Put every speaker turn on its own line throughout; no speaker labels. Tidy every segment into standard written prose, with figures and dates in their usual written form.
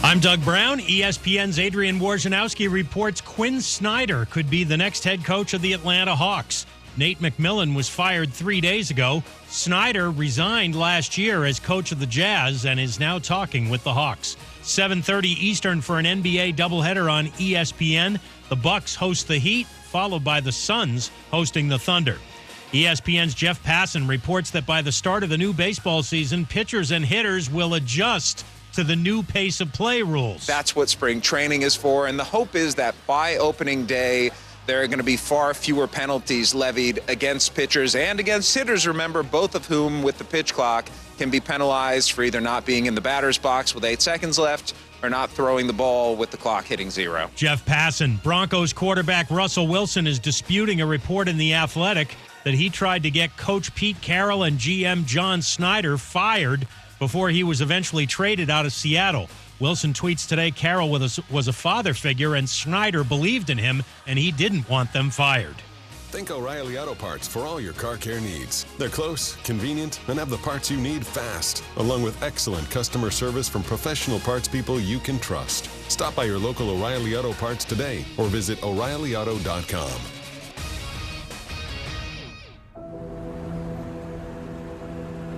I'm Doug Brown. ESPN's Adrian Wojnarowski reports Quinn Schneider could be the next head coach of the Atlanta Hawks. Nate McMillan was fired 3 days ago. Schneider resigned last year as coach of the Jazz and is now talking with the Hawks. 7:30 Eastern for an NBA doubleheader on ESPN. The Bucs host the Heat, followed by the Suns hosting the Thunder. ESPN's Jeff Passan reports that by the start of the new baseball season, pitchers and hitters will adjust to the new pace of play rules.
That's what spring training is for, and the hope is that by opening day, there are going to be far fewer penalties levied against pitchers and against hitters, remember, both of whom, with the pitch clock, can be penalized for either not being in the batter's box with 8 seconds left or not throwing the ball with the clock hitting 0.
Jeff Passan, Broncos quarterback Russell Wilson is disputing a report in The Athletic that he tried to get Coach Pete Carroll and GM John Schneider fired before he was eventually traded out of Seattle. Wilson tweets today Carroll was a father figure and Schneider believed in him and he didn't want them fired.
Think O'Reilly Auto Parts for all your car care needs. They're close, convenient, and have the parts you need fast, along with excellent customer service from professional parts people you can trust. Stop by your local O'Reilly Auto Parts today or visit O'ReillyAuto.com.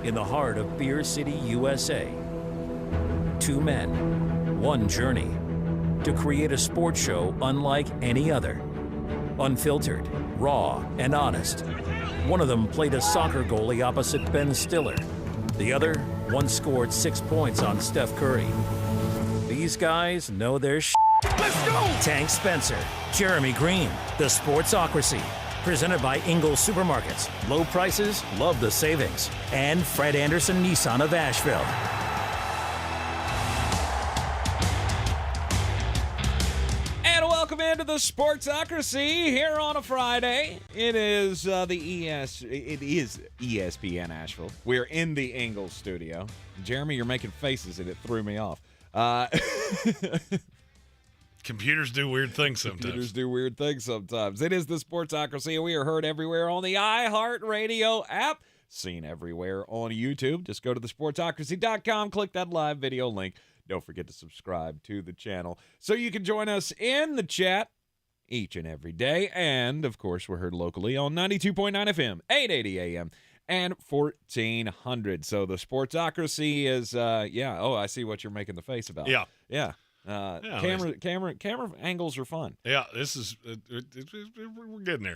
In the heart of Beer City, USA, 2 men, 1 journey to create a sports show unlike any other. Unfiltered, raw, and honest. One of them played a soccer goalie opposite Ben Stiller. The other once scored 6 points on Steph Curry. These guys know their shit. Let's go! Tank Spencer, Jeremy Greene, The Sportsocracy. Presented by Ingles Supermarkets. Low prices, love the savings. And Fred Anderson Nissan of Asheville.
And welcome into the Sportsocracy here on a Friday. It is ESPN Asheville. We're in the Ingles studio. Jeremy, you're making faces and it threw me off.
Computers do weird things sometimes.
It is the Sportsocracy. We are heard everywhere on the iHeartRadio app. Seen everywhere on YouTube. Just go to thesportsocracy.com, click that live video link. Don't forget to subscribe to the channel so you can join us in the chat each and every day. And, of course, we're heard locally on 92.9 FM, 880 AM, and 1400. So the Sportsocracy is, I see what you're making the face about. Yeah. Camera angles are fun.
Yeah, this is we're getting there.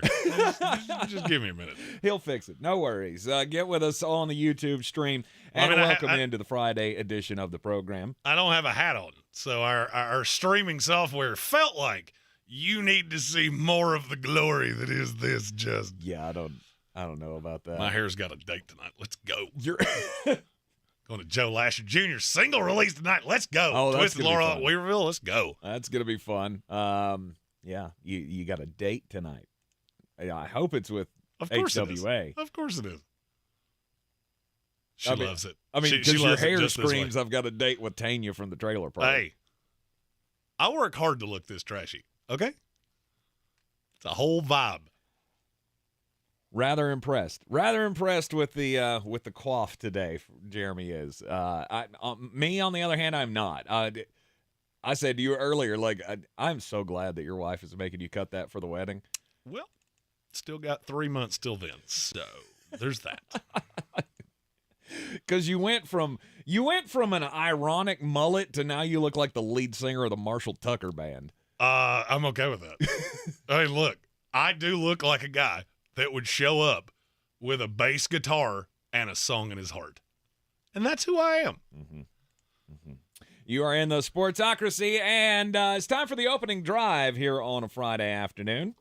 Just give me a minute.
He'll fix it. No worries. Get with us on the YouTube stream and welcome into the Friday edition of the program.
I don't have a hat on, so our streaming software felt like you need to see more of the glory that is this. Just
I don't know about that.
My hair's got a date tonight. Let's go. Going to Joe Lasher Jr. single release tonight. Let's go.
Oh, that's
Twisted Laurel at Weaverville. Let's go.
That's going to be fun. You got a date tonight. I hope it's with HWA.
Of course it is. She loves it.
I mean, because your hair screams, I've got a date with Tanya from the trailer park.
Hey, I work hard to look this trashy, okay? It's a whole vibe.
Rather impressed with the coif today. Jeremy is. Me, on the other hand, I'm not. I said to you earlier, I'm so glad that your wife is making you cut that for the wedding.
Well, still got 3 months till then, so there's that.
Because you went from an ironic mullet to now you look like the lead singer of the Marshall Tucker Band.
I'm okay with that. I mean, look, I do look like a guy that would show up with a bass guitar and a song in his heart. And that's who I am.
Mm-hmm. Mm-hmm. You are in the Sportsocracy, and it's time for the opening drive here on a Friday afternoon.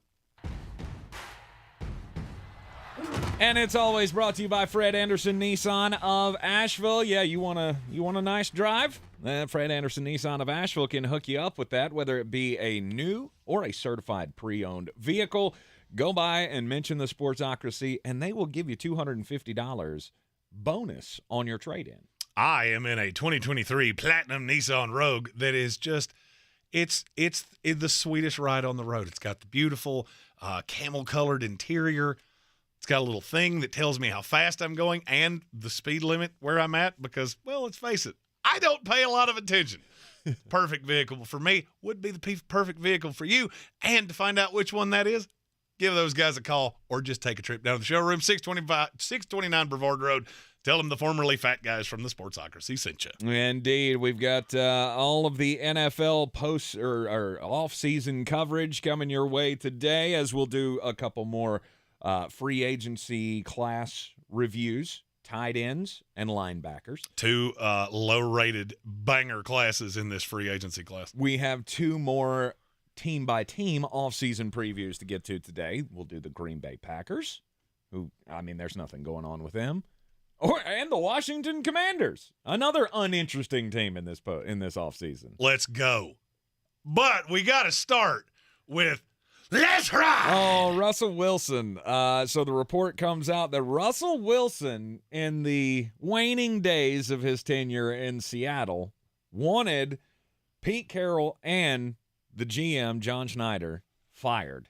And it's always brought to you by Fred Anderson Nissan of Asheville. Yeah, you want a nice drive? Fred Anderson Nissan of Asheville can hook you up with that, whether it be a new or a certified pre-owned vehicle. Go by and mention the Sportsocracy, and they will give you $250 bonus on your trade-in.
I am in a 2023 Platinum Nissan Rogue that is just, it's the sweetest ride on the road. It's got the beautiful camel-colored interior. It's got a little thing that tells me how fast I'm going and the speed limit where I'm at because, well, let's face it, I don't pay a lot of attention. perfect vehicle for me would be the perfect vehicle for you. And to find out which one that is, give those guys a call or just take a trip down to the showroom, 629 Brevard Road. Tell them the formerly fat guys from the Sportsocracy sent you.
Indeed. We've got all of the NFL post or off-season coverage coming your way today, as we'll do a couple more free agency class reviews, tight ends, and linebackers.
2 low-rated banger classes in this free agency class.
We have 2 more team-by-team off-season previews to get to today. We'll do the Green Bay Packers, who, I mean, there's nothing going on with them. And the Washington Commanders, another uninteresting team in this offseason.
Let's go. But we got to start with let's ride.
Oh, Russell Wilson. So the report comes out that Russell Wilson, in the waning days of his tenure in Seattle, wanted Pete Carroll and the GM, John Schneider, fired.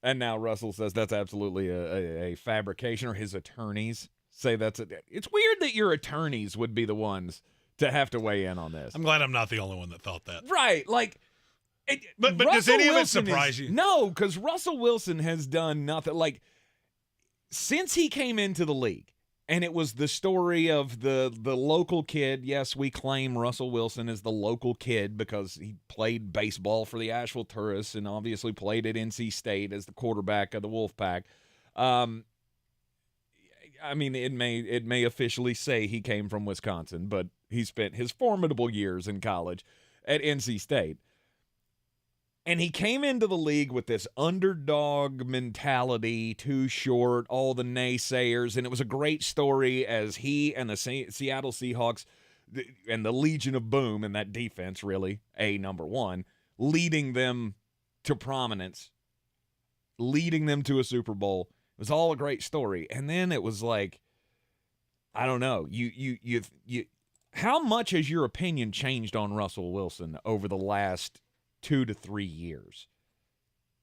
And now Russell says that's absolutely a fabrication, or his attorneys say that's it's weird that your attorneys would be the ones to have to weigh in on this.
I'm glad I'm not the only one that thought that.
Right. Like,
but does any of it surprise you?
No, because Russell Wilson has done nothing. Like, since he came into the league, and it was the story of the local kid. Yes, we claim Russell Wilson is the local kid because he played baseball for the Asheville Tourists and obviously played at NC State as the quarterback of the Wolfpack. I mean, it may officially say he came from Wisconsin, but he spent his formidable years in college at NC State. And he came into the league with this underdog mentality, too short, all the naysayers, and it was a great story as he and the Seattle Seahawks and the Legion of Boom and that defense, really, number one, leading them to prominence, leading them to a Super Bowl. It was all a great story. And then it was like, I don't know, you how much has your opinion changed on Russell Wilson over the last 2 to 3 years?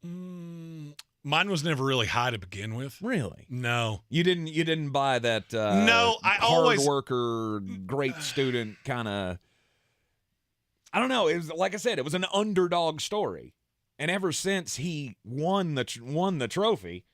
Mine was never really high to begin with.
Really?
No.
You didn't buy that
no, I
hard
always
worker, great student kind of. I don't know. It was, like I said, it was an underdog story. And ever since he won the trophy,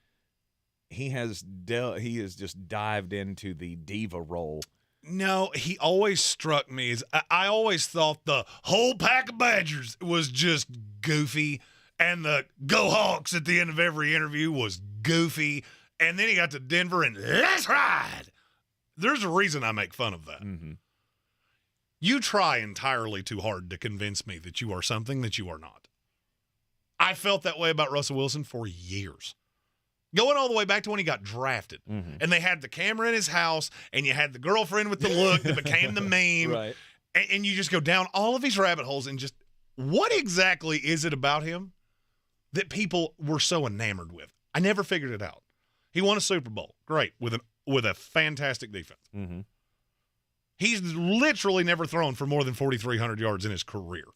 he has just dived into the diva role.
No, he always struck me as I always thought the whole pack of Badgers was just goofy, and the Go Hawks at the end of every interview was goofy, and then he got to Denver and let's ride. There's a reason I make fun of that.
Mm-hmm.
You try entirely too hard to convince me that you are something that you are not. I felt that way about Russell Wilson for years. Going all the way back to when he got drafted.
Mm-hmm.
And they had the camera in his house, and you had the girlfriend with the look that became the meme.
Right.
And you just go down all of these rabbit holes and just, what exactly is it about him that people were so enamored with? I never figured it out. He won a Super Bowl. Great. With a fantastic defense.
Mm-hmm.
He's literally never thrown for more than 4,300 yards in his career.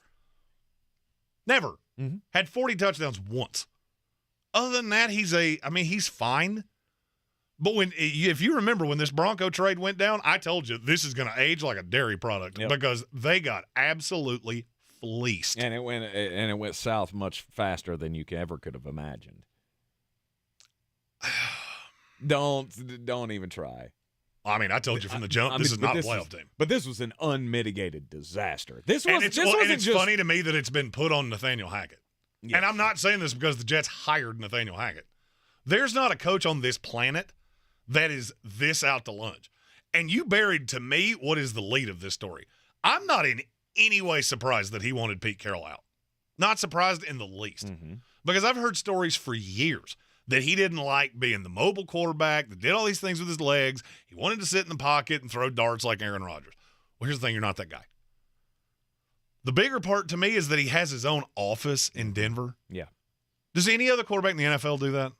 Never.
Mm-hmm.
Had 40 touchdowns once. Other than that, he's fine. But if you remember when this Bronco trade went down, I told you this is going to age like a dairy product because they got absolutely fleeced.
And it went south much faster than you could have imagined. Don't even try.
I mean, I told you from the jump, this is not a playoff team.
But this was an unmitigated disaster. It's
funny to me that it's been put on Nathaniel Hackett.
Yes.
And I'm not saying this because the Jets hired Nathaniel Hackett. There's not a coach on this planet that is this out to lunch. And you buried, to me, what is the lead of this story. I'm not in any way surprised that he wanted Pete Carroll out. Not surprised in the least.
Mm-hmm.
Because I've heard stories for years that he didn't like being the mobile quarterback, that did all these things with his legs. He wanted to sit in the pocket and throw darts like Aaron Rodgers. Well, here's the thing, you're not that guy. The bigger part to me is that he has his own office in Denver.
Yeah.
Does any other quarterback in the NFL do that?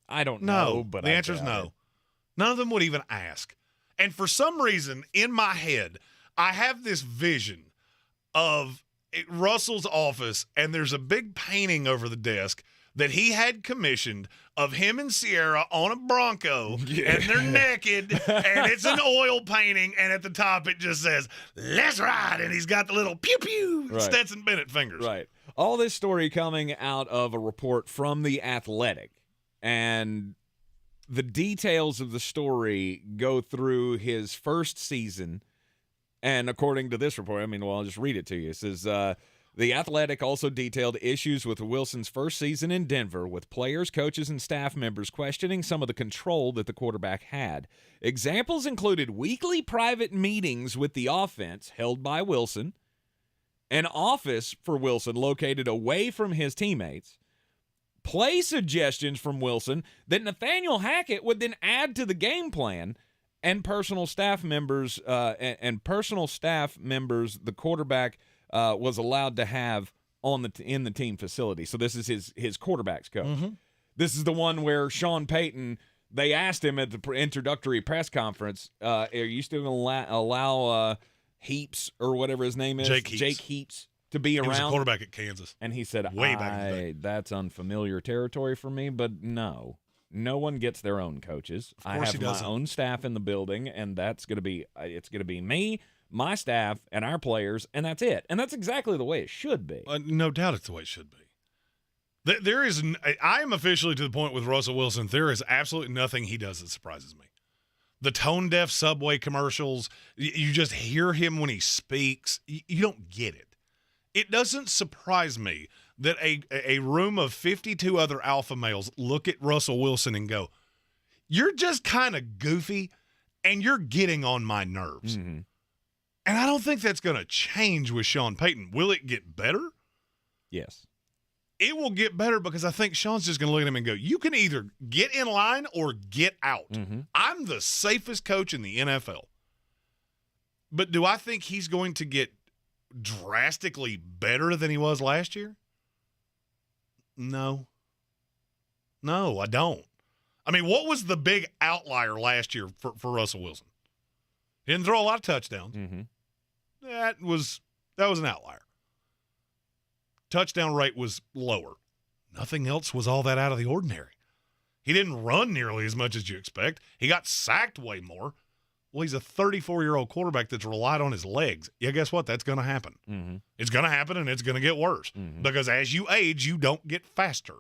I don't know,
No,
but
the answer is no. None of them would even ask. And for some reason, in my head, I have this vision of Russell's office, and there's a big painting over the desk that he had commissioned of him and Sierra on a Bronco, and they're naked, and it's an oil painting, and at the top it just says, "Let's ride," and he's got the little pew-pew Stetson Bennett fingers.
Right. All this story coming out of a report from The Athletic, and the details of the story go through his first season, and according to this report, I'll just read it to you. It says, The Athletic also detailed issues with Wilson's first season in Denver, with players, coaches, and staff members questioning some of the control that the quarterback had. Examples included weekly private meetings with the offense held by Wilson, an office for Wilson located away from his teammates, play suggestions from Wilson that Nathaniel Hackett would then add to the game plan, and personal staff members the quarterback was allowed to have in the team facility. So this is his quarterback's coach. Mm-hmm. This is the one where Sean Payton, they asked him at the introductory press conference, are you still going to allow Heaps or whatever his name is? Jake Heaps to be around.
He was a quarterback at Kansas.
And he said,
way back in the day.
That's unfamiliar territory for me, but no one gets their own coaches. I have my own staff in the building, and it's going to be me, my staff, and our players, and that's it. And that's exactly the way it should be.
No doubt it's the way it should be. I am officially to the point with Russell Wilson, there is absolutely nothing he does that surprises me. The tone-deaf Subway commercials, you just hear him when he speaks. You don't get it. It doesn't surprise me that a room of 52 other alpha males look at Russell Wilson and go, "You're just kind of goofy, and you're getting on my nerves." Mm-hmm. And I don't think that's going to change with Sean Payton. Will it get better?
Yes.
It will get better because I think Sean's just going to look at him and go, "You can either get in line or get out. Mm-hmm. I'm the safest coach in the NFL." But do I think he's going to get drastically better than he was last year? No, I don't. What was the big outlier last year for Russell Wilson? He didn't throw a lot of touchdowns. Mm-hmm. That was an outlier. Touchdown rate was lower. Nothing else was all that out of the ordinary. He didn't run nearly as much as you expect. He got sacked way more. Well, he's a 34-year-old quarterback that's relied on his legs. Yeah, guess what? That's going to happen. Mm-hmm. It's going to happen, and it's going to get worse. Mm-hmm. Because as you age, you don't get faster.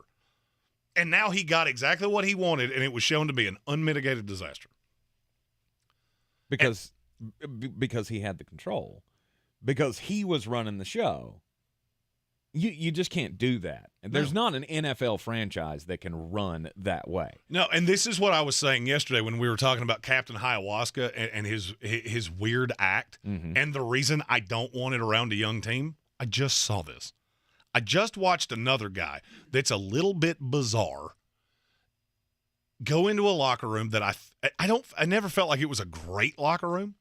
And now he got exactly what he wanted, and it was shown to be an unmitigated disaster.
Because he had the control. Because he was running the show. You just can't do that. There's not an NFL franchise that can run that way.
No, and this is what I was saying yesterday when we were talking about Captain Hiawaska and his weird act, mm-hmm. and the reason I don't want it around a young team. I just saw this. I just watched another guy that's a little bit bizarre go into a locker room that I never felt like it was a great locker room.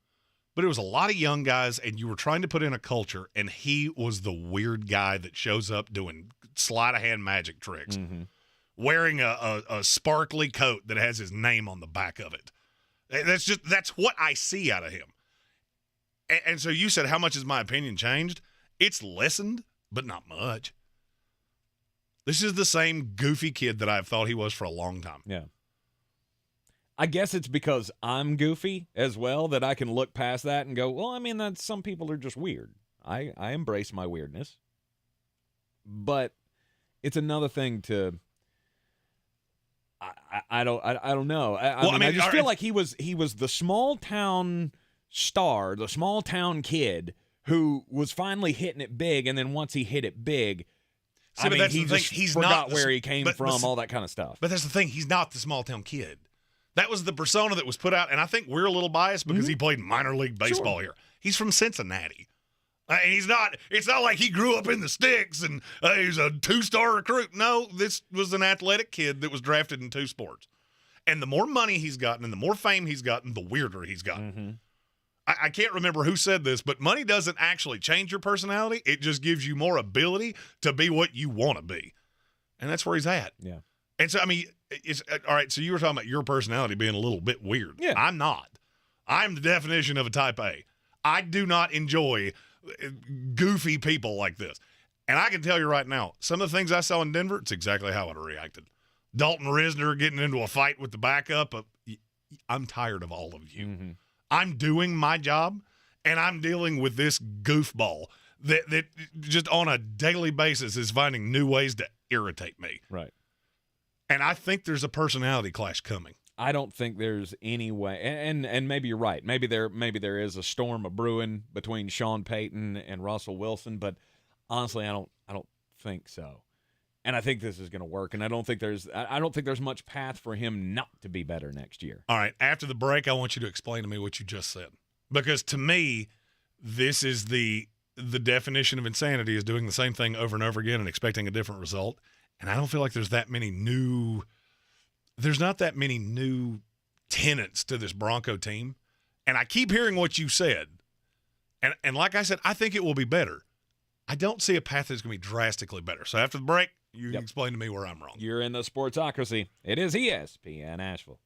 But it was a lot of young guys, and you were trying to put in a culture, and he was the weird guy that shows up doing sleight-of-hand magic tricks, mm-hmm. wearing a sparkly coat that has his name on the back of it. That's what I see out of him. And so you said, how much has my opinion changed? It's lessened, but not much. This is the same goofy kid that I've thought he was for a long time.
Yeah. I guess it's because I'm goofy as well that I can look past that and go, well, that's some people are just weird. I embrace my weirdness. But it's another thing to I don't know. I just feel like he was the small town star, the small town kid who was finally hitting it big, and then once he hit it big, he just forgot where he came from, all that kind of stuff.
But that's the thing, he's not the small town kid. That was the persona that was put out, and I think we're a little biased because mm-hmm. he played minor league baseball here. He's from Cincinnati. And it's not like he grew up in the sticks and he's a 2-star recruit. No, this was an athletic kid that was drafted in 2 sports. And the more money he's gotten and the more fame he's gotten, the weirder he's gotten. Mm-hmm. I can't remember who said this, but money doesn't actually change your personality. It just gives you more ability to be what you want to be. And that's where he's at.
Yeah.
And so, it's all right. So you were talking about your personality being a little bit weird.
Yeah.
I'm not. I'm the definition of a type A. I do not enjoy goofy people like this. And I can tell you right now, some of the things I saw in Denver, it's exactly how I would have reacted. Dalton Risner getting into a fight with the backup. I'm tired of all of you. Mm-hmm. I'm doing my job, and I'm dealing with this goofball that just on a daily basis is finding new ways to irritate me.
Right.
And I think there's a personality clash coming.
I don't think there's any way, and maybe you're right. Maybe there is a storm of brewing between Sean Payton and Russell Wilson, but honestly, I don't think so. And I think this is going to work. And I don't think there's much path for him not to be better next year.
All right. After the break, I want you to explain to me what you just said, because to me, this is the definition of insanity, is doing the same thing over and over again and expecting a different result. And I don't feel like there's not that many new tenets to this Bronco team. And I keep hearing what you said. And like I said, I think it will be better. I don't see a path that's going to be drastically better. So after the break, you can explain to me where I'm wrong.
You're in the Sportsocracy. It is ESPN Asheville.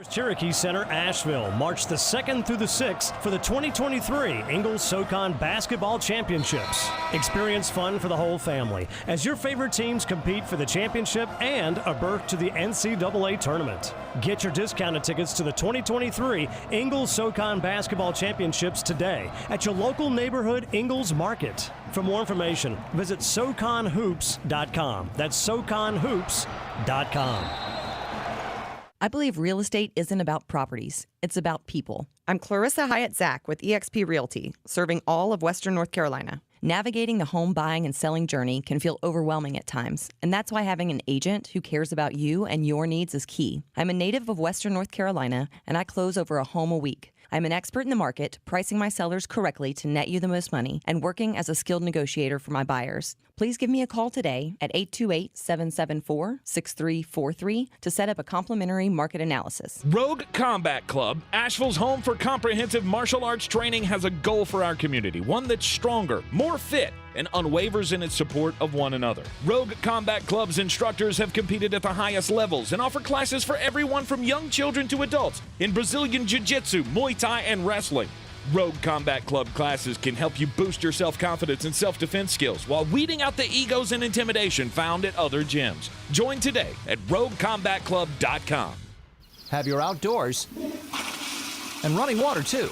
Cherokee Center, Asheville, March the 2nd through the 6th for the 2023 Ingalls SoCon Basketball Championships. Experience fun for the whole family as your favorite teams compete for the championship and a berth to the NCAA tournament. Get your discounted tickets to the 2023 Ingalls SoCon Basketball Championships today at your local neighborhood Ingalls Market. For more information, visit SoConHoops.com. That's SoConHoops.com.
I believe real estate isn't about properties. It's about people. I'm Clarissa Hyatt-Zach with eXp Realty, serving all of Western North Carolina. Navigating the home buying and selling journey can feel overwhelming at times, and that's why having an agent who cares about you and your needs is key. I'm a native of Western North Carolina, and I close over a home a week. I'm an expert in the market, pricing my sellers correctly to net you the most money, and working as a skilled negotiator for my buyers. Please give me a call today at 828-774-6343 to set up a complimentary market analysis.
Rogue Combat Club, Asheville's home for comprehensive martial arts training, has a goal for our community, one that's stronger, more fit, and unwavers in its support of one another. Rogue Combat Club's instructors have competed at the highest levels and offer classes for everyone from young children to adults in Brazilian Jiu-Jitsu, Muay Thai, and wrestling. Rogue Combat Club classes can help you boost your self-confidence and self-defense skills while weeding out the egos and intimidation found at other gyms. Join today at RogueCombatClub.com.
Have your outdoors and running water too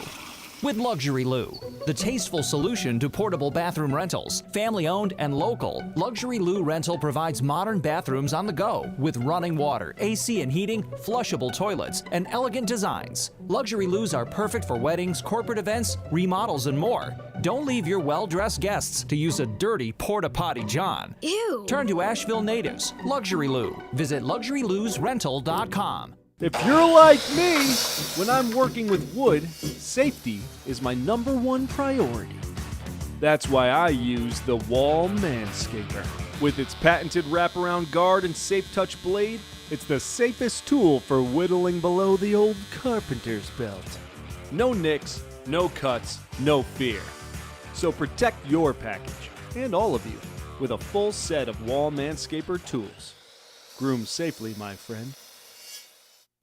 with Luxury Lou, the tasteful solution to portable bathroom rentals. Family owned and local, Luxury Lou Rental provides modern bathrooms on the go with running water, AC and heating, flushable toilets, and elegant designs. Luxury Lou's are perfect for weddings, corporate events, remodels, and more. Don't leave your well-dressed guests to use a dirty porta-potty John.
Ew.
Turn to Asheville natives. Luxury Lou. Visit LuxuryLousRental.com.
If you're like me, when I'm working with wood, safety is my #1 priority. That's why I use the Wall Manscaper. With its patented wraparound guard and safe touch blade, it's the safest tool for whittling below the old carpenter's belt. No nicks, no cuts, no fear. So protect your package, and all of you, with a full set of Wall Manscaper tools. Groom safely, my friend.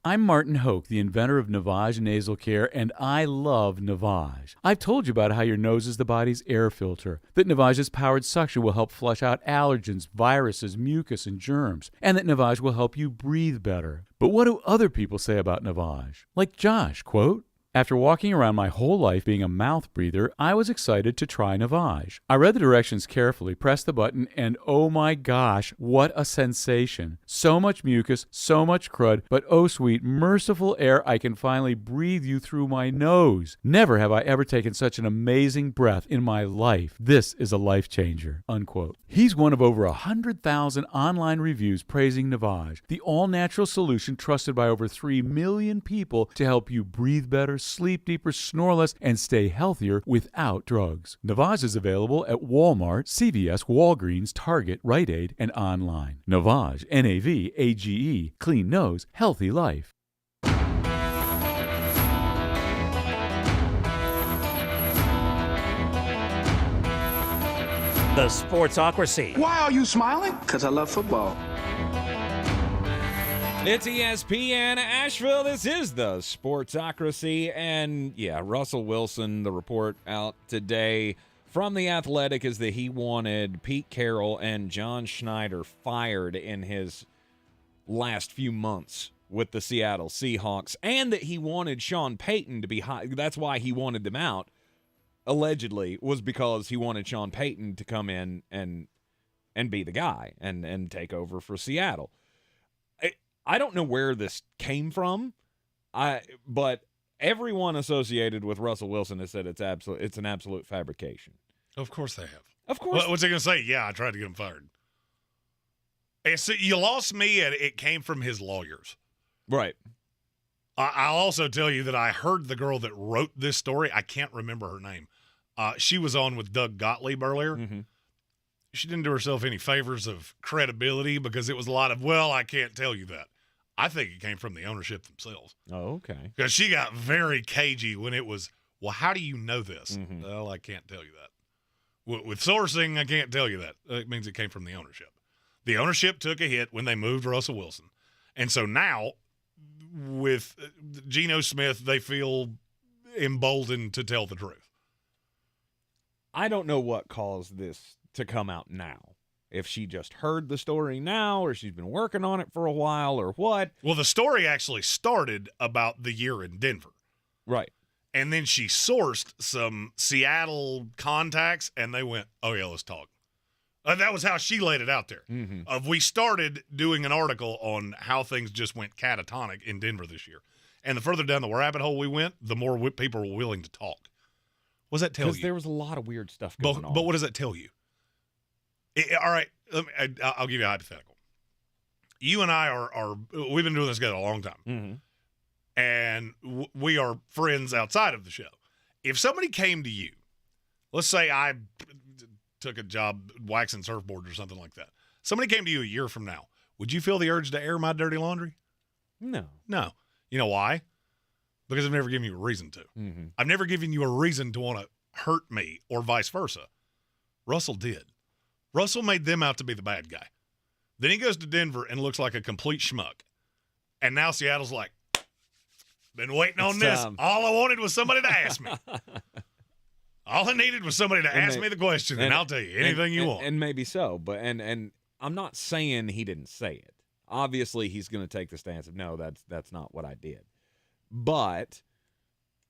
I'm Martin Hoke, the inventor of Navage Nasal Care, and I love Navage. I've told you about how your nose is the body's air filter, that Navage's powered suction will help flush out allergens, viruses, mucus, and germs, and that Navage will help you breathe better. But what do other people say about Navage? Like Josh, quote, "After walking around my whole life being a mouth breather, I was excited to try Navage. I read the directions carefully, pressed the button, and oh my gosh, what a sensation. So much mucus, so much crud, but oh sweet, merciful air I can finally breathe you through my nose. Never have I ever taken such an amazing breath in my life. This is a life changer," unquote. He's one of over 100,000 online reviews praising Navage, the all-natural solution trusted by over 3 million people to help you breathe better, sleep deeper, snore less, and stay healthier without drugs. Navage is available at Walmart, CVS, Walgreens, Target, Rite Aid, and online. Navage, Navage, clean nose, healthy life.
The Sportsocracy.
Why are you smiling? Because I love football.
It's ESPN Asheville. This is the Sportsocracy. And yeah, Russell Wilson, the report out today from The Athletic is that he wanted Pete Carroll and John Schneider fired in his last few months with the Seattle Seahawks, and that he wanted Sean Payton to be high. That's why he wanted them out, allegedly, was because he wanted Sean Payton to come in and be the guy and take over for Seattle. I don't know where this came from, but everyone associated with Russell Wilson has said it's an absolute fabrication.
Of course they have.
Of course.
What's he going to say? Yeah, I tried to get him fired. And so you lost me at it came from his lawyers.
Right.
I'll also tell you that I heard the girl that wrote this story. I can't remember her name. She was on with Doug Gottlieb earlier.
Mm-hmm.
She didn't do herself any favors of credibility because it was a lot of, well, I can't tell you that. I think it came from the ownership themselves.
Oh, okay.
Because she got very cagey when it was, well, how do you know this?
Mm-hmm.
Well, I can't tell you that. With sourcing, I can't tell you that. It means it came from the ownership. The ownership took a hit when they moved Russell Wilson. And so now, with Geno Smith, they feel emboldened to tell the truth.
I don't know what caused this to come out now. If she just heard the story now, or she's been working on it for a while, or what.
Well, the story actually started about the year in Denver.
Right.
And then she sourced some Seattle contacts, and they went, oh, yeah, let's talk. That was how she laid it out there.
Mm-hmm.
We started doing an article on how things just went catatonic in Denver this year. And the further down the rabbit hole we went, the more people were willing to talk. What does that tell you?
Because there was a lot of weird stuff going on.
But what does that tell you? All right, I'll give you a hypothetical. You and I we've been doing this together a long time.
Mm-hmm.
And we are friends outside of the show. If somebody came to you, let's say I took a job waxing surfboards or something like that. Somebody came to you a year from now. Would you feel the urge to air my dirty laundry?
No.
You know why? Because I've never given you a reason to.
Mm-hmm.
I've never given you a reason to want to hurt me or vice versa. Russell did. Russell made them out to be the bad guy. Then he goes to Denver and looks like a complete schmuck. And now Seattle's like, been waiting on this. All I wanted was somebody to ask me. All I needed was somebody to ask me the question, and I'll tell you anything you want.
And maybe so, but and I'm not saying he didn't say it. Obviously, he's going to take the stance of, no, that's not what I did. But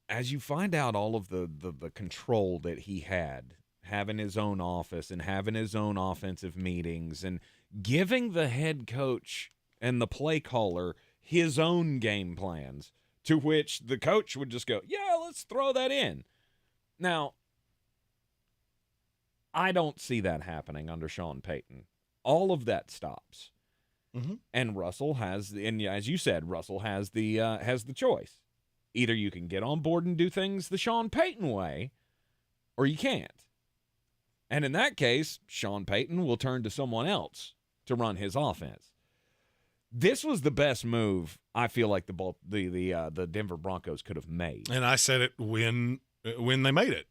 as you find out all of the control that he had, having his own office and having his own offensive meetings and giving the head coach and the play caller his own game plans, to which the coach would just go, yeah, let's throw that in. Now, I don't see that happening under Sean Payton. All of that stops.
Mm-hmm.
And Russell has, and as you said, Russell has the choice. Either you can get on board and do things the Sean Payton way, or you can't. And in that case, Sean Payton will turn to someone else to run his offense. This was the best move I feel like the Denver Broncos could have made.
And I said it when they made it.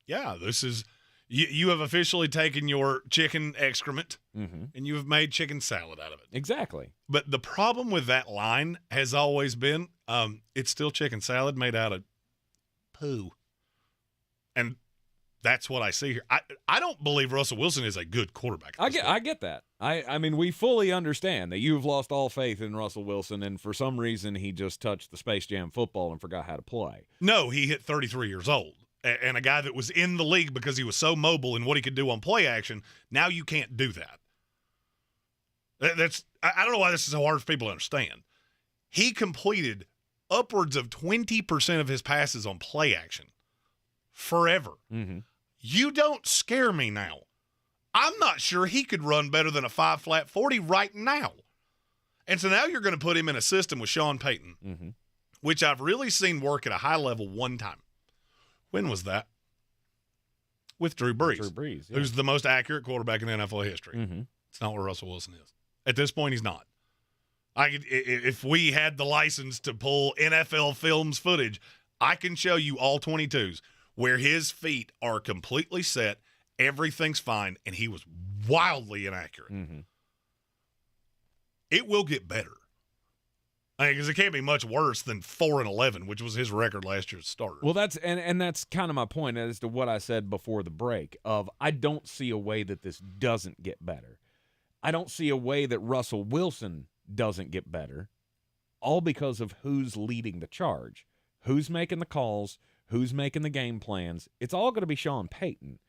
This is you have officially taken your chicken excrement and you have made chicken salad out of it.
Exactly.
But the problem with that line has always been it's still chicken salad made out of poo. And that's what I see here. I don't believe Russell Wilson is a good quarterback.
I get that. I mean, we fully understand that you've lost all faith in Russell Wilson, and for some reason he just touched the Space Jam football and forgot how to play.
No, he hit 33 years old. And a guy that was in the league because he was so mobile and what he could do on play action, now you can't do that. I don't know why this is so hard for people to understand. He completed upwards of 20% of his passes on play action forever.
Mm-hmm.
You don't scare me now. I'm not sure he could run better than a 5-flat 40 right now. And so now you're going to put him in a system with Sean Payton, which I've really seen work at a high level one time. When was that? With Drew Brees. Who's the most accurate quarterback in NFL history. It's not where Russell Wilson is. At this point, he's not. If we had the license to pull NFL Films footage, I can show you all 22s where his feet are completely set, everything's fine, and he was wildly inaccurate. It will get better. I mean, because it can't be much worse than 4-11, which was his record last year's starter.
Well, that's kind of my point as to what I said before the break of I don't see a way that this doesn't get better. I don't see a way that Russell Wilson doesn't get better, all because of who's leading the charge, who's making the calls, who's making the game plans. It's all going to be Sean Payton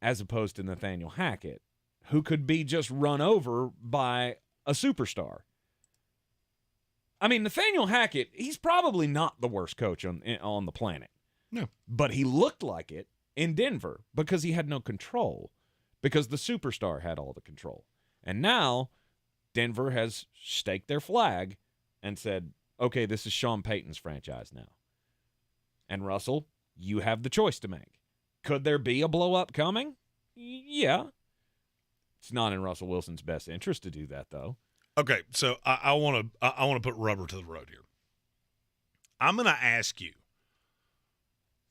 as opposed to Nathaniel Hackett, who could be just run over by a superstar. I mean, Nathaniel Hackett, he's probably not the worst coach on the planet.
No.
But he looked like it in Denver because he had no control, because the superstar had all the control. And now Denver has staked their flag and said, okay, this is Sean Payton's franchise now. And Russell, you have the choice to make. Could there be a blow-up coming? Yeah. It's not in Russell Wilson's best interest to do that, though.
Okay, so I want to put rubber to the road here. I'm going to ask you.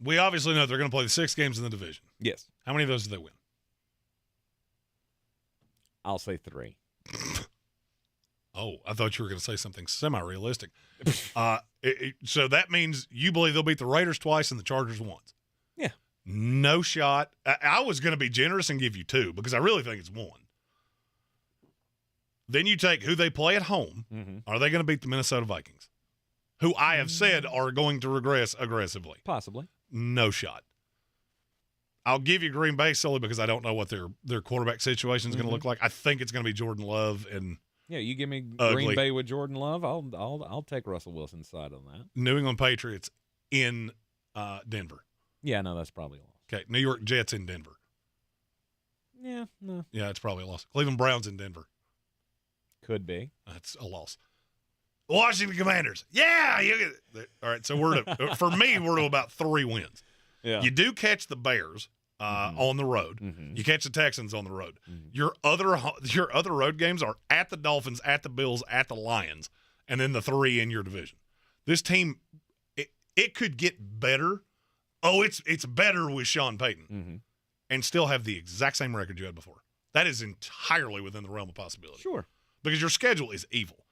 We obviously know they're going to play the 6 games in the division.
Yes.
How many of those do they win?
I'll say 3.
Oh, I thought you were going to say something semi-realistic. So that means you believe they'll beat the Raiders twice and the Chargers once.
Yeah.
No shot. I was going to be generous and give you 2 because I really think it's 1. Then you take who they play at home.
Mm-hmm.
Are they going to beat the Minnesota Vikings, who I have said are going to regress aggressively?
Possibly.
No shot. I'll give you Green Bay solely because I don't know what their quarterback situation is going to look like. I think it's going to be Jordan Love and
yeah. You give me
ugly.
Green Bay with Jordan Love, I'll take Russell Wilson's side on that.
New England Patriots in Denver.
Yeah, no, that's probably a loss.
Okay, New York Jets in Denver.
Yeah, no,
Yeah, it's probably a loss. Cleveland Browns in Denver.
could be.
That's a loss. Washington Commanders. Yeah. All right, so for me, we're to about 3 wins.
Yeah.
You do catch the Bears on the road.
Mm-hmm.
You catch the Texans on the road.
Mm-hmm.
Your other road games are at the Dolphins, at the Bills, at the Lions, and then the 3 in your division. This team, it could get better. Oh, it's better with Sean Payton and still have the exact same record you had before. That is entirely within the realm of possibility.
Sure.
Because your schedule is evil.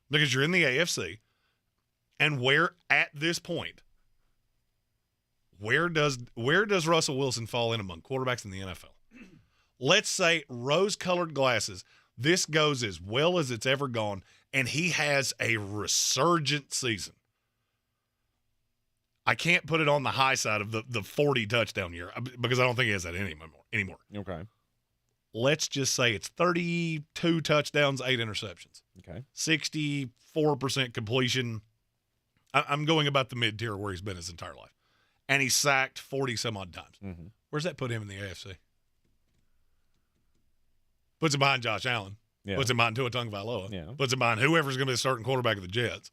Because you're in the AFC, and where at this point, where does Russell Wilson fall in among quarterbacks in the NFL? Let's say rose-colored glasses, this goes as well as it's ever gone, and he has a resurgent season. I can't put it on the high side of the 40 touchdown year because I don't think he has that anymore.
Okay.
Let's just say it's 32 touchdowns, 8 interceptions.
Okay.
64% completion. I'm going about the mid-tier where he's been his entire life. And he's sacked 40-some-odd times.
Mm-hmm.
Where's that put him in the AFC? Puts him behind Josh Allen.
Yeah.
Puts him behind Tua Tagovailoa.
Yeah.
Puts him behind whoever's going to be the starting quarterback of the Jets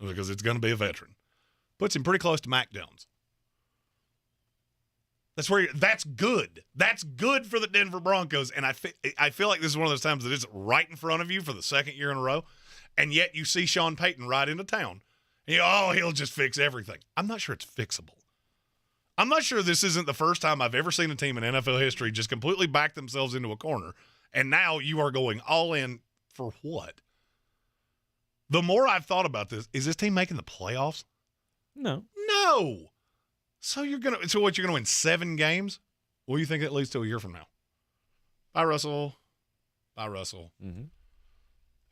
because it's going to be a veteran. Puts him pretty close to Mac Jones. That's good. That's good for the Denver Broncos. And I feel like this is one of those times that it's right in front of you for the second year in a row. And yet you see Sean Payton ride into town. And he'll just fix everything. I'm not sure it's fixable. I'm not sure this isn't the first time I've ever seen a team in NFL history just completely back themselves into a corner. And now you are going all in for what? The more I've thought about this, is this team making the playoffs?
No.
No. So you're going to win 7 games? What do you think that leads to a year from now? Bye, Russell. Bye, Russell.
Mm-hmm.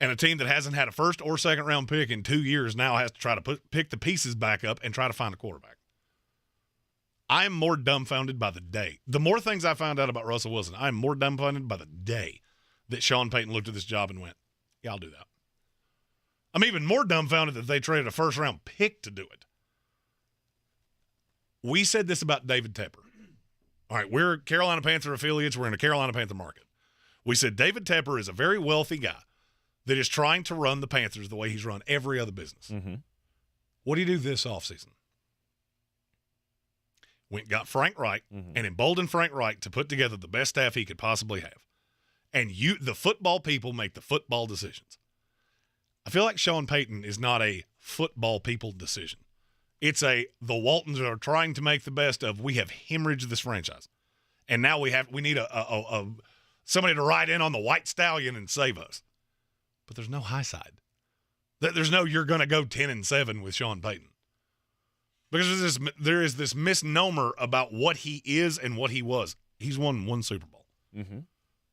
And a team that hasn't had a first or second round pick in 2 years now has to try to pick the pieces back up and try to find a quarterback. I am more dumbfounded by the day. The more things I found out about Russell Wilson, I am more dumbfounded by the day that Sean Payton looked at this job and went, yeah, I'll do that. I'm even more dumbfounded that they traded a first-round pick to do it. We said this about David Tepper. All right, we're Carolina Panther affiliates. We're in a Carolina Panther market. We said David Tepper is a very wealthy guy that is trying to run the Panthers the way he's run every other business.
Mm-hmm.
What do you do this offseason? Got Frank Reich and emboldened Frank Reich to put together the best staff he could possibly have. And the football people make the football decisions. I feel like Sean Payton is not a football people decision. It's the Waltons are trying to make the best of, we have hemorrhaged this franchise. And now we need a somebody to ride in on the white stallion and save us. But there's no high side. There's no you're going to go 10-7 with Sean Payton. Because there is this misnomer about what he is and what he was. He's won one Super Bowl.
Mm-hmm.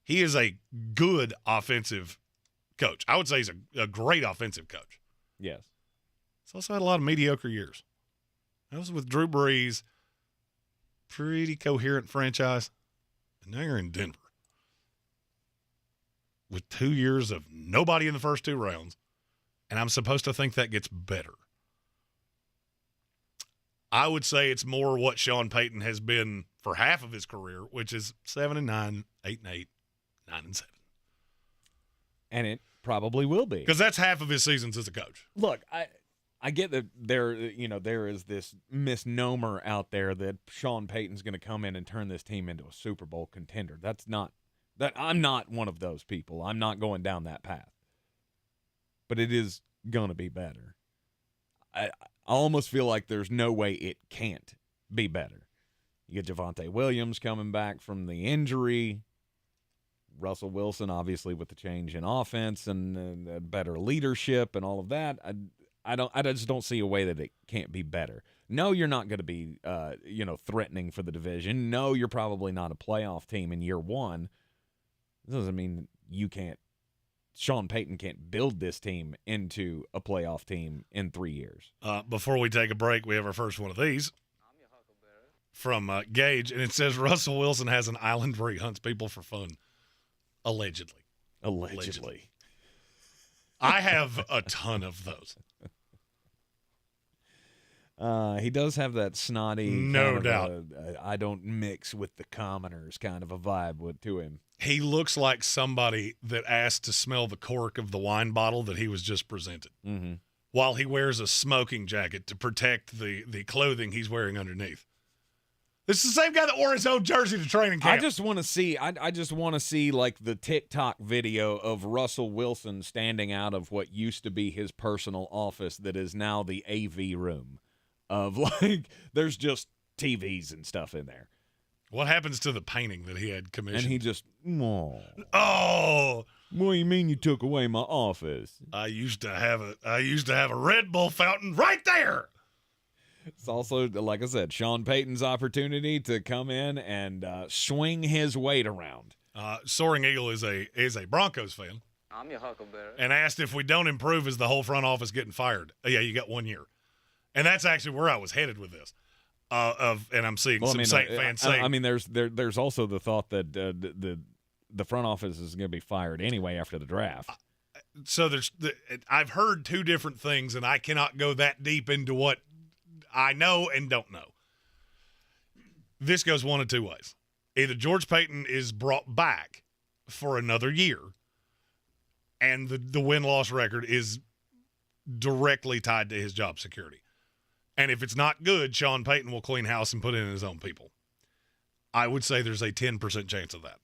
He is a good offensive coach. I would say he's a great offensive coach.
Yes.
He's also had a lot of mediocre years. That was with Drew Brees. Pretty coherent franchise. And now you're in Denver. With 2 years of nobody in the first 2 rounds. And I'm supposed to think that gets better. I would say it's more what Sean Payton has been for half of his career, which is 7-9, 8-8, 9-7.
And it probably will be.
Because that's half of his seasons as a coach.
Look, I get that there is this misnomer out there that Sean Payton's going to come in and turn this team into a Super Bowl contender. I'm not one of those people. I'm not going down that path. But it is going to be better. I almost feel like there's no way it can't be better. You get Lavonte Williams coming back from the injury. Russell Wilson, obviously, with the change in offense and better leadership and all of that. I just don't see a way that it can't be better. No, you're not going to be, threatening for the division. No, you're probably not a playoff team in year one. This doesn't mean Sean Payton can't build this team into a playoff team in 3 years.
Before we take a break, we have our first one of these from Gage, and it says Russell Wilson has an island where he hunts people for fun. Allegedly. I have a ton of those.
He does have that snotty,
no doubt.
I don't mix with the commoners kind of a vibe to him.
He looks like somebody that asked to smell the cork of the wine bottle that he was just presented, while he wears a smoking jacket to protect the clothing he's wearing underneath. This is the same guy that wore his own jersey to training camp.
I just want to see like the TikTok video of Russell Wilson standing out of what used to be his personal office that is now the AV room. Of like, there's just TVs and stuff in there.
What happens to the painting that he had commissioned?
And he just,
oh,
what do you mean you took away my office?
I used to have a Red Bull fountain right there.
It's also, like I said, Sean Payton's opportunity to come in and swing his weight around.
Soaring Eagle is a Broncos fan.
I'm your Huckleberry.
And asked if we don't improve, is the whole front office getting fired? Yeah, you got 1 year. And that's actually where I was headed with this. And I'm seeing Saint fans saying.
I mean, there's also the thought that the front office is going to be fired anyway after the draft.
So I've heard 2 different things, and I cannot go that deep into what I know and don't know. This goes one of 2 ways. Either George Payton is brought back for another year, and the win-loss record is directly tied to his job security. And if it's not good, Sean Payton will clean house and put in his own people. I would say there's a 10% chance of that.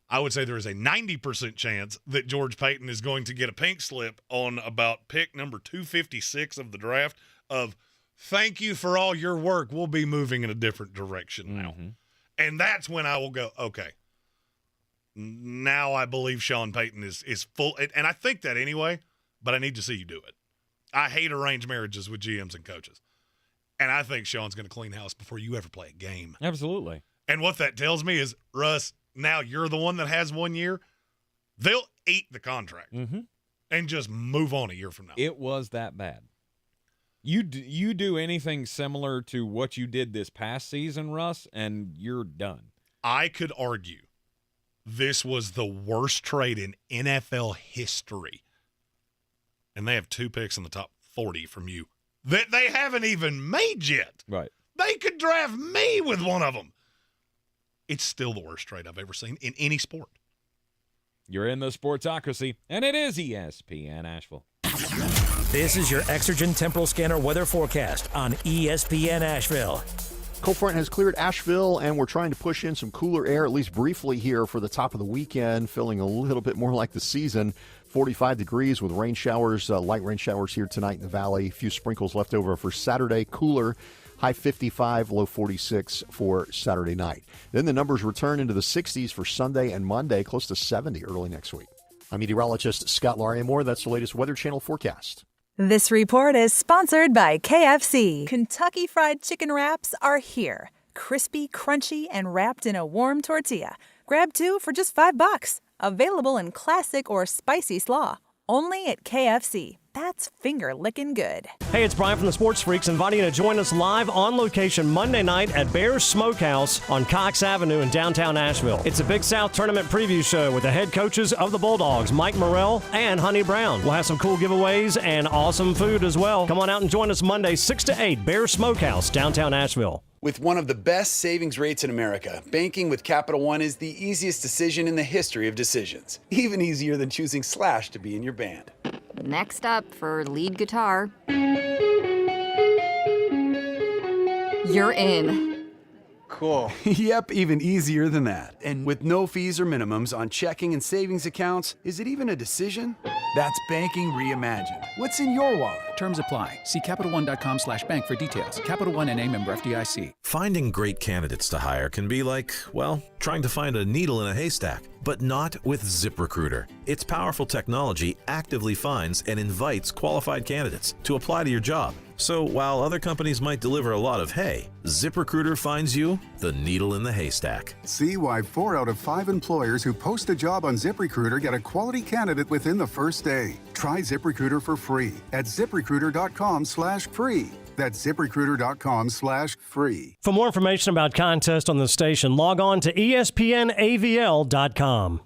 I would say there is a 90% chance that George Payton is going to get a pink slip on about pick number 256 of the draft of, thank you for all your work. We'll be moving in a different direction now. And that's when I will go, okay, now I believe Sean Payton is full. And I think that anyway, but I need to see you do it. I hate arranged marriages with GMs and coaches. And I think Sean's going to clean house before you ever play a game.
Absolutely.
And what that tells me is, Russ, now you're the one that has 1 year. They'll eat the contract and just move on a year from now.
It was that bad. You do anything similar to what you did this past season, Russ, and you're done.
I could argue this was the worst trade in NFL history. And they have 2 picks in the top 40 from you that they haven't even made yet.
Right.
They could draft me with one of them. It's still the worst trade I've ever seen in any sport.
You're in the Sportsocracy, and it is ESPN Asheville.
This is your Exergen Temporal Scanner weather forecast on ESPN Asheville.
Cold front has cleared Asheville, and we're trying to push in some cooler air, at least briefly here for the top of the weekend, feeling a little bit more like the season. 45 degrees with rain showers, light rain showers here tonight in the valley. A few sprinkles left over for Saturday. Cooler, high 55, low 46 for Saturday night. Then the numbers return into the 60s for Sunday and Monday, close to 70 early next week. I'm meteorologist Scott Larimore. That's the latest Weather Channel forecast.
This report is sponsored by KFC. Kentucky Fried Chicken wraps are here. Crispy, crunchy, and wrapped in a warm tortilla. Grab 2 for just $5. Available in classic or spicy slaw. Only at KFC. That's finger-licking good.
Hey, it's Brian from the Sports Freaks inviting you to join us live on location Monday night at Bear's Smokehouse on Cox Avenue in downtown Asheville. It's a Big South Tournament preview show with the head coaches of the Bulldogs, Mike Morrell and Honey Brown. We'll have some cool giveaways and awesome food as well. Come on out and join us Monday 6 to 8, Bear's Smokehouse, downtown Asheville.
With one of the best savings rates in America, banking with Capital One is the easiest decision in the history of decisions. Even easier than choosing Slash to be in your band.
Next up for lead guitar. You're in.
Cool. Yep, even easier than that. And with no fees or minimums on checking and savings accounts, is it even a decision? That's banking reimagined. What's in your wallet?
Terms apply. See CapitalOne.com/bank for details. Capital One N.A. member FDIC.
Finding great candidates to hire can be like, well, trying to find a needle in a haystack. But not with ZipRecruiter. Its powerful technology actively finds and invites qualified candidates to apply to your job. So while other companies might deliver a lot of hay, ZipRecruiter finds you the needle in the haystack.
See why 4 out of 5 employers who post a job on ZipRecruiter get a quality candidate within the first day. Try ZipRecruiter for free at ZipRecruiter.com/free. That's ZipRecruiter.com/free.
For more information about contests on the station, log on to ESPNAVL.com.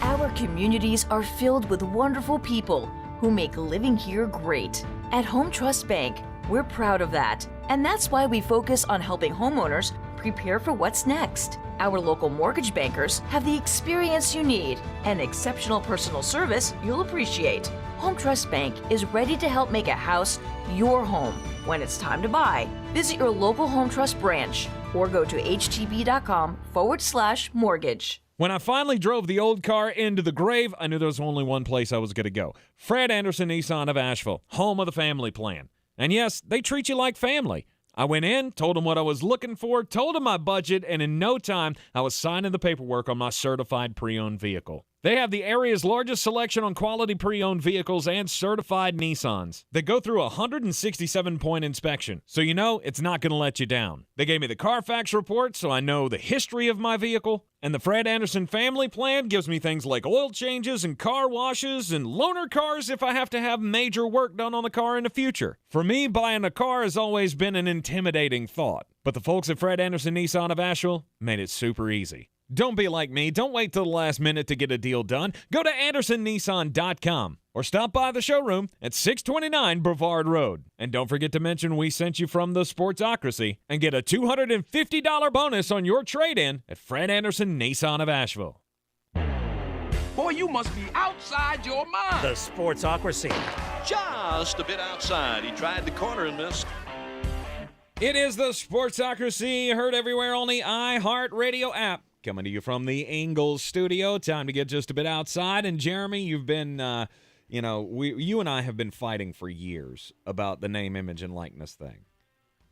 Our communities are filled with wonderful people who make living here great. At Home Trust Bank, we're proud of that. And that's why we focus on helping homeowners prepare for what's next. Our local mortgage bankers have the experience you need and exceptional personal service you'll appreciate. Home Trust Bank is ready to help make a house your home when it's time to buy. Visit your local Home Trust branch or go to htb.com/mortgage.
When I finally drove the old car into the grave, I knew there was only one place I was going to go. Fred Anderson Nissan of Asheville, home of the family plan. And yes, they treat you like family. I went in, told them what I was looking for, told them my budget, and in no time, I was signing the paperwork on my certified pre-owned vehicle. They have the area's largest selection on quality pre-owned vehicles and certified Nissans. They go through a 167-point inspection, so you know it's not going to let you down. They gave me the Carfax report, so I know the history of my vehicle. And the Fred Anderson family plan gives me things like oil changes and car washes and loaner cars if I have to have major work done on the car in the future. For me, buying a car has always been an intimidating thought. But the folks at Fred Anderson Nissan of Asheville made it super easy. Don't be like me. Don't wait till the last minute to get a deal done. Go to AndersonNissan.com or stop by the showroom at 629 Brevard Road. And don't forget to mention we sent you from the Sportsocracy and get a $250 bonus on your trade-in at Fred Anderson Nissan of Asheville.
Boy, you must be outside your mind.
The Sportsocracy.
Just a bit outside. He tried the corner and missed.
It is the Sportsocracy, heard everywhere on the iHeartRadio app. Coming to you from the Ingalls studio. Time to get just a bit outside. And Jeremy, you've been, you and I have been fighting for years about the name, image, and likeness thing.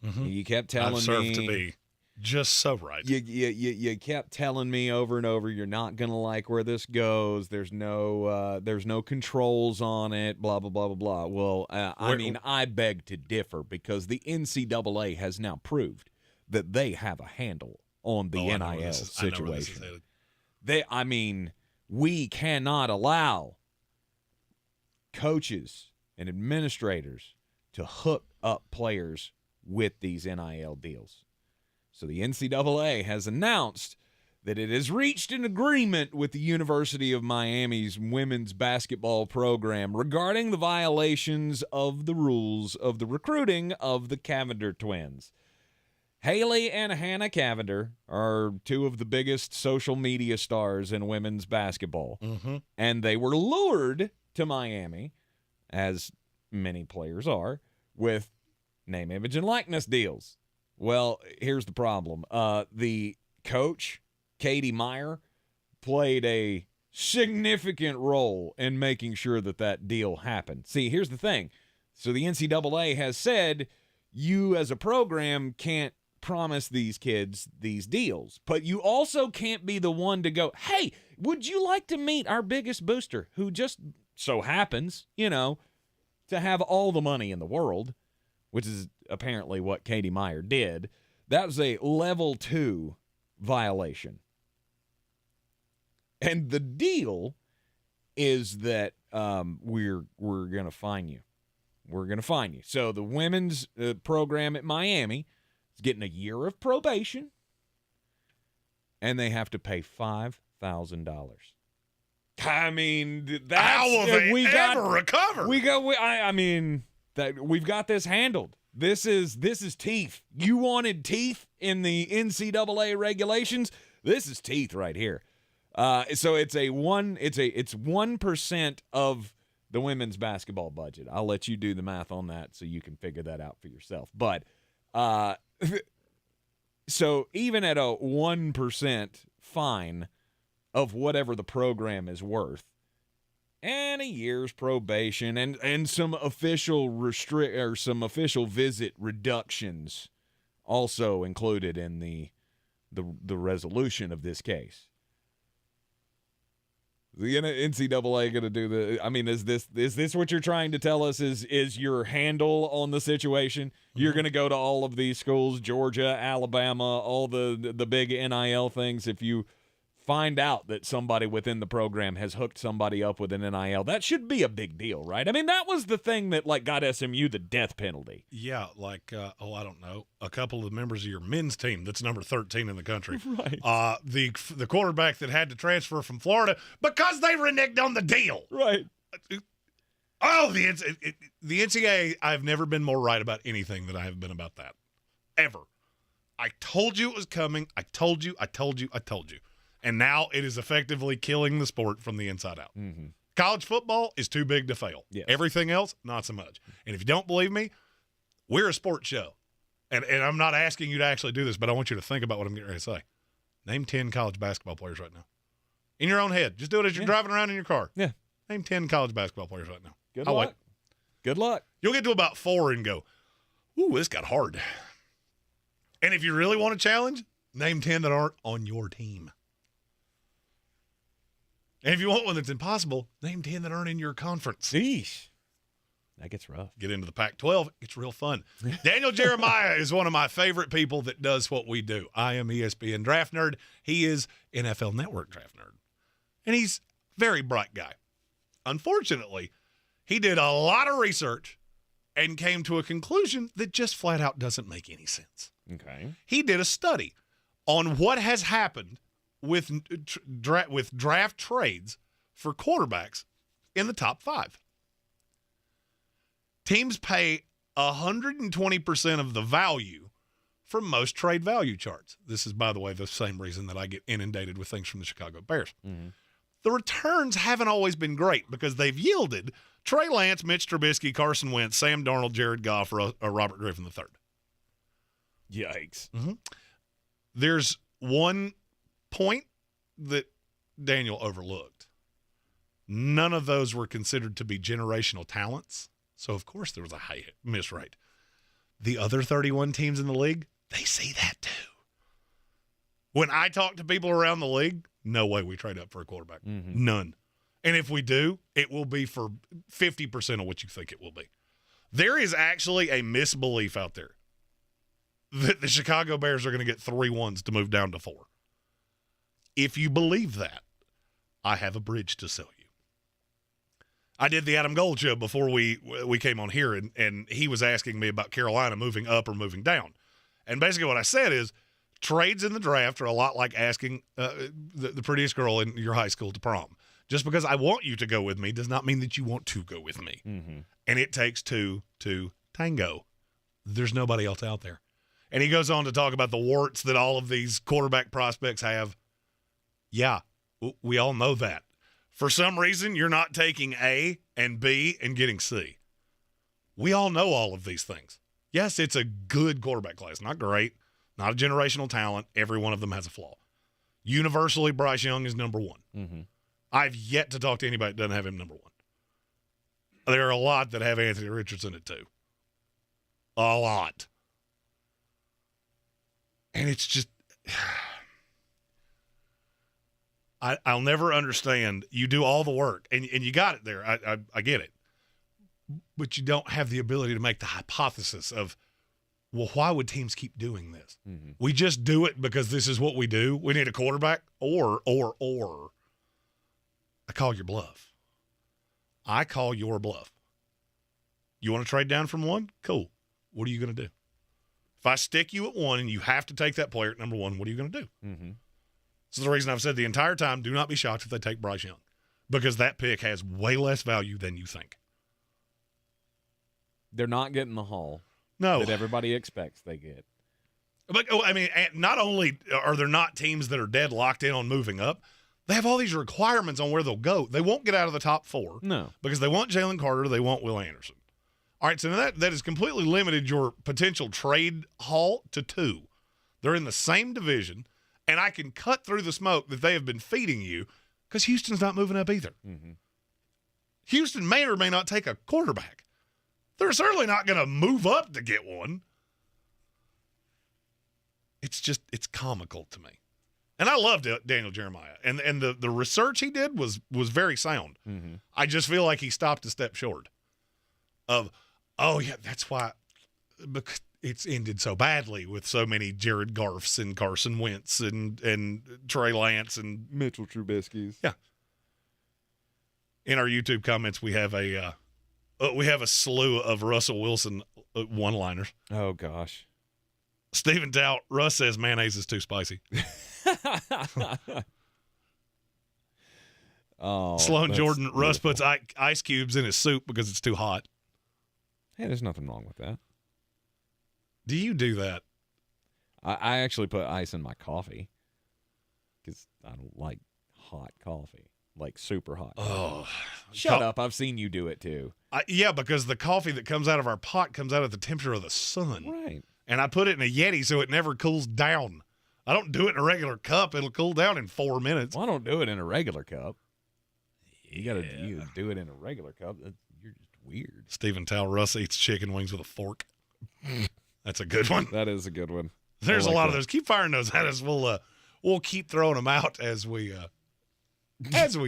Mm-hmm.
You kept telling me.
I've served to be just so right.
You kept telling me over and over, you're not going to like where this goes. There's no controls on it, blah, blah, blah, blah, blah. Well, I beg to differ because the NCAA has now proved that they have a handle on the NIL situation. We cannot allow coaches and administrators to hook up players with these NIL deals. So the NCAA has announced that it has reached an agreement with the University of Miami's women's basketball program regarding the violations of the rules of the recruiting of the Cavender twins. Haley and Hannah Cavender are two of the biggest social media stars in women's basketball.
Mm-hmm.
And they were lured to Miami, as many players are, with name, image, and likeness deals. Well, here's the problem. The coach, Katie Meyer, played a significant role in making sure that deal happened. See, here's the thing. So the NCAA has said you as a program can't promise these kids these deals, but you also can't be the one to go, hey, would you like to meet our biggest booster who just so happens, to have all the money in the world, which is apparently what Katie Meyer did. That was a level 2 violation. And the deal is that we're going to fine you. We're going to fine you. So the women's program at Miami is getting a year of probation, and they have to pay $5,000. I mean, that's
how will they ever recover?
We've got this handled. This is teeth. You wanted teeth in the NCAA regulations. This is teeth right here. So it's 1% of the women's basketball budget. I'll let you do the math on that so you can figure that out for yourself. But so even at a 1% fine of whatever the program is worth, and a year's probation and some official visit reductions also included in the resolution of this case. The NCAA going to do the? I mean, is this what you're trying to tell us? Is your handle on the situation? Mm-hmm. You're going to go to all of these schools, Georgia, Alabama, all the big NIL things. If you find out that somebody within the program has hooked somebody up with an NIL, that should be a big deal, right? I mean, that was the thing that got SMU the death penalty.
Yeah, I don't know, a couple of the members of your men's team that's number 13 in the country.
Right.
The quarterback that had to transfer from Florida because they reneged on the deal.
Right.
Oh, the NCAA, I've never been more right about anything than I have been about that. Ever. I told you it was coming. I told you. And now it is effectively killing the sport from the inside out.
Mm-hmm.
College football is too big to fail.
Yes.
Everything else, not so much. And if you don't believe me, we're a sports show. And I'm not asking you to actually do this, but I want you to think about what I'm getting ready to say. Name 10 college basketball players right now. In your own head. Just do it as you're driving around in your car.
Yeah.
Name 10 college basketball players right now.
Good luck.
Wait.
Good luck.
You'll get to about 4 and go, ooh, this got hard. And if you really want to challenge, name 10 that aren't on your team. And if you want one that's impossible, name 10 that aren't in your conference.
Sheesh. That gets rough.
Get into the Pac-12. It's real fun. Daniel Jeremiah is one of my favorite people that does what we do. I am ESPN Draft Nerd. He is NFL Network Draft Nerd. And he's a very bright guy. Unfortunately, he did a lot of research and came to a conclusion that just flat out doesn't make any sense.
Okay.
He did a study on what has happened with draft trades for quarterbacks in the top 5. Teams pay 120% of the value from most trade value charts. This is, by the way, the same reason that I get inundated with things from the Chicago Bears.
Mm-hmm.
The returns haven't always been great because they've yielded Trey Lance, Mitch Trubisky, Carson Wentz, Sam Darnold, Jared Goff, or Robert Griffin III.
Yikes.
Mm-hmm. There's one point that Daniel overlooked. None of those were considered to be generational talents, so of course there was a high miss rate. The other 31 teams in the league, they see that too. When I talk to people around the league, no way we trade up for a quarterback.
Mm-hmm.
None. And if we do, it will be for 50% of what you think it will be. There is actually a misbelief out there that the Chicago Bears are going to get 3 ones to move down to 4. If you believe that, I have a bridge to sell you. I did the Adam Gold show before we came on here, and he was asking me about Carolina moving up or moving down. And basically what I said is trades in the draft are a lot like asking the prettiest girl in your high school to prom. Just because I want you to go with me does not mean that you want to go with me.
Mm-hmm.
And it takes 2 to tango. There's nobody else out there. And he goes on to talk about the warts that all of these quarterback prospects have. Yeah, we all know that. For some reason, you're not taking A and B and getting C. We all know all of these things. Yes, it's a good quarterback class. Not great, not a generational talent. Every one of them has a flaw. Universally, Bryce Young is number 1.
Mm-hmm.
I've yet to talk to anybody that doesn't have him number 1. There are a lot that have Anthony Richardson at 2. A lot. And it's just, I'll never understand. You do all the work, and you got it there. I get it. but you don't have the ability to make the hypothesis of, well, why would teams keep doing this?
Mm-hmm.
We just do it because this is what we do. We need a quarterback, or I call your bluff. I call your bluff. You want to trade down from 1? Cool. What are you going to do? If I stick you at 1 and you have to take that player at number 1, what are you going to do?
Mm-hmm.
This is the reason I've said the entire time, do not be shocked if they take Bryce Young, because that pick has way less value than you think.
They're not getting the haul that everybody expects they get.
But, I mean, not only are there not teams that are dead locked in on moving up, they have all these requirements on where they'll go. They won't get out of the top 4.
No.
Because they want Jalen Carter, they want Will Anderson. All right, so that has completely limited your potential trade haul to 2. They're in the same division, and I can cut through the smoke that they have been feeding you because Houston's not moving up either.
Mm-hmm.
Houston may or may not take a quarterback. They're certainly not going to move up to get one. It's comical to me. And I loved Daniel Jeremiah. And the research he did was very sound.
Mm-hmm.
I just feel like he stopped a step short of, oh, yeah, that's why because it's ended so badly with so many Jared Goffs and Carson Wentz and Trey Lance and
Mitchell Trubisky's.
Yeah. In our YouTube comments, we have a slew of Russell Wilson one-liners.
Oh, gosh.
Stephen Tout, Russ says mayonnaise is too spicy. Sloan Jordan, Russ puts ice cubes in his soup because it's too hot.
Hey, there's nothing wrong with that.
Do you do that?
I actually put ice in my coffee because I don't like hot coffee, like super hot.
Oh,
shut up. I've seen you do it too.
Yeah, because the coffee that comes out of our pot comes out at the temperature of the sun.
Right.
And I put it in a Yeti so it never cools down. I don't do it in a regular cup. It'll cool down in 4 minutes.
Well, I don't do it in a regular cup. You got to do it in a regular cup. You're just weird.
Stephen Towle, Russ eats chicken wings with a fork. That's a good one.
That is a good one.
There's a lot of those. Keep firing those at us. We'll keep throwing them out as we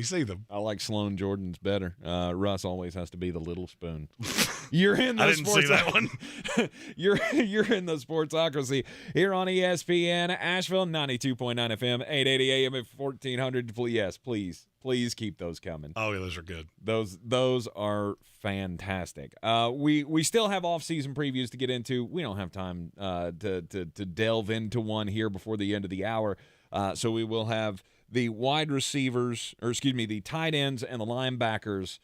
see them.
I like Sloan Jordan's better. Russ always has to be the little spoon. You're in the
I didn't see that one.
You're in the Sportsocracy here on ESPN Asheville, 92.9 FM, 880 AM at 1400. Yes, please keep those coming.
Oh, yeah, those are good.
Those are fantastic. We still have off-season previews to get into. We don't have time to delve into one here before the end of the hour. So we will have the wide receivers, the tight ends and the linebackers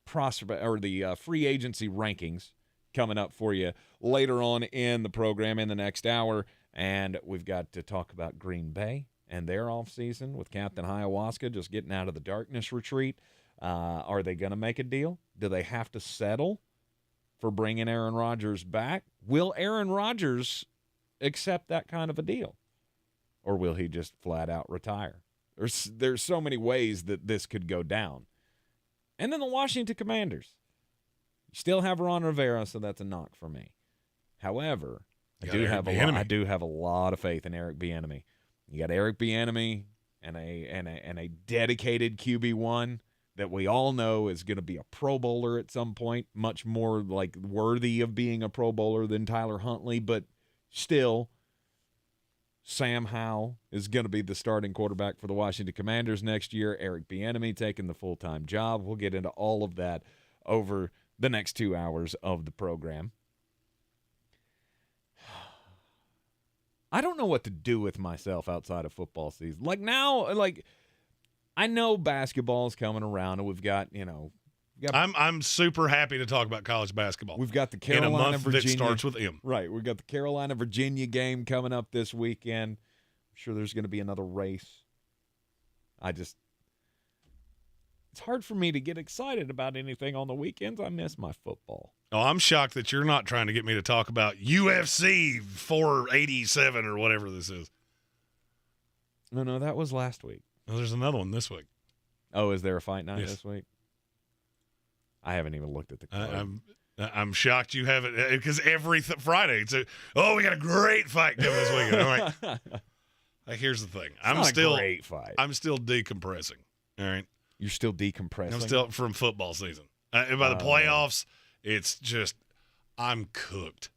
the free agency rankings coming up for you later on in the program in the next hour. And we've got to talk about Green Bay and their offseason with Captain Hiawaska just getting out of the darkness retreat. Are they going to make a deal? Do they have to settle for bringing Aaron Rodgers back? Will Aaron Rodgers accept that kind of a deal? Or will he just flat out retire? There's so many ways that this could go down. And then the Washington Commanders. You still have Ron Rivera, so that's a knock for me. However, I do have a lot of faith in Eric Bieniemy. You got Eric Bieniemy and a dedicated QB1 that we all know is going to be a Pro Bowler at some point, much more like worthy of being a Pro Bowler than Tyler Huntley, but still, Sam Howell is going to be the starting quarterback for the Washington Commanders next year. Eric Bieniemy taking the full-time job. We'll get into all of that over the next 2 hours of the program. I don't know what to do with myself outside of football season. Like now, I know basketball's coming around, and we've got,
I'm super happy to talk about college basketball.
We've got the Carolina,
in a month
Virginia.
That starts with M.
Right. We've got the Carolina, Virginia game coming up this weekend. I'm sure there's going to be another race. It's hard for me to get excited about anything on the weekends. I miss my football.
Oh, I'm shocked that you're not trying to get me to talk about UFC 487 or whatever this is.
No, that was last week.
Oh, there's another one this week.
Oh, is there a fight night
Yes.
this week? I haven't even looked at the card.
I'm shocked you haven't, because every Friday it's we got a great fight coming this weekend. I'm like, here's the thing.
It's not a great fight.
I'm still decompressing. All right.
You're still decompressing?
I'm still from football season. And by the playoffs, it's just I'm cooked.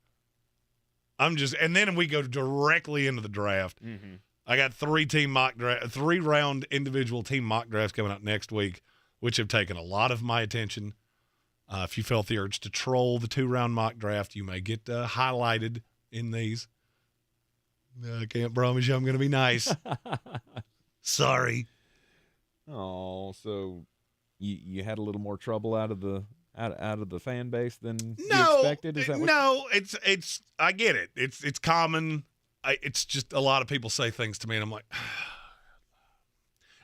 And then we go directly into the draft.
Mm-hmm.
I got 3-round individual team mock drafts coming out next week, which have taken a lot of my attention. If you felt the urge to troll the 2-round mock draft, you may get highlighted in these. I can't promise you I'm going to be nice. Sorry.
Oh, so you had a little more trouble out of the fan base than you expected? Is that
it's I get it. It's common. It's just a lot of people say things to me, and I'm like,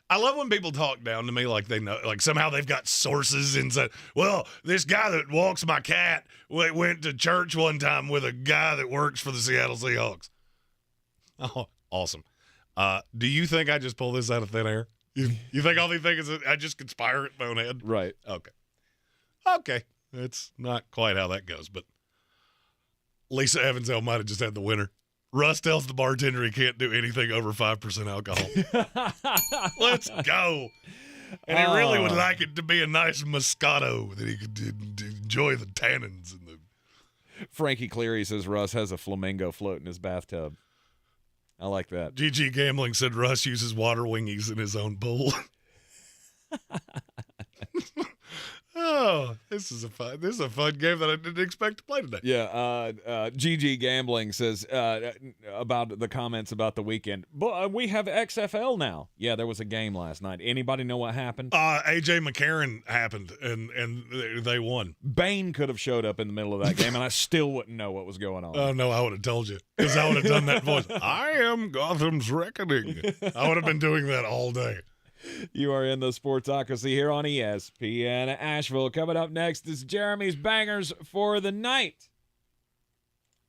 I love when people talk down to me like they know, like somehow they've got sources and said, well, this guy that walks my cat went to church one time with a guy that works for the Seattle Seahawks. Oh, awesome. Do you think I just pulled this out of thin air? You think all these things I just conspire at my own head?
Right.
Okay. That's not quite how that goes, but Lisa Evansell might have just had the winner. Russ tells the bartender he can't do anything over 5% alcohol. Let's go. And he really would like it to be a nice Moscato that he could enjoy the tannins.
Frankie Cleary says Russ has a flamingo float in his bathtub. I like that.
GG Gambling said Russ uses water wingies in his own pool. Oh, this is a fun game that I didn't expect to play today.
Yeah, GG Gambling says about the comments about the weekend. But we have XFL now. Yeah, there was a game last night. Anybody know what happened?
AJ McCarron happened, and they won.
Bane could have showed up in the middle of that game, and I still wouldn't know what was going on.
Oh, no, I would have told you, because I would have done that voice. I am Gotham's reckoning. I would have been doing that all day.
You are in the Sportsocracy here on ESPN Asheville. Coming up next is Jeremy's Bangers for the Night.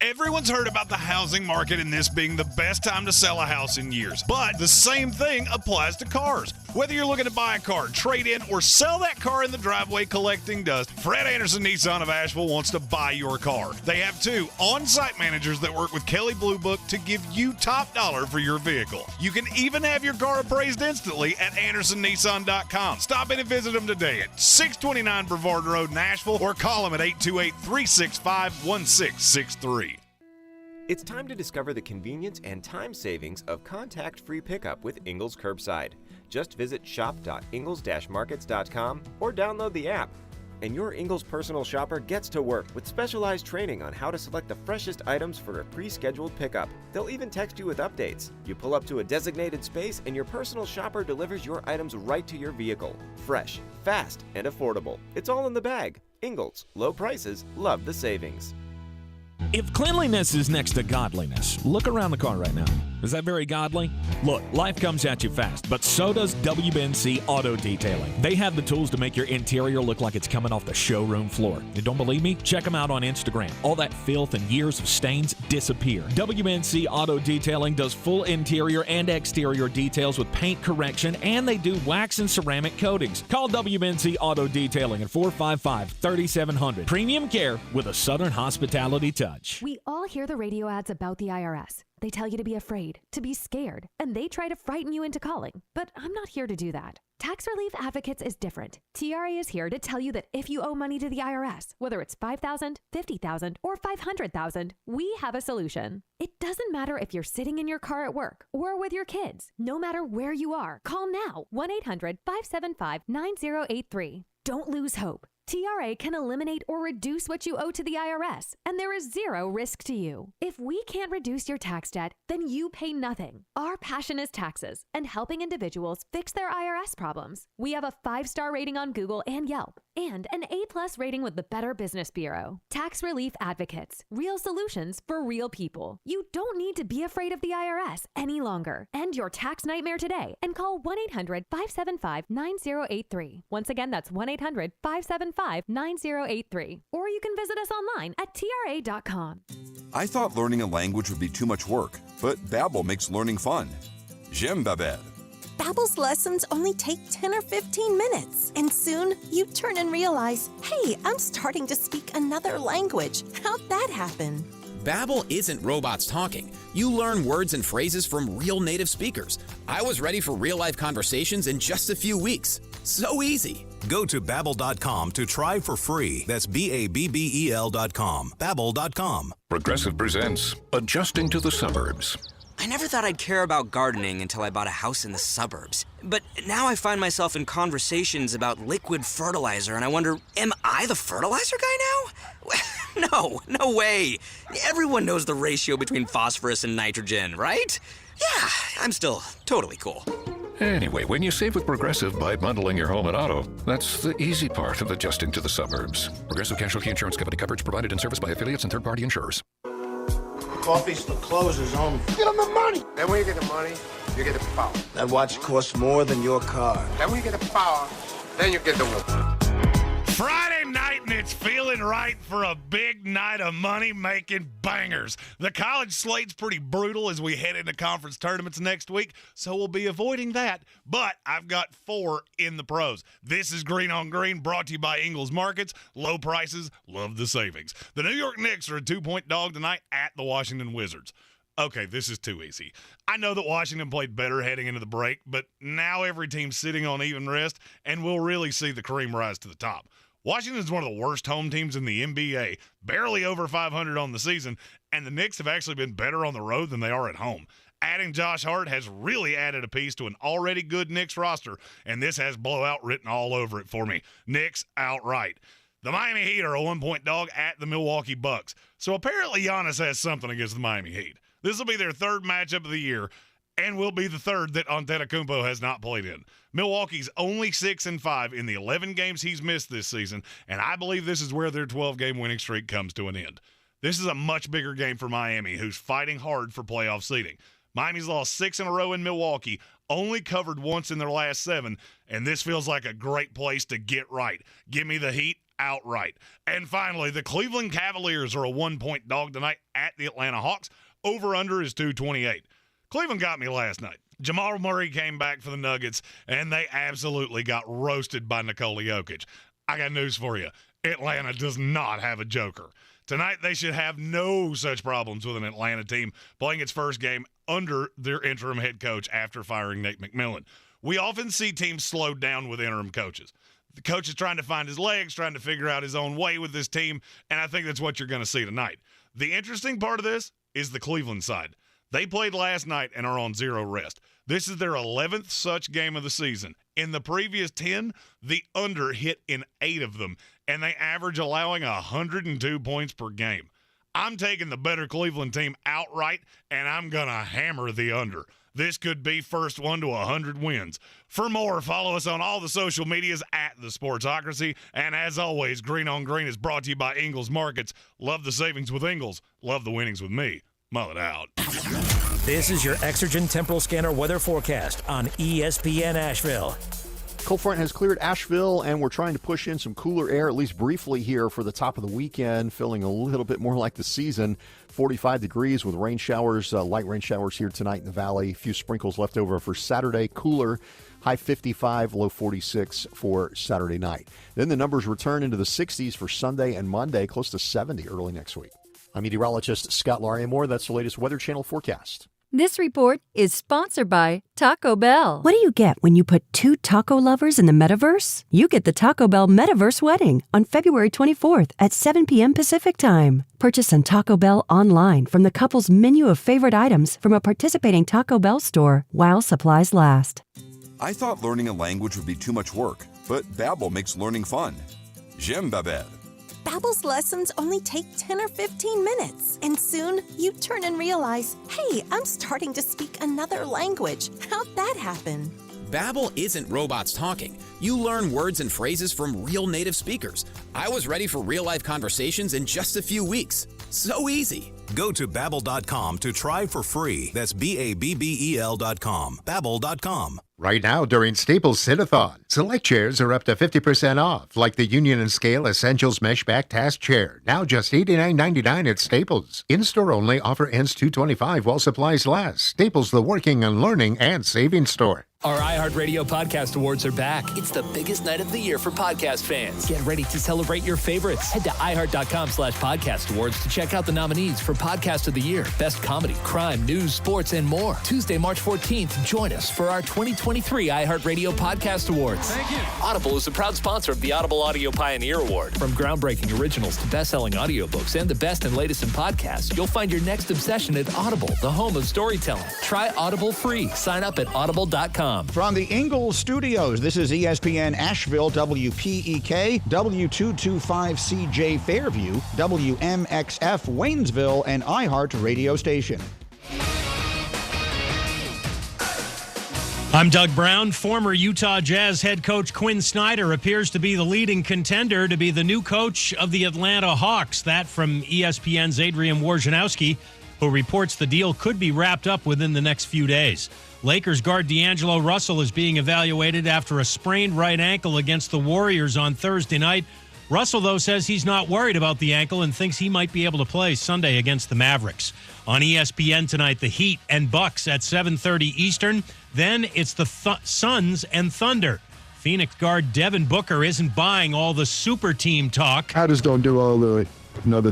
Everyone's heard about the housing market and this being the best time to sell a house in years. But the same thing applies to cars. Whether you're looking to buy a car, trade in, or sell that car in the driveway collecting dust, Fred Anderson Nissan of Asheville wants to buy your car. They have 2 on-site managers that work with Kelly Blue Book to give you top dollar for your vehicle. You can even have your car appraised instantly at AndersonNissan.com. Stop in and visit them today at 629 Brevard Road in Asheville or call them at 828-365-1663.
It's time to discover the convenience and time savings of contact-free pickup with Ingles Curbside. Just visit shop.ingles-markets.com or download the app. And your Ingles personal shopper gets to work with specialized training on how to select the freshest items for a pre-scheduled pickup. They'll even text you with updates. You pull up to a designated space and your personal shopper delivers your items right to your vehicle. Fresh, fast, and affordable. It's all in the bag. Ingles. Low prices. Love the savings.
If cleanliness is next to godliness, look around the car right now. Is that very godly? Look, life comes at you fast, but so does WNC Auto Detailing. They have the tools to make your interior look like it's coming off the showroom floor. You don't believe me? Check them out on Instagram. All that filth and years of stains disappear. WNC Auto Detailing does full interior and exterior details with paint correction, and they do wax and ceramic coatings. Call WNC Auto Detailing at 455-3700. Premium care with a Southern hospitality touch.
We all hear the radio ads about the IRS. They tell you to be afraid, to be scared, and they try to frighten you into calling. But I'm not here to do that. Tax Relief Advocates is different. TRA is here to tell you that if you owe money to the IRS, whether it's $5,000, $50,000, or $500,000, we have a solution. It doesn't matter if you're sitting in your car at work or with your kids. No matter where you are, call now 1-800-575-9083. Don't lose hope. TRA can eliminate or reduce what you owe to the IRS, and there is zero risk to you. If we can't reduce your tax debt, then you pay nothing. Our passion is taxes and helping individuals fix their IRS problems. We have a 5-star rating on Google and Yelp, and an A+ rating with the Better Business Bureau. Tax Relief Advocates. Real solutions for real people. You don't need to be afraid of the IRS any longer. End your tax nightmare today and call 1-800-575-9083. Once again, that's 1-800-575-9083. Or you can visit us online at TRA.com.
I thought learning a language would be too much work, but Babbel makes learning fun. J'aime Babbel.
Babbel's lessons only take 10 or 15 minutes, and soon you turn and realize, hey, I'm starting to speak another language. How'd that happen?
Babbel isn't robots talking. You learn words and phrases from real native speakers. I was ready for real-life conversations in just a few weeks. So easy.
Go to Babbel.com to try for free. That's Babbel.com. Babbel.com.
Progressive presents Adjusting to the Suburbs.
I never thought I'd care about gardening until I bought a house in the suburbs. But now I find myself in conversations about liquid fertilizer, and I wonder, am I the fertilizer guy now? No way. Everyone knows the ratio between phosphorus and nitrogen, right? Yeah, I'm still totally cool.
Anyway, when you save with Progressive by bundling your home and auto, that's the easy part of adjusting to the suburbs. Progressive Casualty Insurance Company coverage provided and serviced by affiliates and third-party insurers.
Coffee's for closers only. Get them the money. Then when you get the money, you get the power. That watch costs more than your car. Then when you get the power, then you get the woman.
Friday night, and it's feeling right for a big night of money-making bangers. The college slate's pretty brutal as we head into conference tournaments next week, so we'll be avoiding that. But I've got 4 in the pros. This is Greene on Greene, brought to you by Ingles Markets. Low prices, love the savings. The New York Knicks are a 2-point dog tonight at the Washington Wizards. Okay, this is too easy. I know that Washington played better heading into the break, but now every team's sitting on even rest, and we'll really see the cream rise to the top. Washington's one of the worst home teams in the NBA, barely over 500 on the season, and the Knicks have actually been better on the road than they are at home. Adding Josh Hart has really added a piece to an already good Knicks roster, and this has blowout written all over it for me. Knicks outright. The Miami Heat are a 1-point dog at the Milwaukee Bucs. So apparently Giannis has something against the Miami Heat. This will be their 3rd matchup of the year, and will be the 3rd that Antetokounmpo has not played in. Milwaukee's only 6-5 in the 11 games he's missed this season, and I believe this is where their 12-game winning streak comes to an end. This is a much bigger game for Miami, who's fighting hard for playoff seeding. Miami's lost 6 in a row in Milwaukee, only covered once in their last 7, and this feels like a great place to get right. Give me the Heat outright. And finally, the Cleveland Cavaliers are a 1-point dog tonight at the Atlanta Hawks. Over-under is 228. Cleveland got me last night. Jamal Murray came back for the Nuggets, and they absolutely got roasted by Nikola Jokic. I got news for you. Atlanta does not have a joker. Tonight, they should have no such problems with an Atlanta team playing its first game under their interim head coach after firing Nate McMillan. We often see teams slowed down with interim coaches. The coach is trying to find his legs, trying to figure out his own way with this team, and I think that's what you're going to see tonight. The interesting part of this is the Cleveland side. They played last night and are on 0 rest. This is their 11th such game of the season. In the previous 10, the under hit in 8 of them, and they average allowing 102 points per game. I'm taking the better Cleveland team outright, and I'm going to hammer the under. This could be first one to 100 wins. For more, follow us on all the social medias at The Sportsocracy. And as always, Greene on Greene is brought to you by Ingles Markets. Love the savings with Ingles. Love the winnings with me. Mull it out.
This is your Exergen Temporal Scanner weather forecast on ESPN Asheville.
Cold front has cleared Asheville, and we're trying to push in some cooler air, at least briefly here for the top of the weekend, feeling a little bit more like the season. 45 degrees with rain showers, light rain showers here tonight in the valley. A few sprinkles left over for Saturday. Cooler, high 55, low 46 for Saturday night. Then the numbers return into the 60s for Sunday and Monday, close to 70 early next week. I'm meteorologist Scott Larimore. That's the latest Weather Channel forecast.
This report is sponsored by Taco Bell. What do you get when you put 2 taco lovers in the metaverse? You get the Taco Bell Metaverse Wedding on February 24th at 7 p.m. Pacific Time. Purchase on Taco Bell online from the couple's menu of favorite items from a participating Taco Bell store while supplies last.
I thought learning a language would be too much work, but Babbel makes learning fun. J'aime Babbel.
Babbel's lessons only take 10 or 15 minutes. And soon, you turn and realize, hey, I'm starting to speak another language. How'd that happen?
Babbel isn't robots talking. You learn words and phrases from real native speakers. I was ready for real-life conversations in just a few weeks. So easy.
Go to Babbel.com to try for free. That's Babbel.com. Babbel.com.
Right now during Staples Sit-a-thon, select chairs are up to 50% off, like the Union & Scale Essentials Mesh Back Task Chair, now just $89.99 at Staples. In-store only, offer ends 2/25 while supplies last. Staples, the working and learning and saving store.
Our iHeartRadio Podcast Awards are back. It's the biggest night of the year for podcast fans. Get ready to celebrate your favorites. Head to iHeart.com/podcast awards to check out the nominees for Podcast of the Year, Best Comedy, Crime, News, Sports, and more. Tuesday, March 14th, join us for our 2023 iHeartRadio Podcast Awards.
Thank you.
Audible is a proud sponsor of the Audible Audio Pioneer Award. From groundbreaking originals to best-selling audiobooks and the best and latest in podcasts, you'll find your next obsession at Audible, the home of storytelling. Try Audible free. Sign up at audible.com.
From the Ingalls Studios, this is ESPN Asheville, WPEK, W225CJ Fairview, WMXF Waynesville, and iHeart Radio Station.
I'm Doug Brown. Former Utah Jazz head coach Quinn Snyder appears to be the leading contender to be the new coach of the Atlanta Hawks. That from ESPN's Adrian Wojnarowski, who reports the deal could be wrapped up within the next few days. Lakers guard D'Angelo Russell is being evaluated after a sprained right ankle against the Warriors on Thursday night. Russell, though, says he's not worried about the ankle and thinks he might be able to play Sunday against the Mavericks. On ESPN tonight, the Heat and Bucs at 7:30 Eastern. Then it's the Suns and Thunder. Phoenix guard Devin Booker isn't buying all the super team talk.
I just don't do all the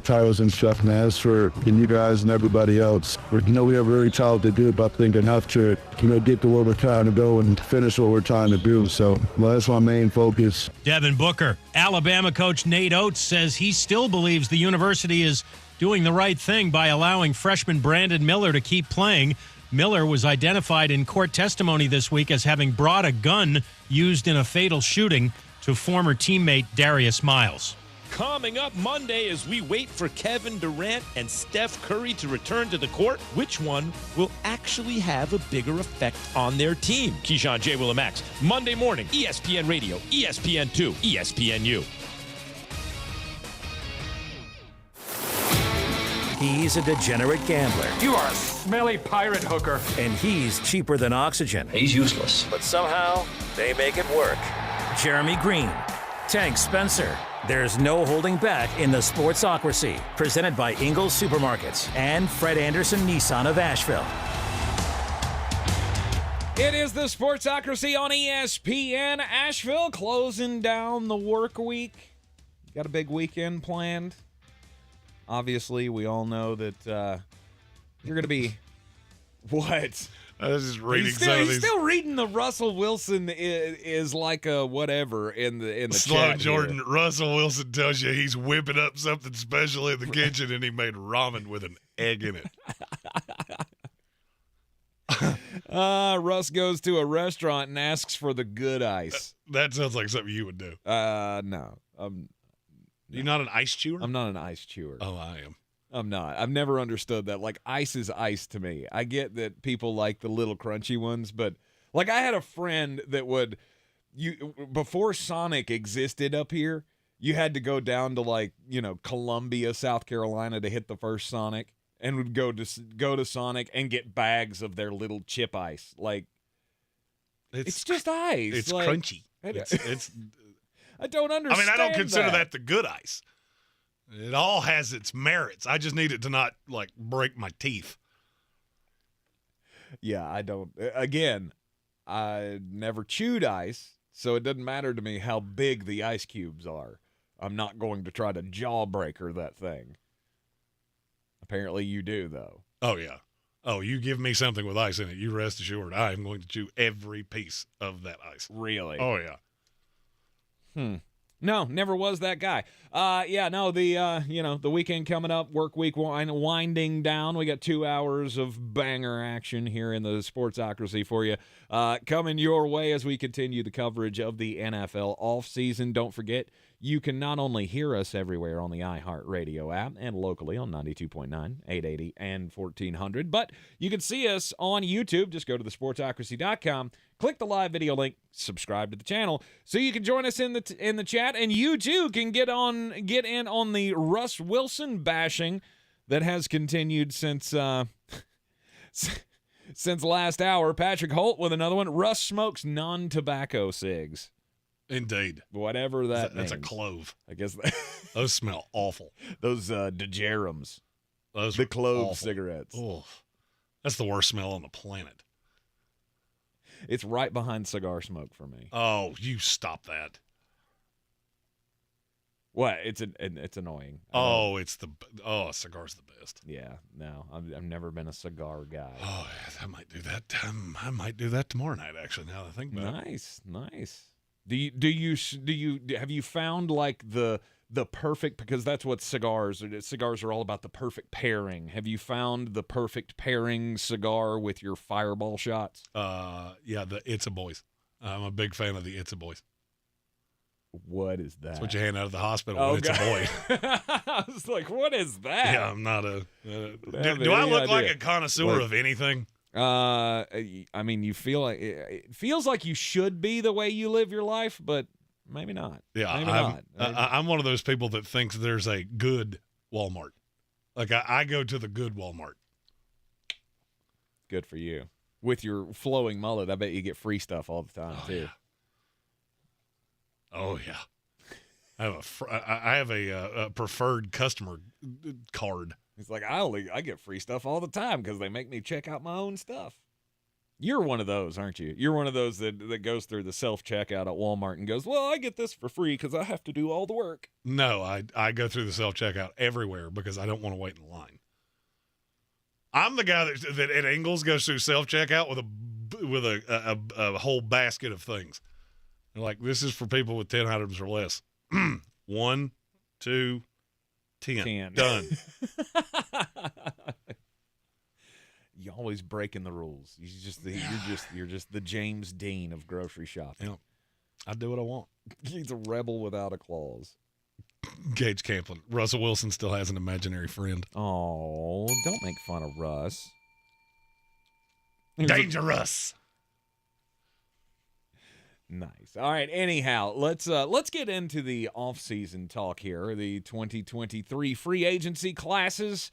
titles and stuff, and as for you guys and everybody else, we have a very talented group. I think enough to, get to where we're trying to go and finish what we're trying to do. So that's my main focus.
Devin Booker. Alabama coach Nate Oates says he still believes the university is doing the right thing by allowing freshman Brandon Miller to keep playing. Miller was identified in court testimony this week as having brought a gun used in a fatal shooting to former teammate Darius Miles.
Coming up Monday as we wait for Kevin Durant and Steph Curry to return to the court, which one will actually have a bigger effect on their team? Keyshawn J. Willimax, Monday morning, ESPN Radio, ESPN2, ESPNU.
He's a degenerate gambler.
You are a smelly pirate hooker.
And he's cheaper than oxygen.
He's useless.
But somehow, they make it work. Jeremy Greene, Tank Spencer. There's no holding back in the Sportsocracy. Presented by Ingalls Supermarkets and Fred Anderson Nissan of Asheville.
It is the Sportsocracy on ESPN Asheville, closing down the work week. Got a big weekend planned. Obviously, we all know that you're going to be... What?
I was just reading
He's still reading the Russell Wilson is like a whatever in the
Slow
chat
Jordan.
here.
Russell Wilson tells you he's whipping up something special in the kitchen and he made ramen with an egg in it.
Russ goes to a restaurant and asks for the good ice.
That sounds like something you would do.
No.
You're not an ice chewer?
I'm not an ice chewer.
Oh, I am.
I'm not. I've never understood that. Like, ice is ice to me. I get that people like the little crunchy ones, but like I had a friend that would before Sonic existed up here, you had to go down to Columbia, South Carolina to hit the first Sonic, and would go to Sonic and get bags of their little chip ice. Like it's just ice.
It's
like,
crunchy. It's
I don't understand.
I don't consider that the good ice. It all has its merits. I just need it to not, break my teeth.
Yeah, I don't. Again, I never chewed ice, so it doesn't matter to me how big the ice cubes are. I'm not going to try to jawbreaker that thing. Apparently you do, though.
Oh, yeah. Oh, you give me something with ice in it, you rest assured I am going to chew every piece of that ice.
Really?
Oh, yeah.
No, never was that guy. The weekend coming up, work week winding down. We got 2 hours of banger action here in the Sportsocracy for you. Coming your way as we continue the coverage of the NFL offseason. Don't forget, you can not only hear us everywhere on the iHeartRadio app and locally on 92.9, 880, and 1400, but you can see us on YouTube. Just go to thesportsocracy.com, click the live video link, subscribe to the channel so you can join us in the chat, and you too can get in on the Russ Wilson bashing that has continued since last hour. Patrick Holt with another one. Russ smokes non-tobacco cigs.
Indeed.
Whatever that means.
That's a clove.
I guess
those smell awful.
Those DeJerums.
Those
the clove
awful
cigarettes.
Oh, that's the worst smell on the planet.
It's right behind cigar smoke for me.
Oh, you stop that.
What? It's annoying.
Oh, a cigar's the best.
Yeah, no, I've never been a cigar guy.
Oh, yeah, I might do that. I might do that tomorrow night. Actually, now that I think about it.
Nice. Have you found like the perfect, because that's what cigars are all about, the perfect pairing. Have you found the perfect pairing cigar with your Fireball shots?
Yeah, the It's a Boys. I'm a big fan of the It's a Boys.
What is that?
That's what you hand out of the hospital when it's a boy.
I was like, what is that?
Yeah, I'm not a... do I look like a connoisseur of anything?
I mean, you feel like it feels like you should be the way you live your life, but maybe not.
Yeah,
maybe not.
I'm one of those people that thinks there's a good Walmart. Like I go to the good Walmart.
Good for you. With your flowing mullet, I bet you get free stuff all the time too.
Yeah. Oh yeah, I have a preferred customer card.
It's like I get free stuff all the time because they make me check out my own stuff. You're one of those, aren't you? You're one of those that goes through the self-checkout at Walmart and goes, well, I get this for free because I have to do all the work.
No, I go through the self-checkout everywhere because I don't want to wait in line. I'm the guy that at Ingles goes through self-checkout with a whole basket of things. They're like, this is for people with 10 items or less. 1, 2, 10. Done.
You're always breaking the rules. You're just the James Dean of grocery shopping.
Yeah. I do what I want.
He's a rebel without a clause.
Gage Camplin. Russell Wilson still has an imaginary friend.
Oh, don't make fun of Russ.
Dangerous.
Nice. All right. Anyhow, let's get into the off-season talk here. The 2023 free agency classes,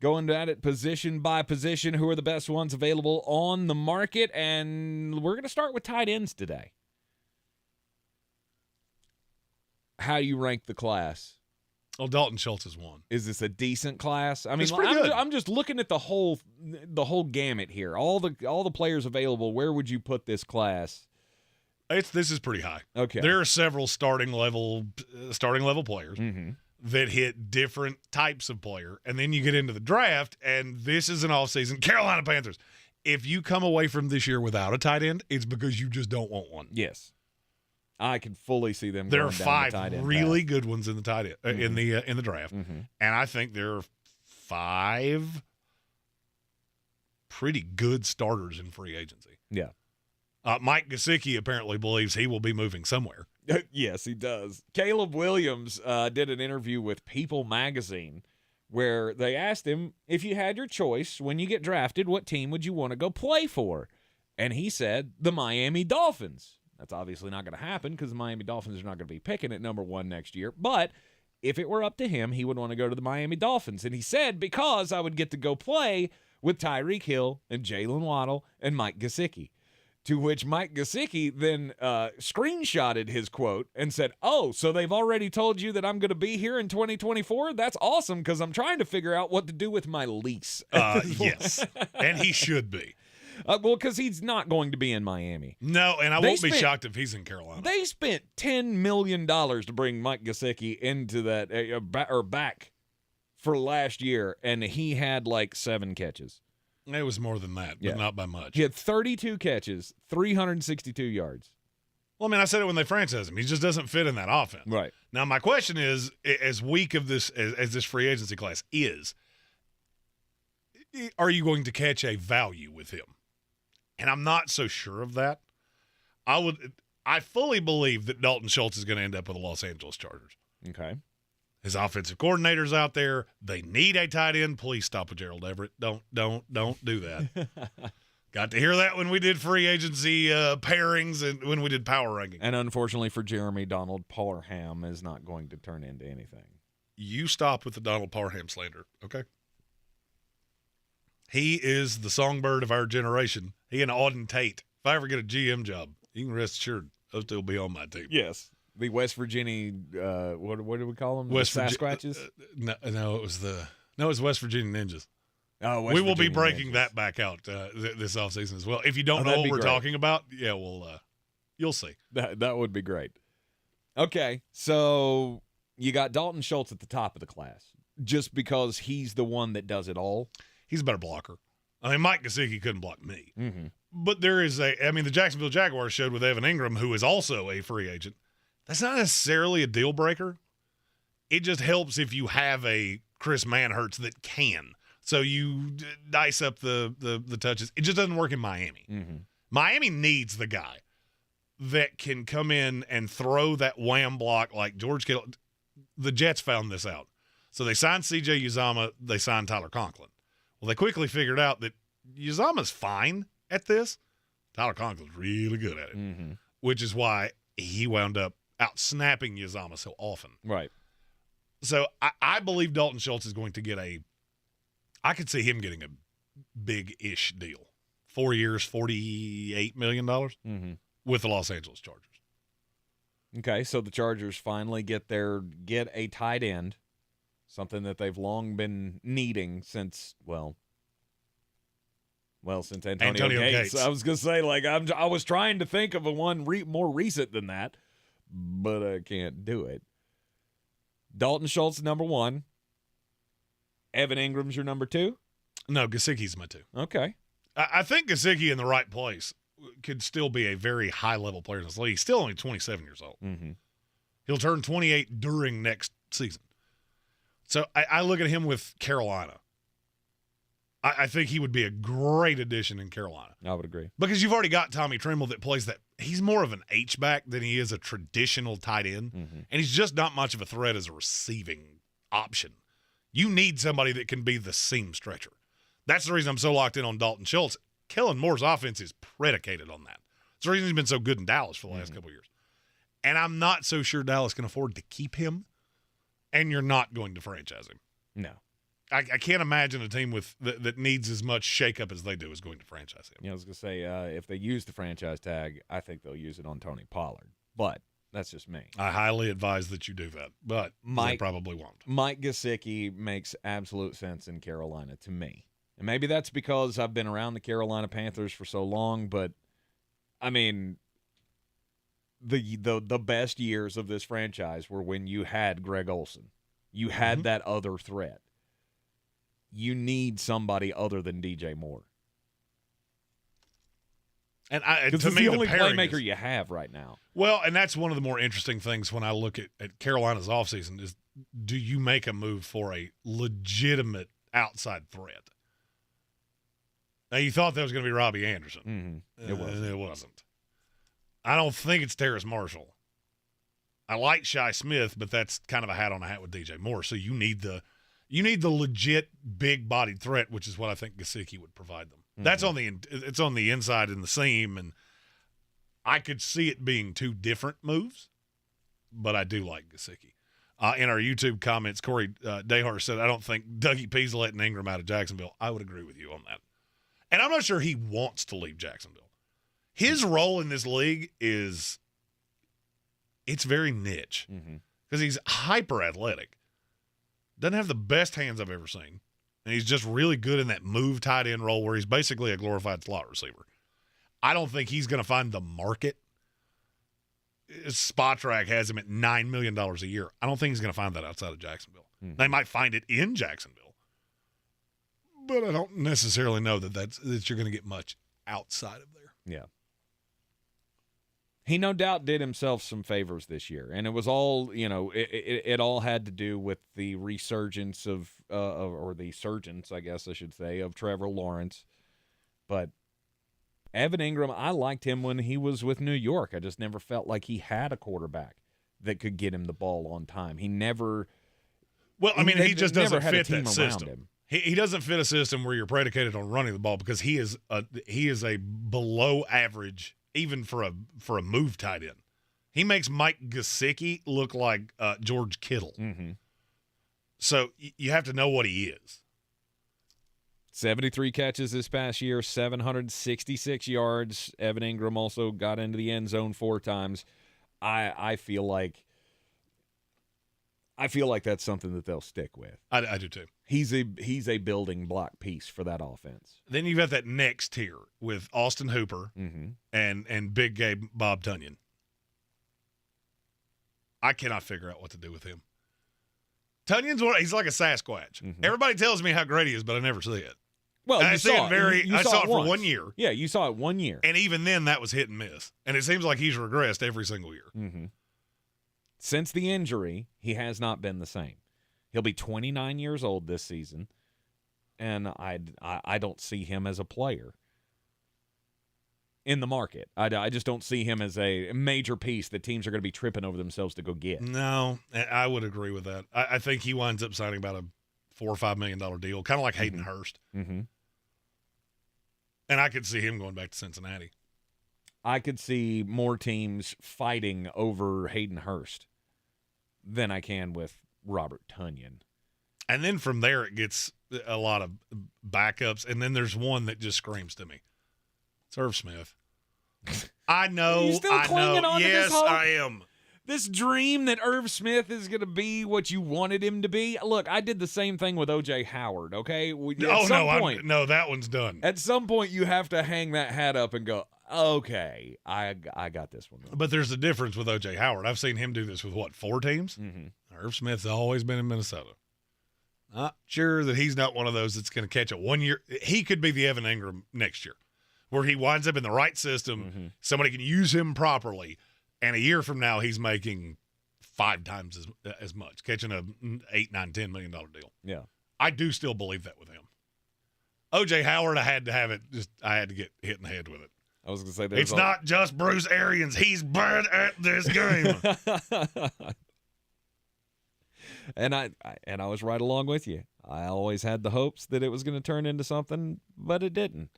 going at it position by position. Who are the best ones available on the market? And we're going to start with tight ends today. How do you rank the class?
Well, Dalton Schultz is one.
Is this a decent class? I mean,
It's pretty good.
I'm just looking at the whole gamut here. All the players available. Where would you put this class?
This is pretty high.
Okay.
There are several starting level players that hit different types of player, and then you get into the draft, and this is an offseason. Carolina Panthers. If you come away from this year without a tight end, it's because you just don't want one.
Yes, I can fully see them.
There are
going down
5
the tight end
really
path.
good ones in the tight end in the draft, and I think there are 5 pretty good starters in free agency.
Yeah.
Mike Gesicki apparently believes he will be moving somewhere.
Yes, he does. Caleb Williams did an interview with People magazine where they asked him, if you had your choice when you get drafted, what team would you want to go play for? And he said, the Miami Dolphins. That's obviously not going to happen because the Miami Dolphins are not going to be picking at number 1 next year. But if it were up to him, he would want to go to the Miami Dolphins. And he said, because I would get to go play with Tyreek Hill and Jalen Waddle and Mike Gesicki. To which Mike Gesicki then screenshotted his quote and said, oh, so they've already told you that I'm going to be here in 2024? That's awesome because I'm trying to figure out what to do with my lease.
Yes, and he should be.
Well, because he's not going to be in Miami.
No, and I won't be shocked if he's in Carolina.
They spent $10 million to bring Mike Gesicki into that or back for last year, and he had like 7 catches.
It was more than that, but not by much.
He had 32 catches, 362 yards.
Well, I mean, I said it when they franchised him. He just doesn't fit in that offense.
Right.
Now, my question is, as weak of this as this free agency class is, are you going to catch a value with him? And I'm not so sure of that. I fully believe that Dalton Schultz is going to end up with the Los Angeles Chargers.
Okay.
His offensive coordinator's out there. They need a tight end. Please stop with Gerald Everett. Don't do that. Got to hear that when we did free agency pairings and when we did power rankings.
And unfortunately for Jeremy, Donald Parham is not going to turn into anything.
You stop with the Donald Parham slander, okay? He is the songbird of our generation. He and Auden Tate. If I ever get a GM job, you can rest assured they'll still be on my team.
Yes. The West Virginia, what do we call them?
West
Sasquatches?
No, it was West Virginia Ninjas. We will be breaking that back out this offseason as well. If you don't know what we're talking about, you'll see.
That would be great. Okay, so you got Dalton Schultz at the top of the class just because he's the one that does it all.
He's a better blocker. I mean, Mike Gesicki couldn't block me.
Mm-hmm.
But there is the Jacksonville Jaguars showed with Evan Ingram, who is also a free agent. That's not necessarily a deal breaker. It just helps if you have a Chris Manhertz that can. So you dice up the touches. It just doesn't work in Miami.
Mm-hmm.
Miami needs the guy that can come in and throw that wham block like George Kittle. The Jets found this out. So they signed C.J. Uzomah. They signed Tyler Conklin. Well, they quickly figured out that Uzomah's fine at this. Tyler Conklin's really good at it, which is why he wound up out-snapping Uzomah so often.
Right.
So I believe Dalton Schultz is going to get I could see him getting a big-ish deal. 4 years, $48 million with the Los Angeles Chargers.
Okay, so the Chargers finally get a tight end, something that they've long been needing since since Antonio Gates. I was gonna say, I was trying to think of a one more recent than that, but I can't do it. Dalton Schultz, number 1. Evan Ingram's your number 2?
No, Gesicki's my 2.
Okay.
I think Gesicki in the right place could still be a very high-level player in this league. He's still only 27 years old.
Mm-hmm.
He'll turn 28 during next season. So I look at him with Carolina. I think he would be a great addition in Carolina.
I would agree.
Because you've already got Tommy Tremble that plays that. He's more of an H-back than he is a traditional tight end.
Mm-hmm.
And he's just not much of a threat as a receiving option. You need somebody that can be the seam stretcher. That's the reason I'm so locked in on Dalton Schultz. Kellen Moore's offense is predicated on that. It's the reason he's been so good in Dallas for the last couple of years. And I'm not so sure Dallas can afford to keep him, and you're not going to franchise him.
No.
I can't imagine a team that needs as much shakeup as they do is going to franchise him.
Yeah, I was going to say, if they use the franchise tag, I think they'll use it on Tony Pollard. But that's just me.
I highly advise that you do that, but they probably won't.
Mike Gesicki makes absolute sense in Carolina to me. And maybe that's because I've been around the Carolina Panthers for so long, but, I mean, the best years of this franchise were when you had Greg Olsen. You had that other threat. You need somebody other than DJ Moore.
And
to me, the only playmaker you have right now.
Well, and that's one of the more interesting things when I look at Carolina's offseason is, do you make a move for a legitimate outside threat? Now, you thought that was going to be Robbie Anderson.
It wasn't.
It wasn't. I don't think it's Terrace Marshall. I like Shi Smith, but that's kind of a hat on a hat with DJ Moore. So you need the legit big-bodied threat, which is what I think Gesicki would provide them. That's it's on the inside in the seam, and I could see it being two different moves, but I do like Gesicki. In our YouTube comments, Corey Dehar said, I don't think Dougie P's letting Ingram out of Jacksonville. I would agree with you on that. And I'm not sure he wants to leave Jacksonville. His role in this league it's very niche because he's hyper athletic. Doesn't have the best hands I've ever seen. And he's just really good in that move tight end role where he's basically a glorified slot receiver. I don't think he's going to find the market. Spotrac has him at $9 million a year. I don't think he's going to find that outside of Jacksonville. They might find it in Jacksonville. But I don't necessarily know that you're going to get much outside of there.
Yeah. He no doubt did himself some favors this year, and it was all, it all had to do with the resurgence or the surgence, I guess I should say, of Trevor Lawrence. But Evan Ingram, I liked him when he was with New York. I just never felt like he had a quarterback that could get him the ball on time. He never.
Well, I mean, he just doesn't fit that system. He doesn't fit a system where you're predicated on running the ball because he is a below average. Even for a move tight end. He makes Mike Gesicki look like George Kittle. So you have to know what he is.
73 catches this past year, 766 yards. Evan Ingram also got into the end zone 4 times. I feel like I feel like that's something that they'll stick with.
I do too.
He's a building block piece for that offense.
Then you've got that next tier with Austin Hooper and Big Gabe Bob Tunyon. I cannot figure out what to do with him. Tunyon's he's like a Sasquatch. Everybody tells me how great he is, but I never see it.
Well,
I saw it for
once.
1 year.
Yeah, you saw it 1 year.
And even then, that was hit and miss. And it seems like he's regressed every single year.
Since the injury, he has not been the same. He'll be 29 years old this season, and I don't see him as a player in the market. I just don't see him as a major piece that teams are going to be tripping over themselves to go get.
No, I would agree with that. I think he winds up signing about a $4 or $5 million deal, kind of like Hayden Hurst. And I could see him going back to Cincinnati.
I could see more teams fighting over Hayden Hurst than I can with Robert Tunyon.
And then from there, it gets a lot of backups. And then there's one that just screams to me. It's Irv Smith. I know.
You're still clinging on to this hope?
I am.
This dream that Irv Smith is going to be what you wanted him to be. Look, I did the same thing with O.J. Howard, okay?
No, that one's done.
At some point, you have to hang that hat up and go, okay, I got this one.
But there's a difference with O.J. Howard. I've seen him do this with, 4 teams? Irv Smith's always been in Minnesota. Not sure that he's not one of those that's going to catch it 1 year. He could be the Evan Ingram next year, where he winds up in the right system, somebody can use him properly, and a year from now he's making 5 times as much, catching a $8, $9, $10 million deal.
Yeah.
I do still believe that with him. O.J. Howard, I had to have it. I had to get hit in the head with it.
I was going to say
it's not just Bruce Arians. He's bad at this game.
And I was right along with you. I always had the hopes that it was going to turn into something, but it didn't.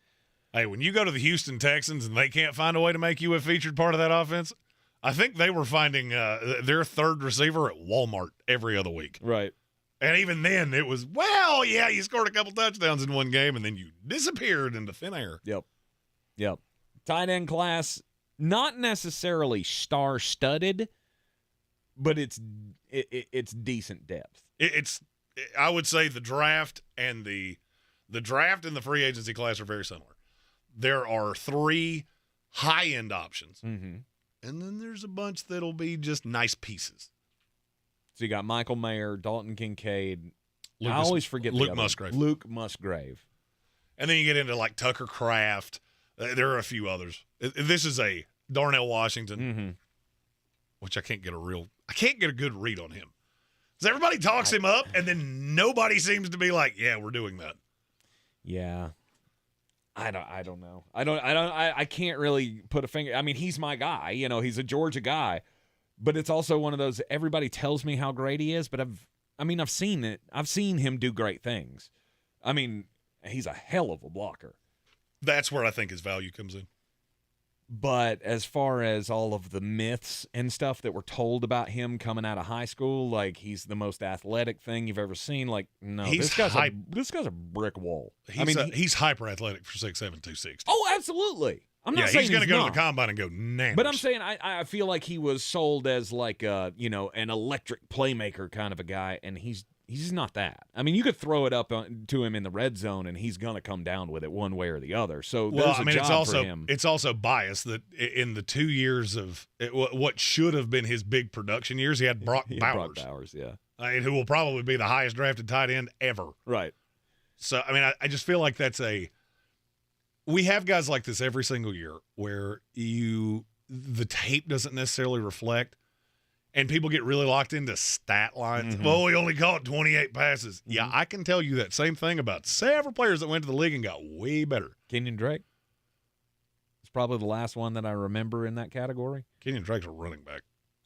Hey, when you go to the Houston Texans and they can't find a way to make you a featured part of that offense, I think they were finding their third receiver at Walmart every other week.
Right.
And even then, it was, yeah, you scored a couple touchdowns in one game, and then you disappeared into thin air.
Yep. Tight end class, not necessarily star-studded, but it's decent depth.
I would say the draft and the draft and the free agency class are very similar. There are 3 high-end options, and then there's a bunch that'll be just nice pieces.
So you got Michael Mayer, Dalton Kincaid. I always forget
Luke Musgrave.
Luke Musgrave.
And then you get into like Tucker Kraft. There are a few others. This is a Darnell Washington, which I can't get a good read on him. Because everybody talks him up, and then nobody seems to be like, yeah, we're doing that.
Yeah. I don't know. I can't really put a finger. I mean, he's my guy. You know, he's a Georgia guy. But it's also one of those, everybody tells me how great he is, but I've seen it. I've seen him do great things. I mean, he's a hell of a blocker.
That's where I think his value comes in.
But as far as all of the myths and stuff that were told about him coming out of high school, like he's the most athletic thing you've ever seen, like, no, this guy's a brick wall.
He's hyper athletic for 6'7", 260.
Oh, absolutely. I'm not saying
he's going to go to the combine and go nammers.
But I'm saying I feel like he was sold as like an electric playmaker kind of a guy, and he's not that. I mean, you could throw it up to him in the red zone, and he's going to come down with it one way or the other. So there's a job for him.
It's also biased that in the 2 years of what should have been his big production years, he had Brock Bowers.
Brock Bowers, yeah.
Who will probably be the highest drafted tight end ever.
Right.
So, I mean, I just feel like we have guys like this every single year where the tape doesn't necessarily reflect, and people get really locked into stat lines. Well, he only caught 28 passes. Yeah, I can tell you that same thing about several players that went to the league and got way better.
Kenyon Drake is probably the last one that I remember in that category.
Kenyon Drake's a running back.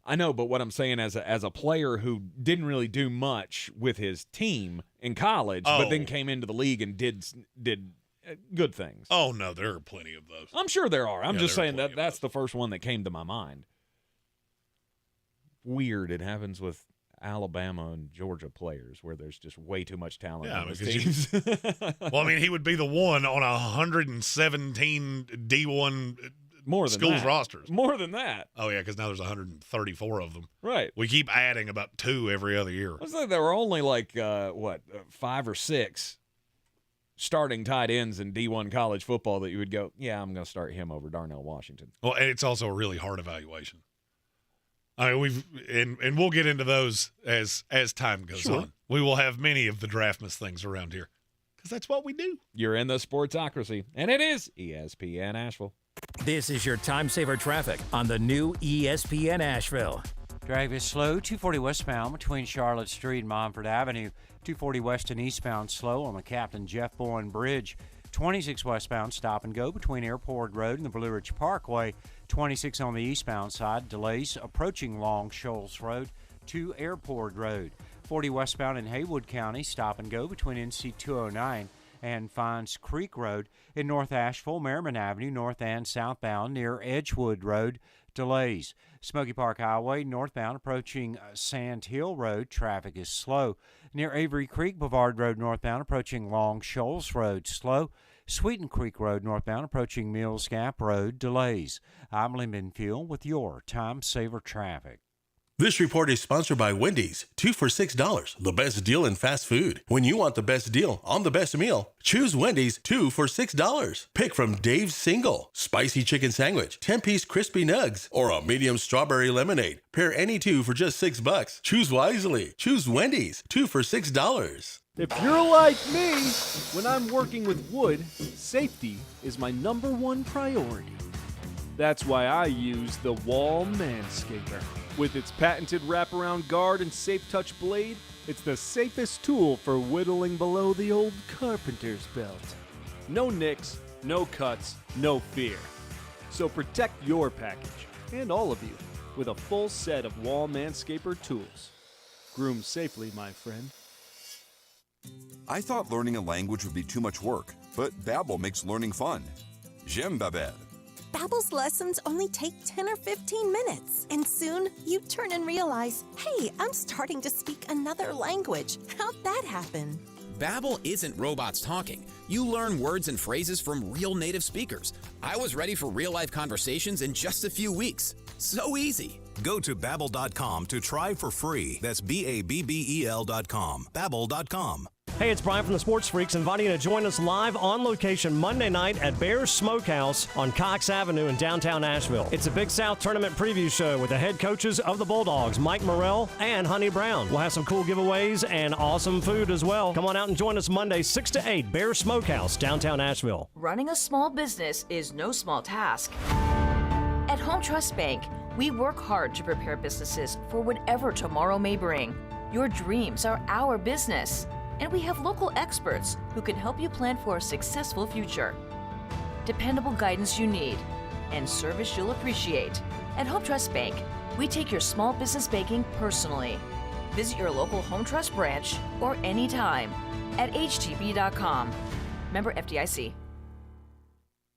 I know, but what I'm saying as a player who didn't really do much with his team in college, but then came into the league and did good things.
Oh, no, there are plenty of those.
I'm sure there are. I'm just saying that's the first one that came to my mind. Weird. It happens with Alabama and Georgia players where there's just way too much talent on those teams.
Well, I mean, he would be the one on 117 D1
More than
schools'
that.
rosters.
More than that.
Oh, yeah, because now there's 134 of them.
Right.
We keep adding about 2 every other year.
It was like there were only 5 or 6 starting tight ends in D1 college football that you would go, yeah, I'm going to start him over Darnell Washington.
Well, and it's also a really hard evaluation. I mean, and we'll get into those as time goes on. We will have many of the Draftmas things around here because that's what we do.
You're in the Sportsocracy, and it is ESPN Asheville.
This is your time saver traffic on the new ESPN Asheville.
Traffic is slow, 240 westbound between Charlotte Street and Montford Avenue. 240 west and eastbound slow on the Captain Jeff Bowen Bridge. 26 westbound stop and go between Airport Road and the Blue Ridge Parkway. 26 on the eastbound side. Delays approaching Long Shoals Road to Airport Road. 40 westbound in Haywood County. Stop and go between NC 209 and Fines Creek Road. In North Asheville, Merriman Avenue, north and southbound near Edgewood Road. Delays. Smoky Park Highway, northbound approaching Sand Hill Road. Traffic is slow. Near Avery Creek Boulevard Road, northbound approaching Long Shoals Road. Slow. Sweeten Creek Road, northbound approaching Mills Gap Road. Delays. I'm Lyndon Fuel with your Time Saver Traffic.
This report is sponsored by Wendy's. 2 for $6. The best deal in fast food. When you want the best deal on the best meal, choose Wendy's 2 for $6. Pick from Dave's Single, Spicy Chicken Sandwich, 10-piece Crispy Nugs, or a medium strawberry lemonade. Pair any 2 for just $6. Choose wisely. Choose Wendy's 2 for $6.
If you're like me, when I'm working with wood, safety is my #1 priority. That's why I use the Wall Manscaper. With its patented wraparound guard and safe touch blade, it's the safest tool for whittling below the old carpenter's belt. No nicks, no cuts, no fear. So protect your package, and all of you, with a full set of Wall Manscaper tools. Groom safely, my friend.
I thought learning a language would be too much work, but Babbel makes learning fun. J'aime Babel.
Babbel's lessons only take 10 or 15 minutes, and soon you turn and realize, hey, I'm starting to speak another language. How'd that happen?
Babbel isn't robots talking. You learn words and phrases from real native speakers. I was ready for real-life conversations in just a few weeks. So easy.
Go to Babbel.com to try for free. That's Babbel.com. Babbel.com.
Hey, it's Brian from the Sports Freaks inviting you to join us live on location Monday night at Bear's Smokehouse on Cox Avenue in downtown Asheville. It's a Big South Tournament preview show with the head coaches of the Bulldogs, Mike Morrell and Honey Brown. We'll have some cool giveaways and awesome food as well. Come on out and join us Monday 6 to 8, Bear's Smokehouse, downtown Asheville.
Running a small business is no small task. At Home Trust Bank, we work hard to prepare businesses for whatever tomorrow may bring. Your dreams are our business. And we have local experts who can help you plan for a successful future. Dependable guidance you need and service you'll appreciate. At Home Trust Bank, we take your small business banking personally. Visit your local Home Trust branch or anytime at htb.com. Member FDIC.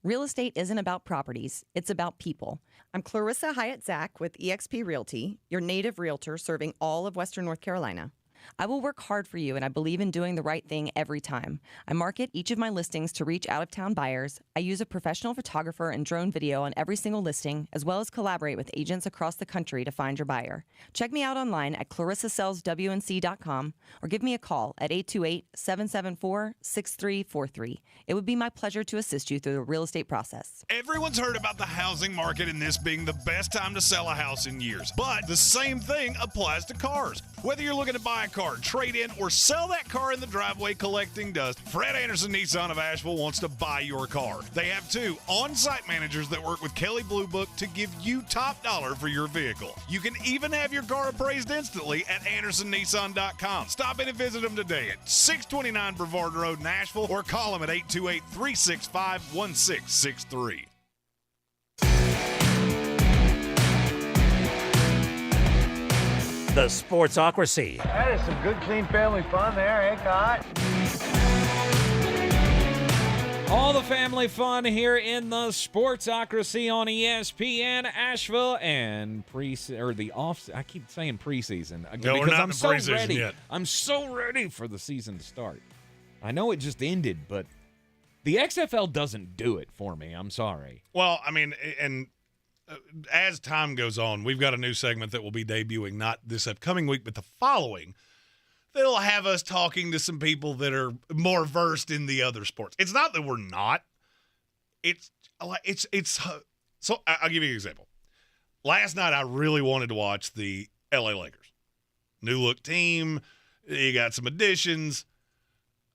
Real estate isn't about properties, it's about people. I'm Clarissa Hyatt-Zach with eXp Realty, your native realtor serving all of Western North Carolina. I will work hard for you, and I believe in doing the right thing every time. I market each of my listings to reach out-of-town buyers. I use a professional photographer and drone video on every single listing, as well as collaborate with agents across the country to find your buyer. Check me out online at clarissasellswnc.com or give me a call at 828-774-6343. It would be my pleasure to assist you through the real estate process.
Everyone's heard about the housing market and this being the best time to sell a house in years, but the same thing applies to cars. Whether you're looking to buy a car, trade in, or sell that car in the driveway collecting dust, Fred Anderson Nissan of Asheville wants to buy your car. They have 2 on-site managers that work with Kelly Blue Book to give you top dollar for your vehicle. You can even have your car appraised instantly at AndersonNissan.com. Stop in and visit them today at 629 Brevard Road in Asheville or call them at 828-365-1663.
The Sportsocracy.
That is some good, clean family fun there, eh, Cot?
All the family fun here in the Sportsocracy on ESPN Asheville and I keep saying preseason
No, we're not in the preseason
ready.
yet.
I'm so ready for the season to start. I know it just ended, but The XFL doesn't do it for me. I'm sorry.
Well, I mean, and as time goes on, we've got a new segment that will be debuting not this upcoming week, but the following. That'll have us talking to some people that are more versed in the other sports. It's not that we're not. So I'll give you an example. Last night, I really wanted to watch the LA Lakers. New look team. You got some additions.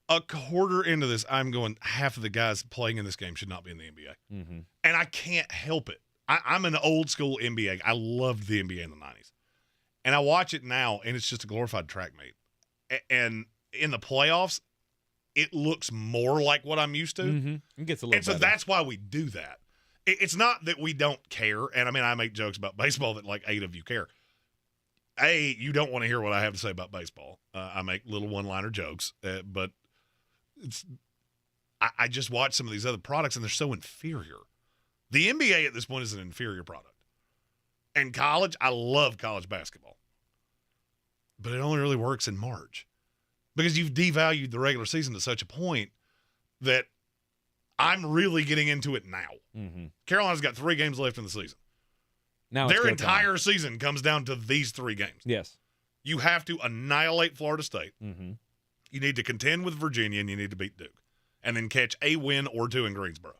A quarter into this, I'm going, half of the guys playing in this game should not be in the NBA.
Mm-hmm.
And I can't help it. I'm an old school NBA. I loved the NBA in the 90s. And I watch it now, and it's just a glorified track meet. And in the playoffs, it looks more like what I'm used to.
Mm-hmm. It gets a little better.
So that's why we do that. It's not that we don't care. And, I mean, I make jokes about baseball that like 8 of you care. You don't want to hear what I have to say about baseball. I make little one-liner jokes, but I just watch some of these other products, and they're so inferior. The NBA at this point is an inferior product. And college, I love college basketball. But it only really works in March because you've devalued the regular season to such a point that I'm really getting into it now.
Mm-hmm.
Carolina's got 3 games left in the season.
Now
their entire season comes down to these 3 games.
Yes.
You have to annihilate Florida State.
Mm-hmm.
You need to contend with Virginia, and you need to beat Duke. And then catch a win or 2 in Greensboro.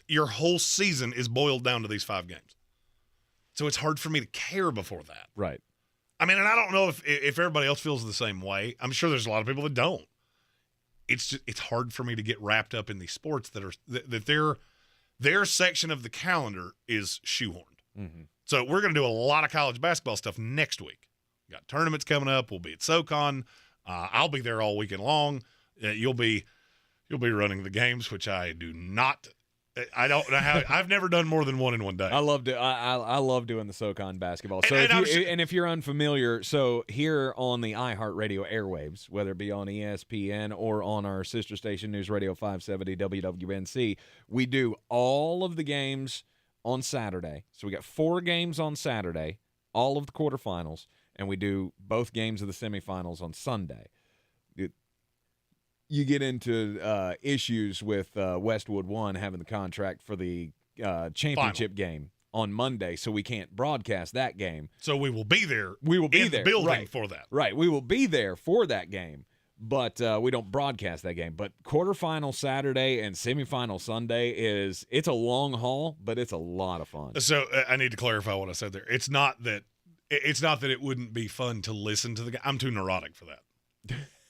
Your whole season is boiled down to these 5 games. So it's hard for me to care before that.
Right.
I mean, and I don't know if everybody else feels the same way. I'm sure there's a lot of people that don't. It's hard for me to get wrapped up in these sports that their section of the calendar is shoehorned.
Mm-hmm.
So we're going to do a lot of college basketball stuff next week. We got tournaments coming up. We'll be at SoCon. I'll be there all weekend long. You'll be running the games, which I do not. I don't know how. I've never done more than one in one day.
I love doing the SoCon basketball. So if you're unfamiliar, so here on the iHeartRadio airwaves, whether it be on ESPN or on our sister station News Radio 570 WWNC, we do all of the games on Saturday. So we got 4 games on Saturday, all of the quarterfinals, and we do both games of the semifinals on Sunday. You get into issues with Westwood One having the contract for the championship game on Monday, so we can't broadcast that game.
So we will be there.
We will be
in
there
the building
right.
for that.
Right. We will be there for that game, but we don't broadcast that game. But quarterfinal Saturday and semifinal Sunday it's a long haul, but it's a lot of fun.
So I need to clarify what I said there. It's not that it wouldn't be fun to listen to the game. I'm too neurotic for that.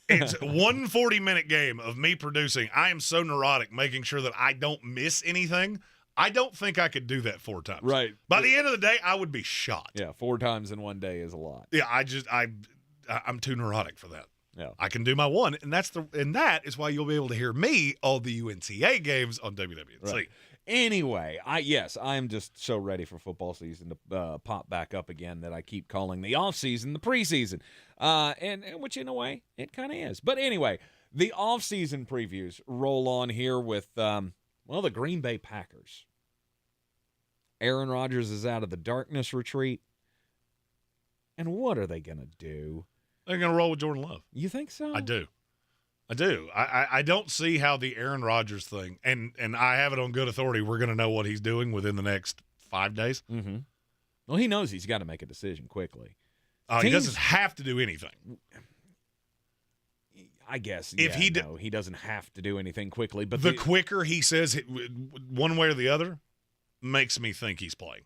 It's 1 40-minute game of me producing. I am so neurotic making sure that I don't miss anything. I don't think I could do that 4 times.
Right.
By the end of the day, I would be shot.
Yeah, 4 times in one day is a lot.
Yeah, I'm too neurotic for that.
Yeah.
I can do my one, and that is why you'll be able to hear me all the UNCA games on WWNC.
Right. Anyway, I am just so ready for football season to pop back up again that I keep calling the off season the preseason, and which in a way it kind of is. But anyway, the off season previews roll on here with the Green Bay Packers. Aaron Rodgers is out of the darkness retreat, and what are they gonna do?
They're gonna roll with Jordan Love.
You think so?
I do. I don't see how the Aaron Rodgers thing, and I have it on good authority, we're going to know what he's doing within the next 5 days.
Mm-hmm. Well, he knows he's got to make a decision quickly.
He doesn't have to do anything.
I guess.
He
doesn't have to do anything quickly. But
the quicker he says it, one way or the other, makes me think he's playing.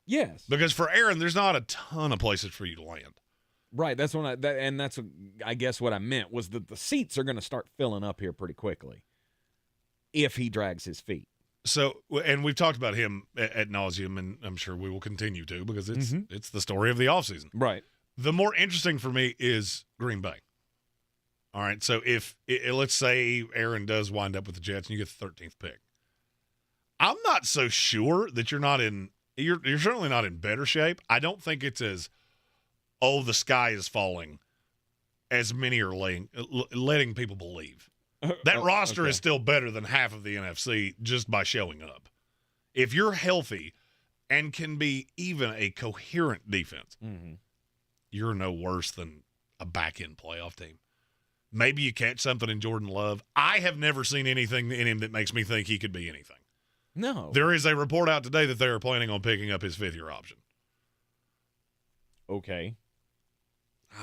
Yes.
Because for Aaron, there's not a ton of places for you to land.
Right, that's I guess what I meant was that the seats are going to start filling up here pretty quickly if he drags his feet.
So, and we've talked about him ad nauseum, and I'm sure we will continue to because it's the story of the offseason.
Right.
The more interesting for me is Green Bay. All right, so if let's say Aaron does wind up with the Jets and you get the 13th pick, I'm not so sure that you're certainly not in better shape. I don't think it's as the sky is falling, as many are letting people believe. That roster is still better than half of the NFC just by showing up. If you're healthy and can be even a coherent defense, you're no worse than a back-end playoff team. Maybe you catch something in Jordan Love. I have never seen anything in him that makes me think he could be anything.
No.
There is a report out today that they are planning on picking up his fifth-year option.
Okay.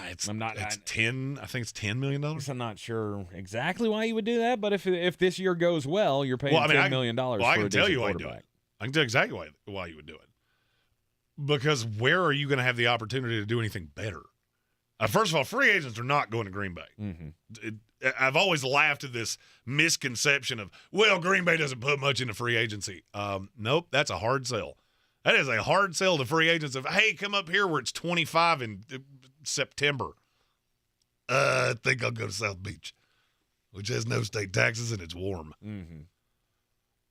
It's 10. I think it's $10 million.
I'm not sure exactly why you would do that, but if this year goes well, you're paying $10 million for
I can
a
tell you
decent
why you do
quarterback.
it. I can tell you exactly why you would do it. Because where are you going to have the opportunity to do anything better? First of all, free agents are not going to Green Bay.
Mm-hmm.
I've always laughed at this misconception of, well, Green Bay doesn't put much into free agency. Nope, that's a hard sell. That is a hard sell to free agents of, hey, come up here where it's 25 in September. I think I'll go to South Beach, which has no state taxes and it's warm.
Mm-hmm.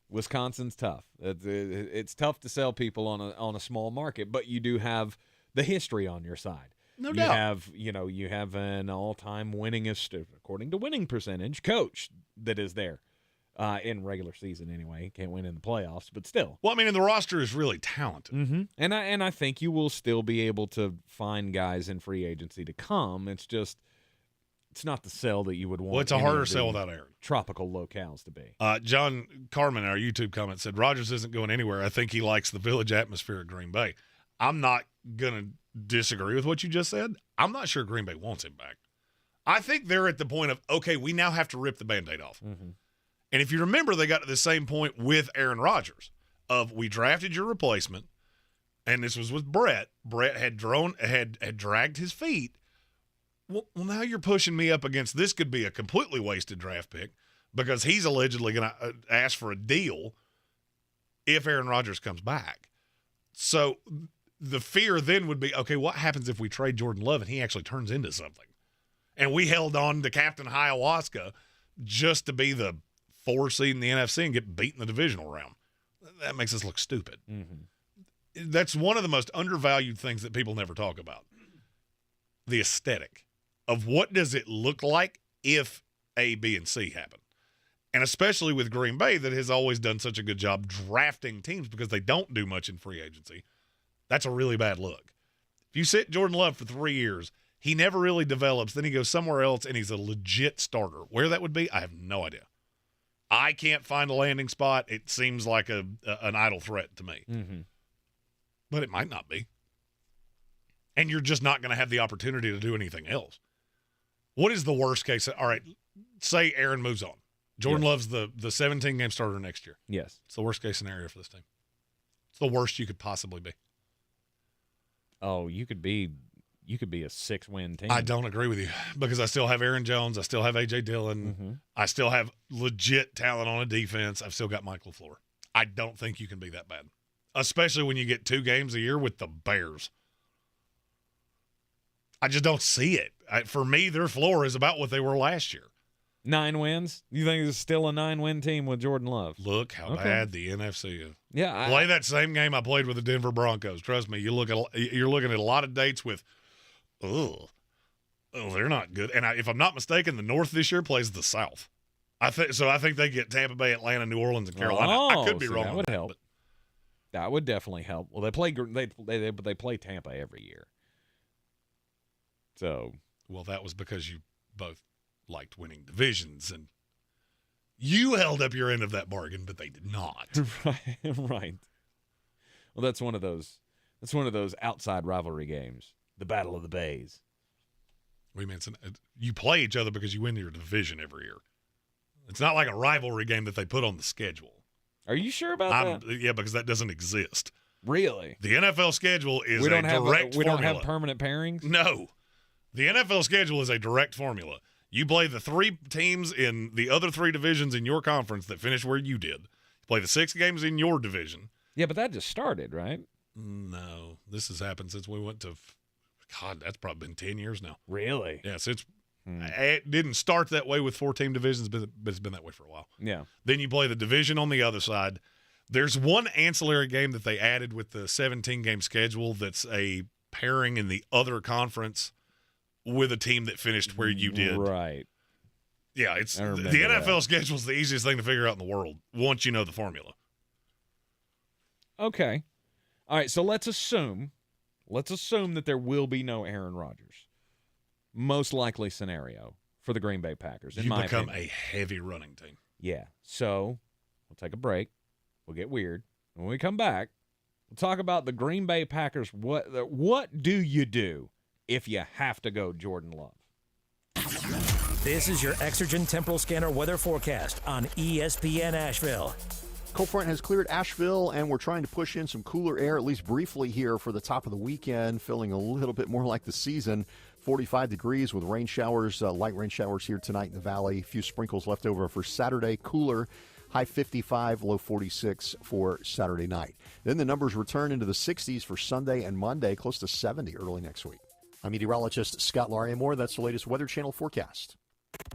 Wisconsin's tough. It's tough to sell people on a small market, but you do have the history on your side.
No doubt.
You have an all-time winningest, according to winning percentage, coach that is there in regular season anyway. Can't win in the playoffs, but still.
Well, I mean, and the roster is really talented.
Mm-hmm. And I think you will still be able to find guys in free agency to come. It's just it's not the sell that you would want.
Well, it's a harder sell without Aaron.
Tropical locales to be.
John Carmen in our YouTube comment said, Rodgers isn't going anywhere. I think he likes the village atmosphere at Green Bay. I'm not going to disagree with what you just said. I'm not sure Green Bay wants him back. I think they're at the point of, okay, we now have to rip the Band-Aid off.
Mm-hmm.
And if you remember, they got to the same point with Aaron Rodgers of we drafted your replacement, and this was with Brett. Brett had dragged his feet. Well, now you're pushing me up against this could be a completely wasted draft pick because he's allegedly going to ask for a deal if Aaron Rodgers comes back. So the fear then would be, okay, what happens if we trade Jordan Love and he actually turns into something? And we held on to Captain Ayahuasca just to be the 4 seed in the NFC and get beat in the divisional round. That makes us look stupid.
Mm-hmm.
That's one of the most undervalued things that people never talk about. The aesthetic of what does it look like if A, B, and C happen. And especially with Green Bay that has always done such a good job drafting teams because they don't do much in free agency. That's a really bad look. If you sit Jordan Love for 3 years, he never really develops. Then he goes somewhere else, and he's a legit starter. Where that would be, I have no idea. I can't find a landing spot. It seems like an idle threat to me.
Mm-hmm.
But it might not be. And you're just not going to have the opportunity to do anything else. What is the worst case? All right, say Aaron moves on. Jordan Love's the 17-game starter next year.
Yes.
It's the worst case scenario for this team. It's the worst you could possibly be.
Oh, you could be a 6-win team.
I don't agree with you because I still have Aaron Jones. I still have A.J. Dillon.
Mm-hmm.
I still have legit talent on a defense. I've still got Mike LaFleur. I don't think you can be that bad, especially when you get 2 games a year with the Bears. I just don't see it. For me, their floor is about what they were last year.
9 wins? You think it's still a 9-win team with Jordan Love?
Look how bad the NFC is.
Yeah,
play that same game I played with the Denver Broncos. Trust me, you're looking at a lot of dates with, they're not good. And if I'm not mistaken, the North this year plays the South. I think they get Tampa Bay, Atlanta, New Orleans, and Carolina. I could be wrong.
That would help. That would definitely help. Well, they play Tampa every year. So,
well, that was because you both liked winning divisions, and you held up your end of that bargain, but they did not.
Right. Well, that's one of those outside rivalry games, the Battle of the Bays.
We mean you play each other because you win your division every year. It's not like a rivalry game that they put on the schedule.
Are you sure about that?
Yeah, because that doesn't exist.
Really?
The NFL schedule is a direct formula.
We don't have permanent pairings?
No. The NFL schedule is a direct formula. You play the 3 teams in the other 3 divisions in your conference that finish where you did. You play the 6 games in your division.
Yeah, but that just started, right?
No. This has happened since we went to God, that's probably been 10 years now.
Really?
Yes, it didn't start that way with 4-team divisions, but it's been that way for a while.
Yeah.
Then you play the division on the other side. There's one ancillary game that they added with the 17-game schedule that's a pairing in the other conference with a team that finished where you did.
Right.
Yeah, the NFL schedule is the easiest thing to figure out in the world once you know the formula.
Okay. All right, so let's assume that there will be no Aaron Rodgers. Most likely scenario for the Green Bay Packers, in
You
my
become
opinion.
a heavy running team.
Yeah. So we'll take a break. We'll get weird. When we come back, we'll talk about the Green Bay Packers. What do you do if you have to go Jordan Love?
This is your Exergen Temporal Scanner weather forecast on ESPN Asheville.
Cold front has cleared Asheville, and we're trying to push in some cooler air, at least briefly here for the top of the weekend, feeling a little bit more like the season. 45 degrees with rain showers, light rain showers here tonight in the valley. A few sprinkles left over for Saturday. Cooler, high 55, low 46 for Saturday night. Then the numbers return into the 60s for Sunday and Monday, close to 70 early next week. I'm meteorologist Scott Larimore. That's the latest Weather Channel forecast.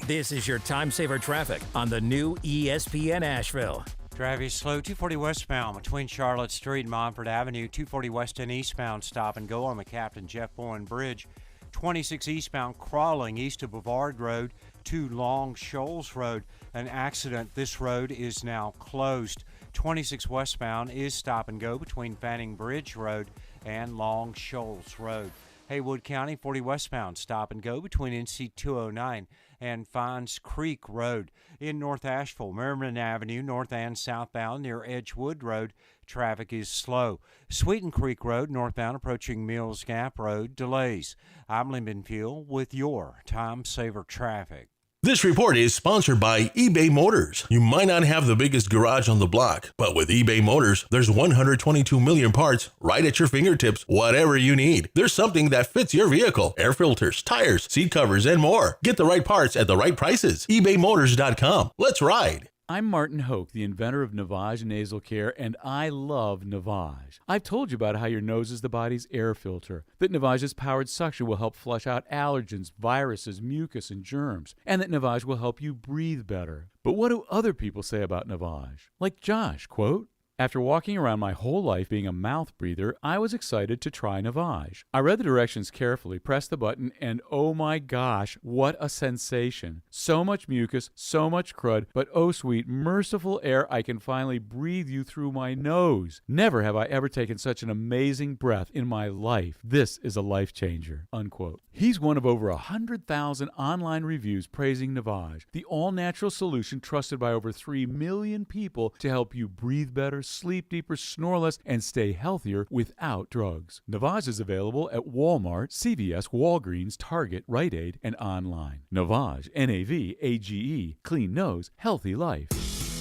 This is your time saver traffic on the new ESPN Asheville.
Traffic slow 240 westbound between Charlotte Street and Montford Avenue. 240 west and eastbound stop and go on the Captain Jeff Bowen Bridge. 26 eastbound crawling east of Bavard Road to Long Shoals Road. An accident. This road is now closed. 26 westbound is stop and go between Fanning Bridge Road and Long Shoals Road. Haywood County 40 westbound stop and go between NC 209 and Fines Creek Road. In North Asheville, Merriman Avenue north and southbound near Edgewood Road, traffic is slow. Sweeten Creek Road northbound approaching Mills Gap Road, delays. I'm Lyndon Fuel with your time saver traffic.
This report is sponsored by eBay Motors. You might not have the biggest garage on the block, but with eBay Motors, there's 122 million parts right at your fingertips, whatever you need. There's something that fits your vehicle. Air filters, tires, seat covers, and more. Get the right parts at the right prices. ebaymotors.com. Let's ride.
I'm Martin Hoke, the inventor of Navage Nasal Care, and I love Navage. I've told you about how your nose is the body's air filter, that Navage's powered suction will help flush out allergens, viruses, mucus, and germs, and that Navage will help you breathe better. But what do other people say about Navage? Like Josh, quote, "After walking around my whole life being a mouth breather, I was excited to try Navage. I read the directions carefully, pressed the button, and oh my gosh, what a sensation. So much mucus, so much crud, but oh sweet, merciful air I can finally breathe you through my nose. Never have I ever taken such an amazing breath in my life. This is a life changer," unquote. He's one of over 100,000 online reviews praising Navage, the all-natural solution trusted by over 3 million people to help you breathe better, sleep deeper, snore less, and stay healthier without drugs. Navage is available at Walmart, CVS, Walgreens, Target, Rite Aid, and online. Navage, N-A-V-A-G-E, clean nose, healthy life.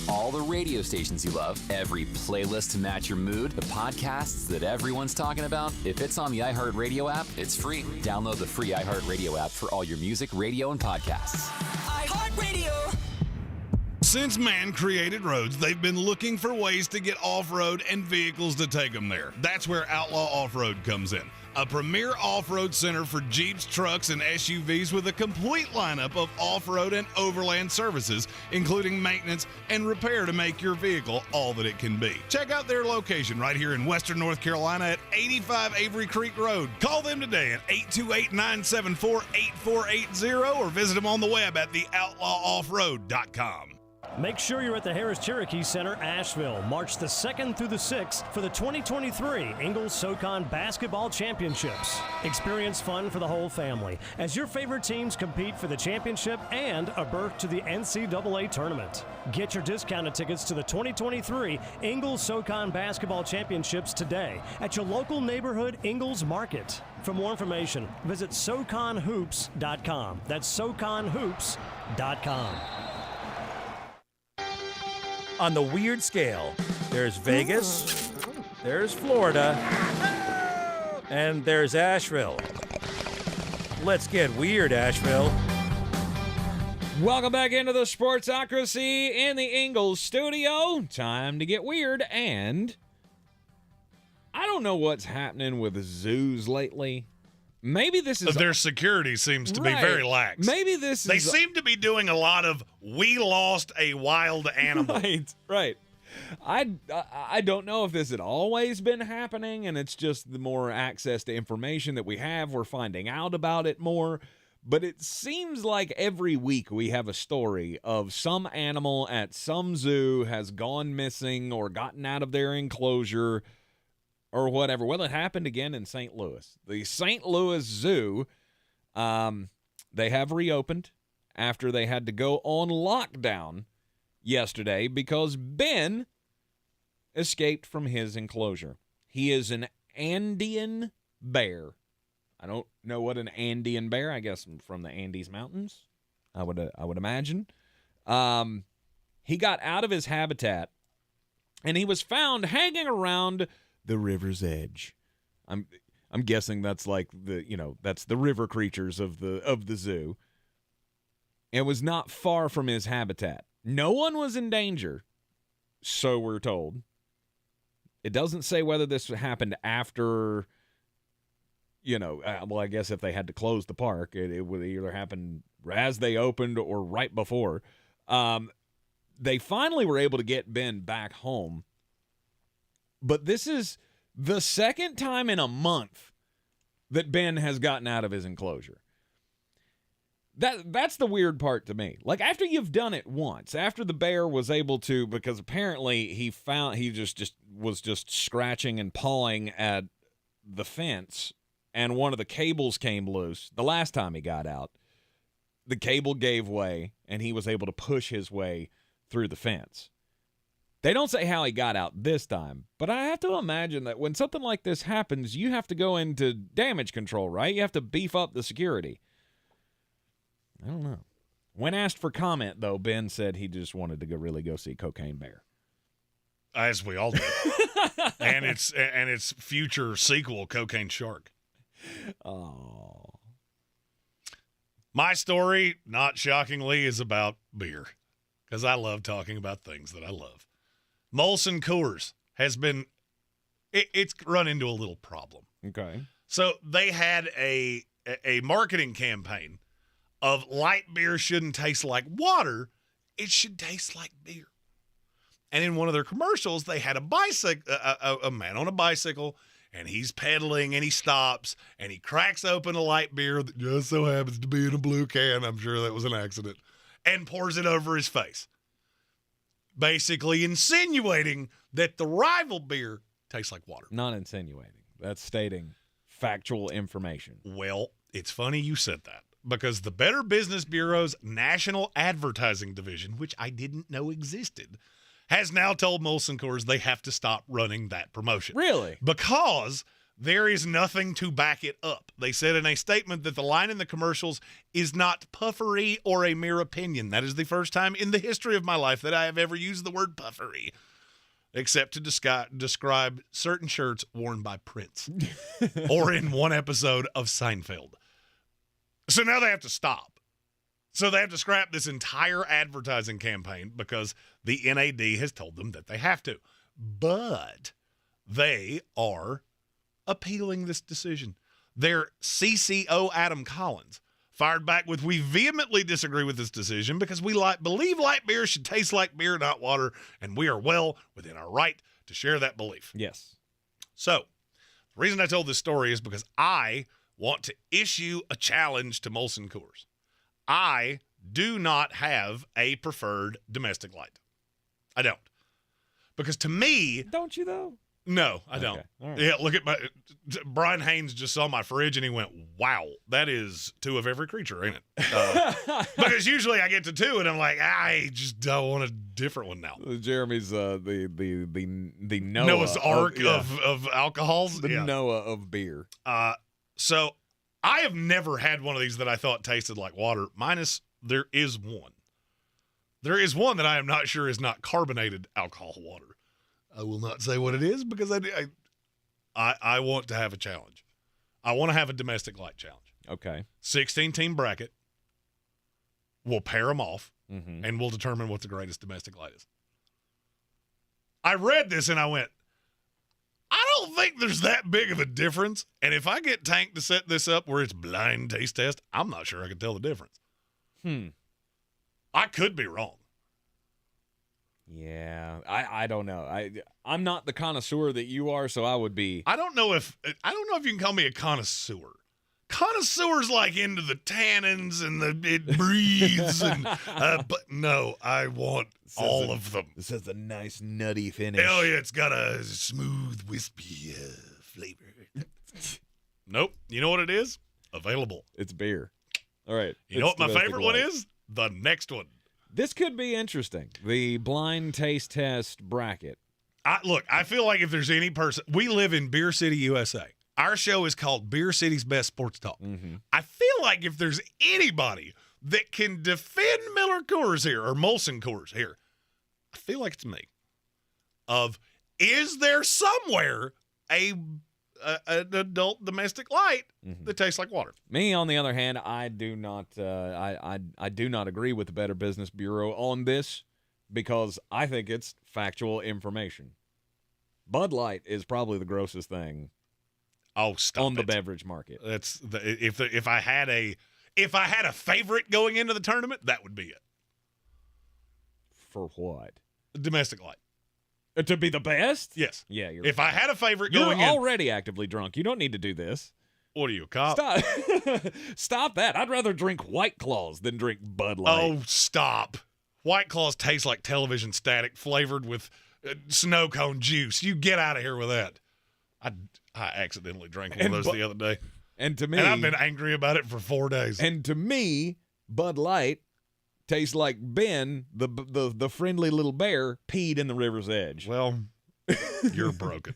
All the radio stations you love, every playlist to match your mood, the podcasts that everyone's talking about. If it's on the iHeartRadio app, it's free. Download the free iHeartRadio app for all your music, radio, and podcasts.
iHeartRadio.
Since man created roads, they've been looking for ways to get off-road and vehicles to take them there. That's where Outlaw Off-Road comes in. A premier off-road center for Jeeps, trucks, and SUVs with a complete lineup of off-road and overland services, including maintenance and repair to make your vehicle all that it can be. Check out their location right here in Western North Carolina at 85 Avery Creek Road. Call them today at 828-974-8480 or visit them on the web at theoutlawoffroad.com.
Make sure you're at the Harris Cherokee Center, Asheville, March the 2nd through the 6th for the 2023 Ingalls SoCon Basketball Championships. Experience fun for the whole family as your favorite teams compete for the championship and a berth to the NCAA tournament. Get your discounted tickets to the 2023 Ingalls SoCon Basketball Championships today at your local neighborhood Ingalls Market. For more information, visit SoConHoops.com. That's SoConHoops.com.
On the weird scale, there's Vegas, there's Florida, and there's Asheville. Let's get weird, Asheville.
Welcome back into the Sportsocracy in the Ingalls studio. Time to get weird, and I don't know what's happening with zoos lately. Maybe this is...
Their security seems to be very lax.
Maybe this
They
is...
seem to be doing a lot of, we lost a wild animal.
Right. I don't know if this had always been happening, and it's just the more access to information that we have, we're finding out about it more. But it seems like every week we have a story of some animal at some zoo has gone missing or gotten out of their enclosure or whatever. Well, it happened again in St. Louis. The St. Louis Zoo, they have reopened after they had to go on lockdown yesterday because Ben escaped from his enclosure. He is an Andean bear. I don't know what an Andean bear, I guess from the Andes Mountains, I would imagine. He got out of his habitat, and he was found hanging around the river's edge. I'm guessing that's like that's the river creatures of the zoo. It was not far from his habitat. No one was in danger, so we're told. It doesn't say whether this happened after, I guess if they had to close the park, it would either happen as they opened or right before. They finally were able to get Ben back home. But this is the second time in a month that Ben has gotten out of his enclosure. That's the weird part to me. Like, after you've done it once, after the bear was able to, because apparently he was just scratching and pawing at the fence, and one of the cables came loose the last time he got out. The cable gave way, and he was able to push his way through the fence. They don't say how he got out this time, but I have to imagine that when something like this happens, you have to go into damage control, right? You have to beef up the security. I don't know. When asked for comment, though, Ben said he just wanted to go see Cocaine Bear.
As we all do. and its future sequel, Cocaine Shark.
Oh.
My story, not shockingly, is about beer, because I love talking about things that I love. Molson Coors has been it's run into a little problem.
Okay.
So they had a marketing campaign of light beer shouldn't taste like water, it should taste like beer. And in one of their commercials, they had a man on a bicycle, and he's pedaling, and he stops, and he cracks open a light beer that just so happens to be in a blue can. I'm sure that was an accident. And pours it over his face, basically insinuating that the rival beer tastes like water.
Not insinuating. That's stating factual information.
Well, it's funny you said that, because the Better Business Bureau's National Advertising Division, which I didn't know existed, has now told Molson Coors they have to stop running that promotion.
Really?
Because there is nothing to back it up. They said in a statement that the line in the commercials is not puffery or a mere opinion. That is the first time in the history of my life that I have ever used the word puffery, except to describe certain shirts worn by Prince or in one episode of Seinfeld. So now they have to stop. So they have to scrap this entire advertising campaign because the NAD has told them that they have to. But they are appealing this decision. Their CCO, Adam Collins, fired back with, "We vehemently disagree with this decision because we believe light beer should taste like beer, not water, and we are well within our right to share that belief."
Yes.
So the reason I told this story is because I want to issue a challenge to Molson Coors. I do not have a preferred domestic light. I don't. Because to me...
Don't you, though?
No, I don't.
All right.
Yeah, look at Brian Haynes just saw my fridge and he went, "Wow, that is 2 of every creature, ain't it?" Because usually I get to 2 and I'm like, I just don't want a different one now.
Jeremy's the
Noah's Ark of alcohols.
The Noah of beer.
So I have never had one of these that I thought tasted like water, minus there is one. There is one that I am not sure is not carbonated alcohol water. I will not say what it is because I want to have a challenge. I want to have a domestic light challenge.
Okay.
16-team bracket. We'll pair them off, and we'll determine what the greatest domestic light is. I read this and I went, I don't think there's that big of a difference. And if I get Tank to set this up where it's blind taste test, I'm not sure I can tell the difference. I could be wrong.
Yeah, I don't know. I'm not the connoisseur that you are, so I would be.
I don't know if you can call me a connoisseur. Connoisseurs like into the tannins and it breathes and but no, I want all of them.
This has a nice nutty finish.
Hell yeah, it's got a smooth wispy flavor. Nope. You know what it is? Available.
It's beer. All right.
You know what my favorite one is?
the next one.
This could be interesting. The blind taste test bracket.
Look, I feel like if there's any person, we live in Beer City, USA. Our show is called Beer City's Best Sports Talk.
Mm-hmm.
I feel like if there's anybody that can defend Miller Coors here or Molson Coors here, I feel like it's me. Is there somewhere an adult domestic light that tastes like water?
Me, on the other hand, I do not. I do not agree with the Better Business Bureau on this because I think it's factual information. Bud Light is probably the grossest thing.
Oh, stop
on the
it.
beverage market.
That's if I had a favorite going into the tournament, that would be it.
For what?
Domestic light.
To be the best?
Yes.
Yeah.
If I had a favorite going in,
you're already actively drunk. You don't need to do this.
What are you, a cop?
Stop. Stop that. I'd rather drink White Claws than drink Bud Light.
Oh, stop. White Claws taste like television static flavored with snow cone juice. You get out of here with that. I accidentally drank one of those the other day.
And to me,
and I've been angry about it for 4 days.
And to me, Bud Light tastes like Ben, the friendly little bear, peed in the river's edge.
Well, you're broken.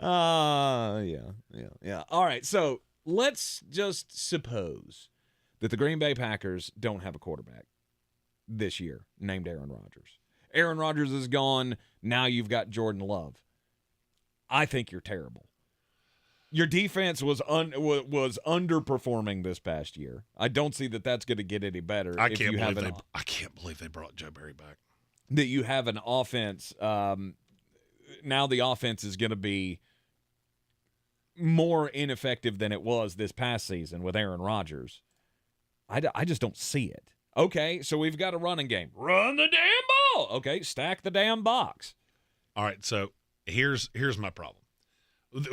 Yeah. All right, so let's just suppose that the Green Bay Packers don't have a quarterback this year named Aaron Rodgers. Aaron Rodgers is gone. Now you've got Jordan Love. I think you're terrible. Your defense was underperforming this past year. I don't see that that's going to get any better.
I can't believe they brought Joe Barry back.
That you have an offense. Now the offense is going to be more ineffective than it was this past season with Aaron Rodgers. I just don't see it. Okay, so we've got a running game. Run the damn ball. Okay, stack the damn box.
All right, so here's my problem.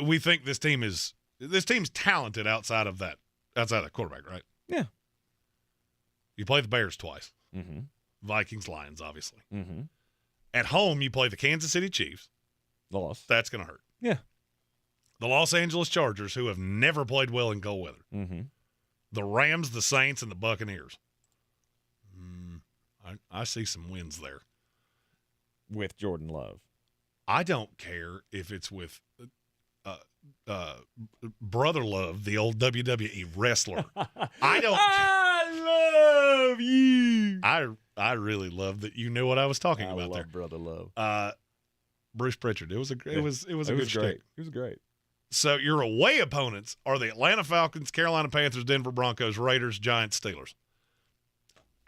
We think this team's talented outside of quarterback, right?
Yeah.
You play the Bears twice.
Mm-hmm.
Vikings, Lions, obviously.
Mm-hmm.
At home, you play the Kansas City Chiefs.
Loss.
That's going to hurt.
Yeah.
The Los Angeles Chargers, who have never played well in cold weather.
Mm-hmm.
The Rams, the Saints, and the Buccaneers. I see some wins there.
With Jordan Love.
I don't care if it's with Brother Love, the old WWE wrestler.
I love you.
I really love that you knew what I was talking about
love
there.
Brother Love.
Bruce Pritchard. It was a good
great.
shtick.
It was great.
So your away opponents are the Atlanta Falcons, Carolina Panthers, Denver Broncos, Raiders, Giants, Steelers.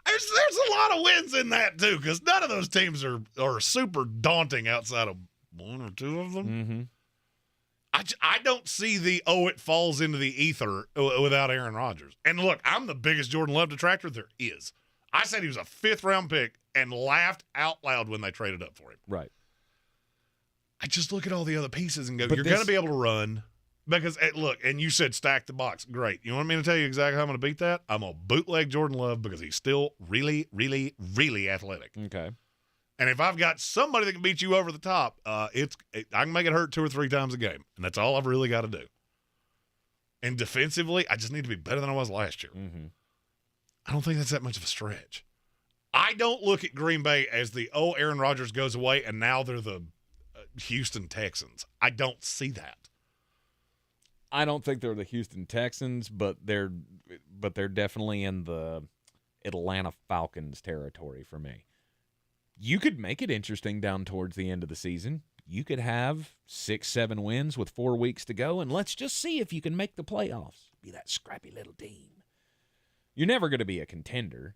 There's a lot of wins in that too, because none of those teams are super daunting outside of one or two of them.
Mm-hmm.
I don't see it falls into the ether without Aaron Rodgers. And look, I'm the biggest Jordan Love detractor there is. I said he was a 5th-round pick and laughed out loud when they traded up for him.
Right.
I just look at all the other pieces and go, you're going to be able to run. Because, look, and you said stack the box. Great. You want me to tell you exactly how I'm going to beat that? I'm going to bootleg Jordan Love because he's still really, really, really athletic.
Okay.
And if I've got somebody that can beat you over the top, I can make it hurt 2 or 3 times a game. And that's all I've really got to do. And defensively, I just need to be better than I was last year.
Mm-hmm.
I don't think that's that much of a stretch. I don't look at Green Bay as Aaron Rodgers goes away, and now they're the Houston Texans. I don't see that.
I don't think they're the Houston Texans, but they're definitely in the Atlanta Falcons territory for me. You could make it interesting down towards the end of the season. You could have 6-7 wins with 4 weeks to go, and let's just see if you can make the playoffs. Be that scrappy little team. You're never going to be a contender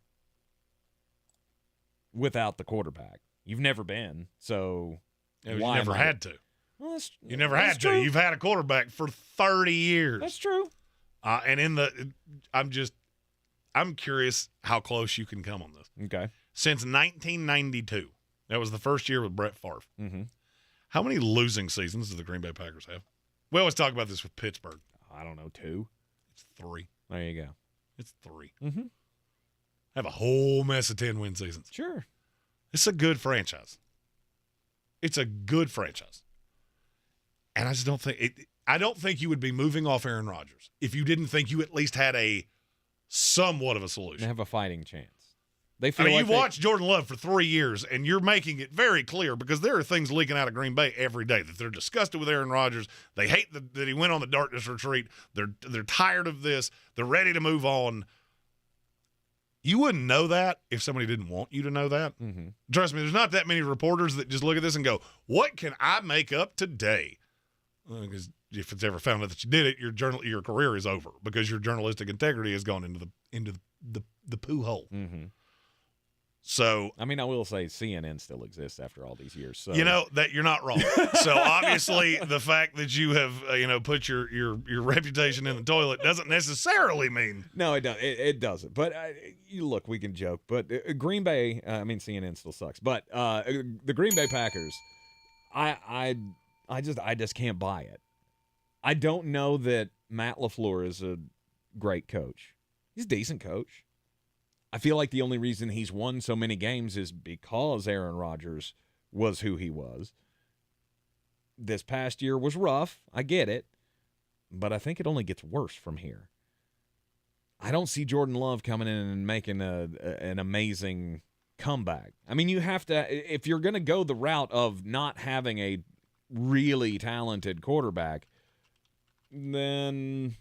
without the quarterback. You've never been, so
you never had to.
Well,
you never had to. You've had a quarterback for 30 years.
That's true.
And I'm curious how close you can come on this.
Okay.
Since 1992, that was the first year with Brett Favre.
Mm-hmm.
How many losing seasons do the Green Bay Packers have? We always talk about this with Pittsburgh.
I don't know, 2.
It's 3.
There you go.
It's 3.
Mm-hmm.
Have a whole mess of 10-win seasons.
Sure.
It's a good franchise. It's a good franchise. And I just don't think I don't think you would be moving off Aaron Rodgers if you didn't think you at least had a
somewhat of a solution.
They have a fighting chance. They feel
I mean,
like
you've watched Jordan Love for 3 years, and you're making it very clear because there are things leaking out of Green Bay every day that they're disgusted with Aaron Rodgers. They hate that he went on the darkness retreat. They're tired of this. They're ready to move on. You wouldn't know that if somebody didn't want you to know that.
Mm-hmm.
Trust me, there's not that many reporters that just look at this and go, what can I make up today? Because if it's ever found out that you did it, your career is over because your journalistic integrity has gone into the poo hole.
Mm-hmm.
So,
I mean, I will say CNN still exists after all these years. So
you know that you're not wrong. So obviously, the fact that you have put your reputation in the toilet doesn't necessarily mean
no, it doesn't. It doesn't. But you look, we can joke, but Green Bay. I mean, CNN still sucks. But the Green Bay Packers, I just can't buy it. I don't know that Matt LaFleur is a great coach. He's a decent coach. I feel like the only reason he's won so many games is because Aaron Rodgers was who he was. This past year was rough. I get it. But I think it only gets worse from here. I don't see Jordan Love coming in and making an amazing comeback. I mean, you have to, if you're going to go the route of not having a really talented quarterback, then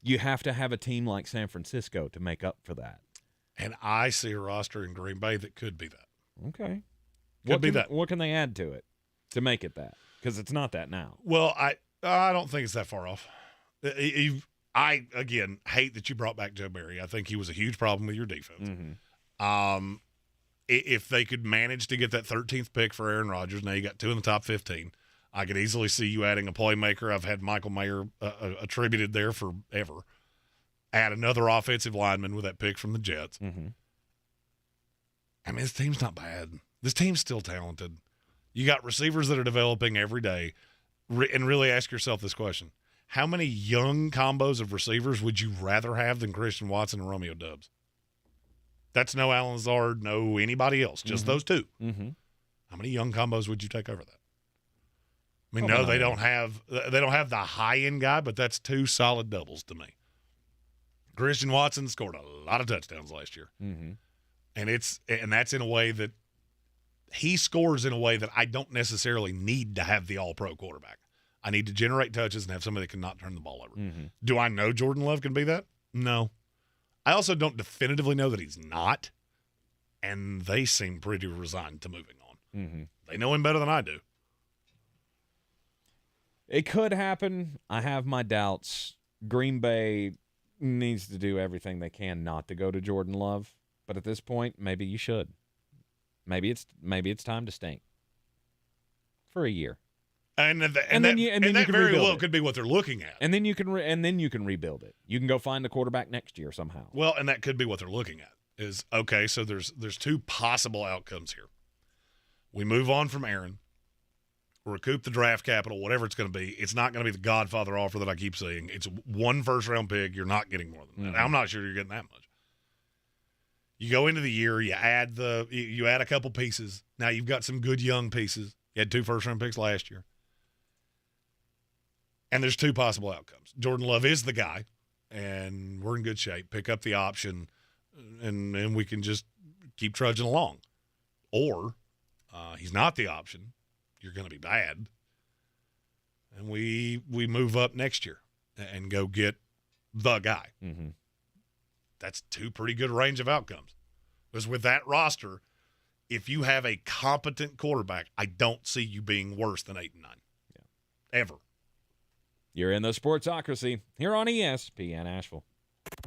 you have to have a team like San Francisco to make up for that.
And I see a roster in Green Bay that could be that.
Okay.
That.
What can they add to it to make it that? Because it's not that now.
Well, I don't think it's that far off. I, again, hate that you brought back Joe Barry. I think he was a huge problem with your defense.
Mm-hmm.
If they could manage to get that 13th pick for Aaron Rodgers, now you got 2 in the top 15, I could easily see you adding a playmaker. I've had Michael Mayer attributed there forever. Add another offensive lineman with that pick from the Jets.
Mm-hmm.
I mean, this team's not bad. This team's still talented. You got receivers that are developing every day. And really ask yourself this question. How many young combos of receivers would you rather have than Christian Watson and Romeo Doubs? That's no Alan Lazard, no anybody else, just those two.
Mm-hmm.
How many young combos would you take over that? I mean, they don't have the high-end guy, but that's 2 solid doubles to me. Christian Watson scored a lot of touchdowns last year.
Mm-hmm.
And that's in a way that he scores in a way that I don't necessarily need to have the all-pro quarterback. I need to generate touches and have somebody that cannot turn the ball over.
Mm-hmm.
Do I know Jordan Love can be that? No. I also don't definitively know that he's not, and they seem pretty resigned to moving on.
Mm-hmm.
They know him better than I do.
It could happen. I have my doubts. Green Bay needs to do everything they can not to go to Jordan Love, but at this point, maybe you should. Maybe it's time to stink for a year,
and that very well could be what they're looking at.
And then you can rebuild it. You can go find a quarterback next year somehow.
Well, and that could be what they're looking at. Is okay. So there's 2 possible outcomes here. We move on from Aaron. Recoup the draft capital, whatever it's going to be. It's not going to be the Godfather offer that I keep saying. It's 1 first-round pick. You're not getting more than that.
Mm-hmm.
I'm not sure you're getting that much. You go into the year, you add a couple pieces. Now you've got some good young pieces. You had 2 first-round picks last year. And there's 2 possible outcomes. Jordan Love is the guy, and we're in good shape. Pick up the option, and we can just keep trudging along. Or he's not the option. You're going to be bad. And we move up next year and go get the guy.
Mm-hmm.
That's 2 pretty good range of outcomes. Because with that roster, if you have a competent quarterback, I don't see you being worse than 8 and 9. Yeah. Ever.
You're in the Sportsocracy here on ESPN Asheville.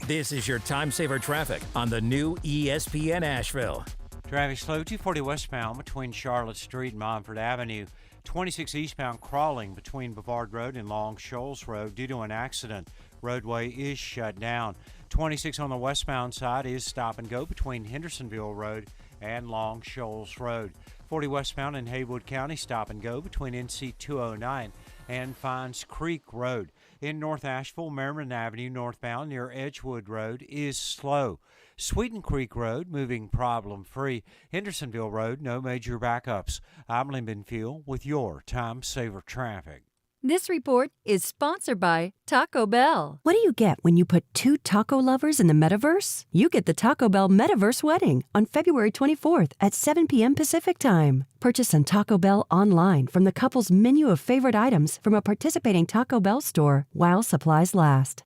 This is your time saver traffic on the new ESPN Asheville.
Traffic slow, 240 westbound between Charlotte Street and Montford Avenue. 26 eastbound crawling between Bavard Road and Long Shoals Road due to an accident. Roadway is shut down. 26 on the westbound side is stop and go between Hendersonville Road and Long Shoals Road. 40 westbound in Haywood County, stop and go between NC 209 and Fines Creek Road. In North Asheville, Merriman Avenue northbound near Edgewood Road is slow. Sweeten Creek Road moving problem-free. Hendersonville Road, no major backups. I'm Lynn Benfield with your time saver traffic.
This report is sponsored by Taco Bell.
What do you get when you put two taco lovers in the metaverse? You get the Taco Bell Metaverse Wedding on February 24th at 7 p.m. Pacific Time. Purchase on Taco Bell online from the couple's menu of favorite items from a participating Taco Bell store while supplies last.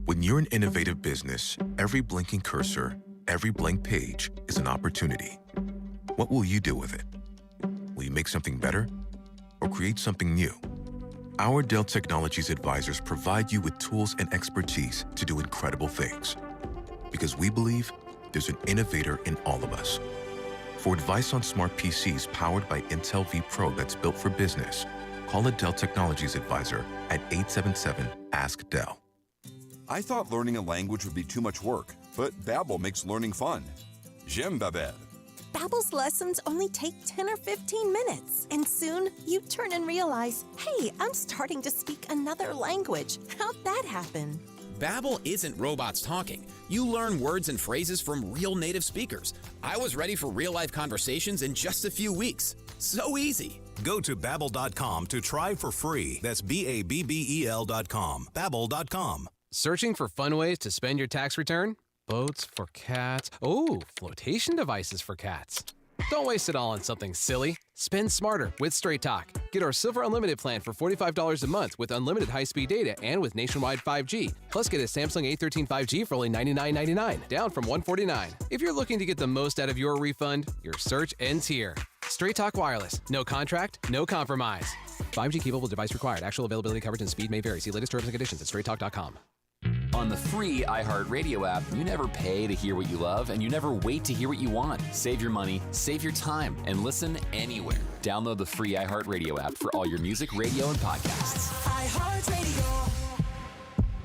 When you're an innovative business, every blinking cursor, every blank page is an opportunity. What will you do with it? Will you make something better or create something new? Our Dell Technologies advisors provide you with tools and expertise to do incredible things. Because we believe there's an innovator in all of us. For advice on smart PCs powered by Intel V Pro that's built for business, call a Dell Technologies advisor at 877-ASK-DELL.
I thought learning a language would be too much work, but Babbel makes learning fun. J'aime Babbel.
Babbel's lessons only take 10 or 15 minutes. And soon, you turn and realize, hey, I'm starting to speak another language. How'd that happen?
Babbel isn't robots talking. You learn words and phrases from real native speakers. I was ready for real-life conversations in just a few weeks. So easy.
Go to Babbel.com to try for free. That's Babbel.com. Babbel.com.
Searching for fun ways to spend your tax return? Boats for cats. Oh, flotation devices for cats. Don't waste it all on something silly. Spend smarter with Straight Talk. Get our Silver Unlimited plan for $45 a month with unlimited high-speed data and with nationwide 5G. Plus, get a Samsung A13 5G for only $99.99, down from $149. If you're looking to get the most out of your refund, your search ends here. Straight Talk Wireless. No contract, no compromise. 5G capable device required. Actual availability, coverage, and speed may vary. See latest terms and conditions at straighttalk.com.
On the free iHeartRadio app, you never pay to hear what you love, and you never wait to hear what you want. Save your money, save your time, and listen anywhere. Download the free iHeartRadio app for all your music, radio, and podcasts.
iHeartRadio.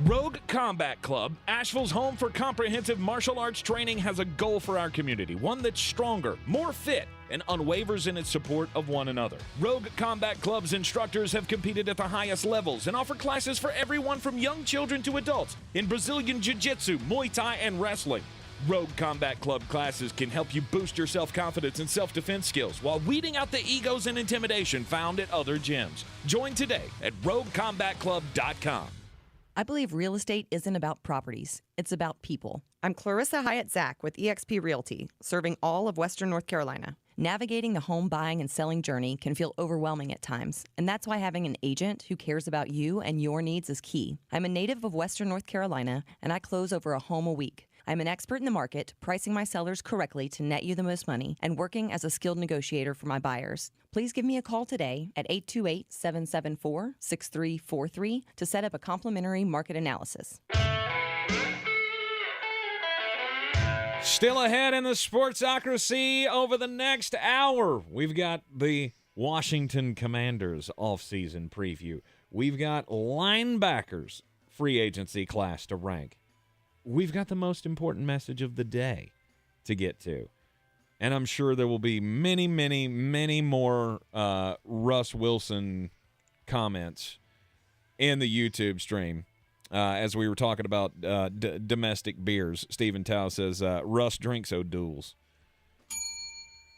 Rogue Combat Club, Asheville's home for comprehensive martial arts training, has a goal for our community, one that's stronger, more fit, and unwavers in its support of one another. Rogue Combat Club's instructors have competed at the highest levels and offer classes for everyone from young children to adults in Brazilian Jiu-Jitsu, Muay Thai, and wrestling. Rogue Combat Club classes can help you boost your self-confidence and self-defense skills while weeding out the egos and intimidation found at other gyms. Join today at roguecombatclub.com.
I believe real estate isn't about properties. It's about people. I'm Clarissa Hyatt Zach with eXp Realty, serving all of Western North Carolina. Navigating the home buying and selling journey can feel overwhelming at times, and that's why having an agent who cares about you and your needs is key. I'm a native of Western North Carolina, and I close over a home a week. I'm an expert in the market, pricing my sellers correctly to net you the most money, and working as a skilled negotiator for my buyers. Please give me a call today at 828-774-6343 to set up a complimentary market analysis.
Still ahead in the Sportsocracy over the next hour. We've got the Washington Commanders offseason preview. We've got linebackers free agency class to rank. We've got the most important message of the day to get to. And I'm sure there will be many, many, many more Russ Wilson comments in the YouTube stream. As we were talking about domestic beers, Stephen Tao says, Russ drinks O'Doul's.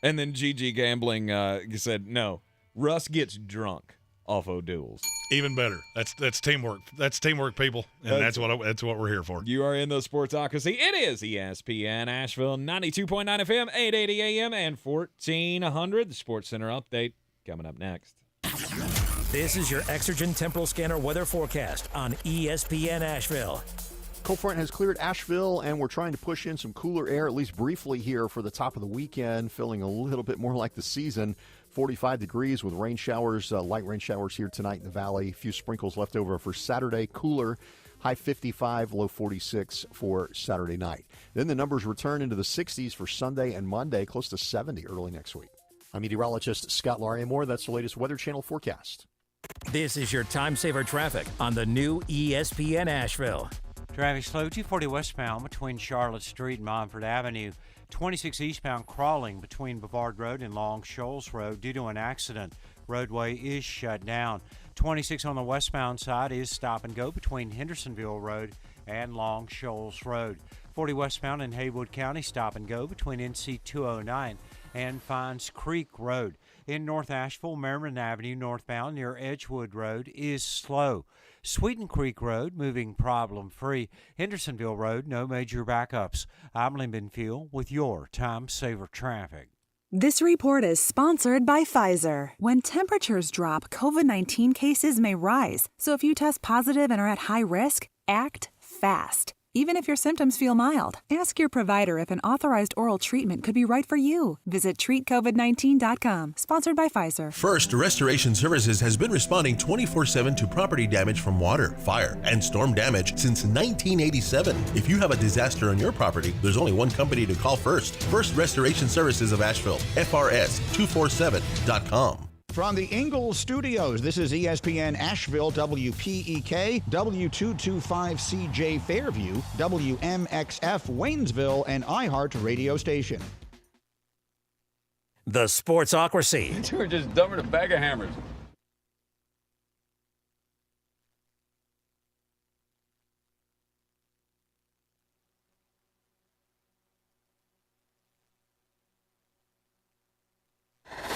And then GG Gambling said, no, Russ gets drunk off O'Doul's.
Even better. That's teamwork. That's teamwork, people, and that's what we're here for.
You are in the Sportsocracy. It is ESPN Asheville, 92.9 FM, 880 AM, and 1400. The Sports Center update coming up next.
This is your Exergen Temporal Scanner weather forecast on ESPN Asheville.
Cold front has cleared Asheville, and we're trying to push in some cooler air, at least briefly here for the top of the weekend, feeling a little bit more like the season. 45 degrees with rain showers, light rain showers here tonight in the valley. A few sprinkles left over for Saturday. Cooler, high 55, low 46 for Saturday night. Then the numbers return into the 60s for Sunday and Monday, close to 70 early next week. I'm meteorologist Scott Larimore. That's the latest Weather Channel forecast.
This is your time saver traffic on the new ESPN Asheville.
Traffic slow, 240 westbound between Charlotte Street and Montford Avenue. 26 eastbound crawling between Bavard Road and Long Shoals Road due to an accident. Roadway is shut down. 26 on the westbound side is stop and go between Hendersonville Road and Long Shoals Road. 40 westbound in Haywood County, stop and go between NC 209 and Fines Creek Road. in North Asheville. Merriman Avenue northbound near Edgewood Road is slow. Sweeten Creek Road moving problem-free. Hendersonville Road, no major backups. I'm Lyndon Field with your Time Saver Traffic.
This report is sponsored by Pfizer. When temperatures drop, COVID-19 cases may rise. So if you test positive and are at high risk, act fast. Even if your symptoms feel mild, ask your provider if an authorized oral treatment could be right for you. Visit treatcovid19.com. Sponsored by Pfizer.
First Restoration Services has been responding 24/7 to property damage from water, fire, and storm damage since 1987. If you have a disaster on your property, there's only one company to call first. First Restoration Services of Asheville. FRS247.com.
From the Ingalls Studios, this is ESPN Asheville, WPEK, W225CJ Fairview, WMXF Waynesville, and iHeart radio station.
The Sportsocracy.
You two are just dumber than a bag of hammers.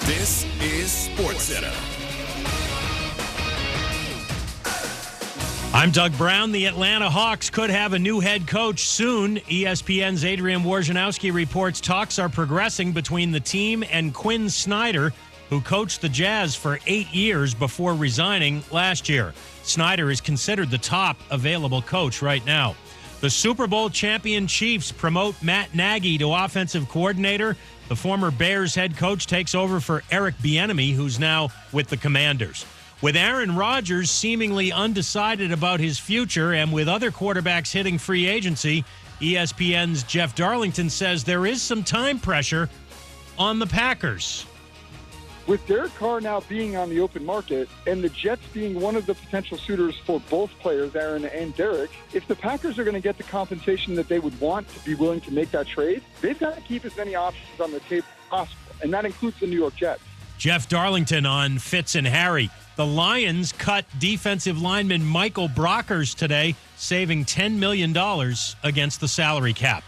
This is SportsCenter.
I'm Doug Brown. The Atlanta Hawks could have a new head coach soon. ESPN's Adrian Wojnarowski reports talks are progressing between the team and Quinn Schneider, who coached the Jazz for 8 years before resigning last year. Schneider is considered the top available coach right now. The Super Bowl champion Chiefs promote Matt Nagy to offensive coordinator. The former Bears head coach takes over for Eric Bieniemy, who's now with the Commanders. With Aaron Rodgers seemingly undecided about his future and with other quarterbacks hitting free agency, ESPN's Jeff Darlington says there is some time pressure on the Packers.
With Derek Carr now being on the open market and the Jets being one of the potential suitors for both players, Aaron and Derek, if the Packers are going to get the compensation that they would want to be willing to make that trade, they've got to keep as many options on the table as possible, and that includes the New York Jets.
Jeff Darlington on Fitz and Harry. The Lions cut defensive lineman Michael Brockers today, saving $10 million against the salary cap.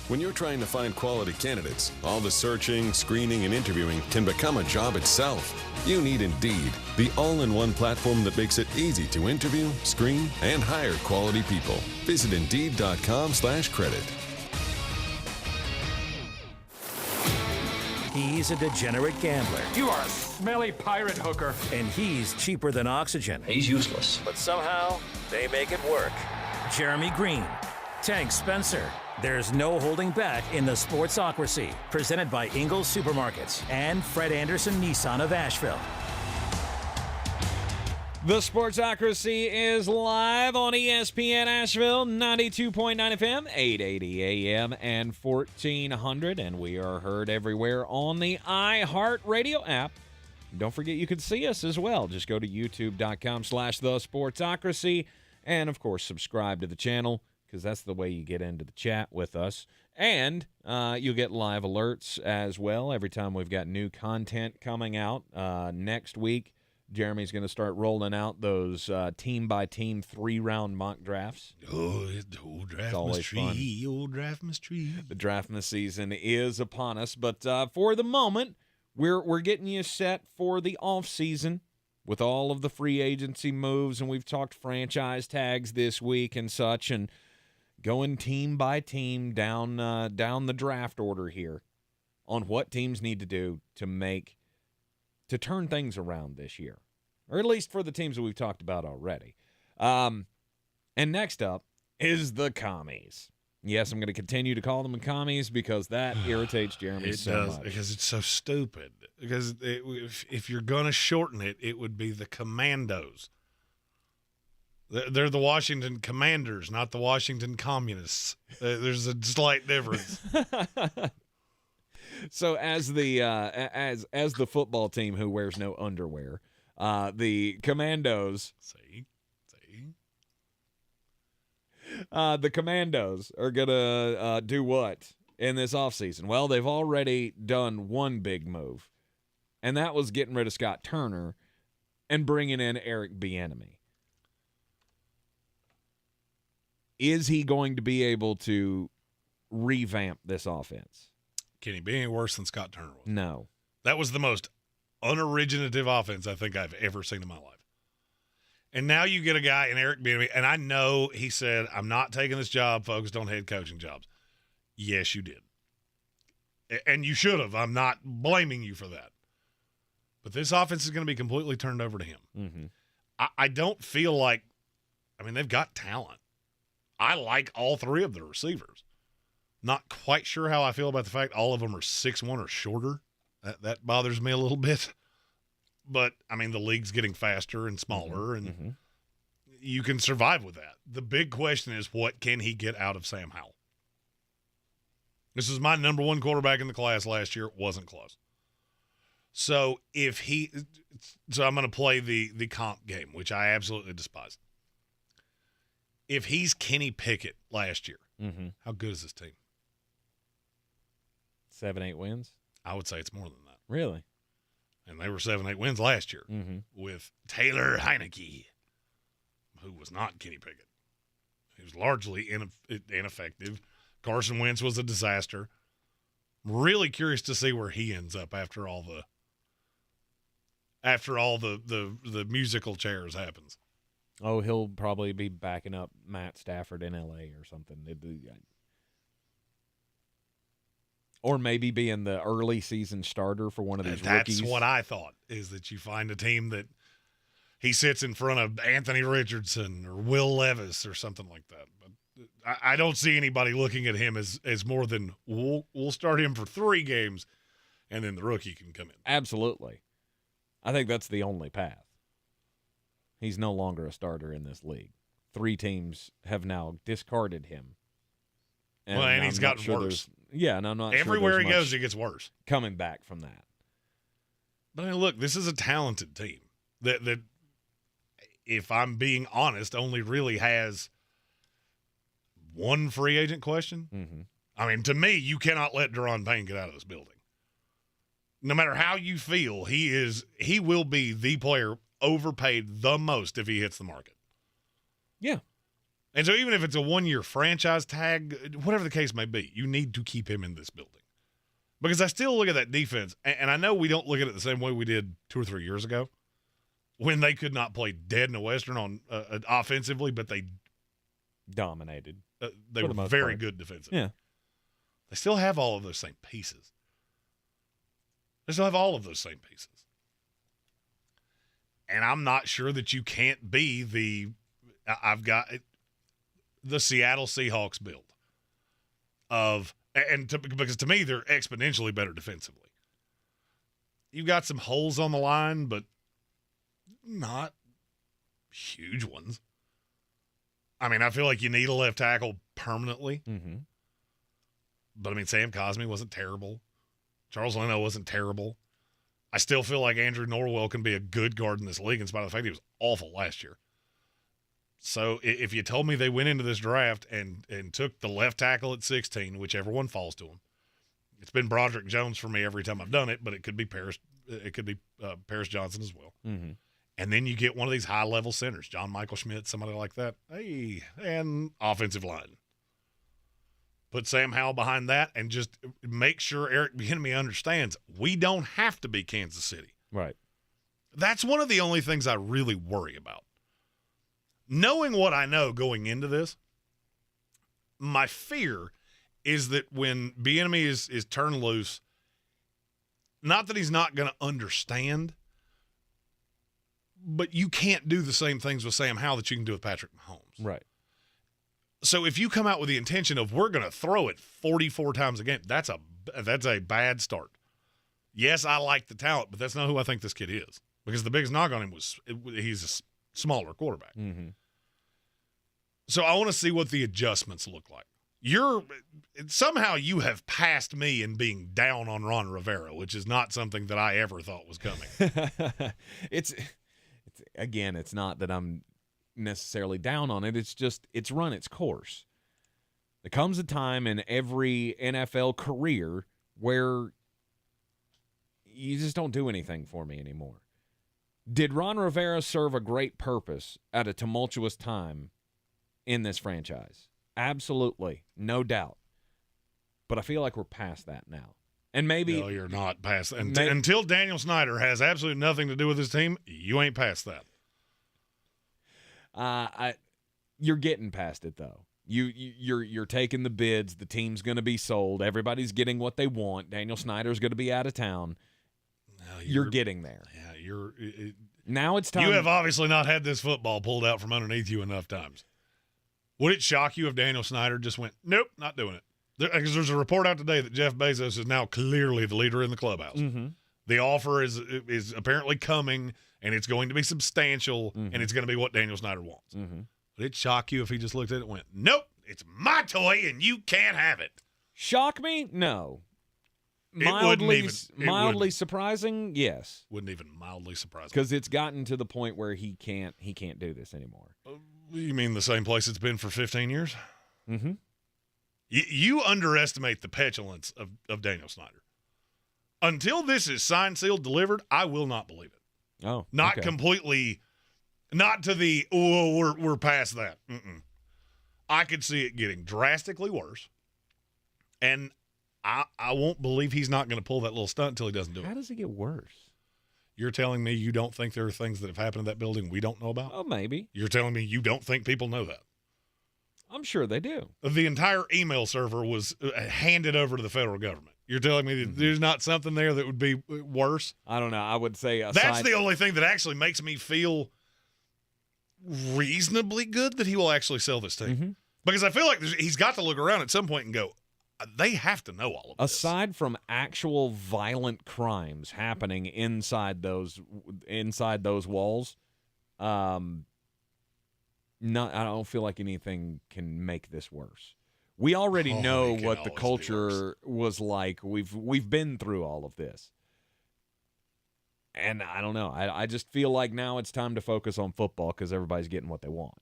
When you're trying to find quality candidates, all the searching, screening, and interviewing can become a job itself. You need Indeed, the all-in-one platform that makes it easy to interview, screen, and hire quality people. Visit Indeed.com/credit.
He's a degenerate gambler.
You are a smelly pirate hooker.
And he's cheaper than oxygen.
He's useless.
But somehow, they make it work. Jeremy Greene, Tank Spencer. There's no holding back in the Sportsocracy. Presented by Ingalls Supermarkets and Fred Anderson Nissan of Asheville.
The Sportsocracy is live on ESPN Asheville, 92.9 FM, 880 AM, and 1400. And we are heard everywhere on the iHeart Radio app. Don't forget you can see us as well. Just go to youtube.com/thesportsocracy. And, of course, subscribe to the channel, because that's the way you get into the chat with us. And you'll get live alerts as well every time we've got new content coming out. Next week, Jeremy's going to start rolling out those team-by-team 3-round mock drafts.
Oh, old Draftmas tree, old Draftmas tree.
The Draftmas season is upon us. But for the moment, we're getting you set for the off-season with all of the free agency moves, and we've talked franchise tags this week and such, and going team by team down the draft order here on what teams need to do to turn things around this year, or at least for the teams that we've talked about already. And next up is the Commies. Yes, I'm going to continue to call them the Commies because that irritates Jeremy so much.
Because it's so stupid. Because if you're going to shorten it, it would be the Commandos. They're the Washington Commanders, not the Washington Communists. There's a slight difference.
So as the football team who wears no underwear, the Commandos. The Commandos are gonna do what in this offseason? Well, they've already done one big move, and that was getting rid of Scott Turner and bringing in Eric Bieniemy. Is he going to be able to revamp this offense?
Can he be any worse than Scott Turner was?
No.
That was the most unoriginative offense I think I've ever seen in my life. And now you get a guy in Eric Bieniemy, and I know he said, I'm not taking this job focused on head coaching jobs. Yes, you did. And you should have. I'm not blaming you for that. But this offense is going to be completely turned over to him.
Mm-hmm.
I don't feel like – I mean, they've got talent. I like all three of their receivers. Not quite sure how I feel about the fact all of them are 6'1" or shorter. That bothers me a little bit. But, I mean, the league's getting faster and smaller, and you can survive with that. The big question is, what can he get out of Sam Howell? This is my number one quarterback in the class last year. It wasn't close. So I'm going to play the comp game, which I absolutely despise. If he's Kenny Pickett last year, how good is this team?
7-8 wins?
I would say it's more than that.
Really?
And they were 7-8 wins last year with Taylor Heineke, who was not Kenny Pickett. He was largely ineffective. Carson Wentz was a disaster. I'm really curious to see where he ends up after all the musical chairs happens.
Oh, he'll probably be backing up Matt Stafford in L.A. or something. Or maybe being the early season starter for one of these rookies.
That's what I thought, is that you find a team that he sits in front of Anthony Richardson or Will Levis or something like that. But I don't see anybody looking at him as more than we'll start him for 3 games and then the rookie can come in.
Absolutely. I think that's the only path. He's no longer a starter in this league. 3 teams have now discarded him.
And he's gotten worse.
Yeah, and I'm not
everywhere
sure
he goes, he gets worse.
Coming back from that.
But I mean, look, this is a talented team that, if I'm being honest, only really has one free agent question. I mean, to me, you cannot let Deron Payne get out of this building. No matter how you feel, he will be the player overpaid the most if he hits the market.
Yeah.
And so even if it's a 1-year franchise tag, whatever the case may be, you need to keep him in this building. Because I still look at that defense, and I know we don't look at it the same way we did 2 or 3 years ago when they could not play dead in the Western on offensively, but they
dominated.
They were very good defensively.
Yeah.
They still have all of those same pieces. And I'm not sure that you can't be the Seattle Seahawks build because to me they're exponentially better defensively. You've got some holes on the line, but not huge ones. I mean, I feel like you need a left tackle permanently. But I mean, Sam Cosmi wasn't terrible. Charles Leno wasn't terrible. I still feel like Andrew Norwell can be a good guard in this league in spite of the fact he was awful last year. So if you told me they went into this draft and took the left tackle at 16, whichever one falls to him, it's been Broderick Jones for me every time I've done it, but it could be Paris Johnson as well. And then you get one of these high-level centers, John Michael Schmidt, somebody like that. Hey, and offensive line. Put Sam Howell behind that and just make sure Eric Bieniemy understands we don't have to be Kansas City.
Right.
That's one of the only things I really worry about. Knowing what I know going into this, my fear is that when Bieniemy is turned loose, not that he's not going to understand, but you can't do the same things with Sam Howell that you can do with Patrick Mahomes.
Right.
So if you come out with the intention of we're going to throw it 44 times a game, that's a bad start. Yes, I like the talent, but that's not who I think this kid is. Because the biggest knock on him was he's a smaller quarterback. So I want to see what the adjustments look like. Somehow you have passed me in being down on Ron Rivera, which is not something that I ever thought was coming.
It's not that I'm necessarily down on it. It's just it's run its course. There comes a time in every NFL career where you just don't do anything for me anymore. Did Ron Rivera serve a great purpose at a tumultuous time in this franchise? Absolutely, no doubt. But I feel like we're past that now. And maybe
no, you're not past that. Until Daniel Schneider has absolutely nothing to do with his team, you ain't past that.
You're getting past it though. You're taking the bids. The team's going to be sold. Everybody's getting what they want. Daniel Snyder's going to be out of town. No, you're getting there.
Yeah,
now it's time.
You have obviously not had this football pulled out from underneath you enough times. Would it shock you if Daniel Schneider just went, nope, not doing it? Because there's a report out today that Jeff Bezos is now clearly the leader in the clubhouse.
Mm-hmm.
The offer is apparently coming, and it's going to be substantial, and it's going to be what Daniel Schneider wants.
Mm-hmm.
Would it shock you if he just looked at it and went, nope, it's my toy, and you can't have it?
Shock me? No. Mildly surprising? Yes.
Wouldn't even mildly surprise me.
Because it's gotten to the point where he can't do this anymore.
You mean the same place it's been for 15 years?
Mm-hmm.
You underestimate the petulance of Daniel Schneider. Until this is signed, sealed, delivered, I will not believe it.
Oh,
not
okay.
completely, not to the we're past that. I could see it getting drastically worse, and I won't believe he's not going to pull that little stunt until he doesn't do it.
How does it get worse?
You're telling me you don't think there are things that have happened in that building we don't know about?
Oh, maybe.
You're telling me you don't think people know that?
I'm sure they do.
The entire email server was handed over to the federal government. You're telling me that there's not something there that would be worse?
I don't know. I would say
that's the only thing that actually makes me feel reasonably good that he will actually sell this team.
Mm-hmm.
Because I feel like he's got to look around at some point and go, they have to know all of this.
Aside from actual violent crimes happening inside those walls, I don't feel like anything can make this worse. We already know what the culture was like. We've been through all of this. And I don't know. I just feel like now it's time to focus on football because everybody's getting what they want.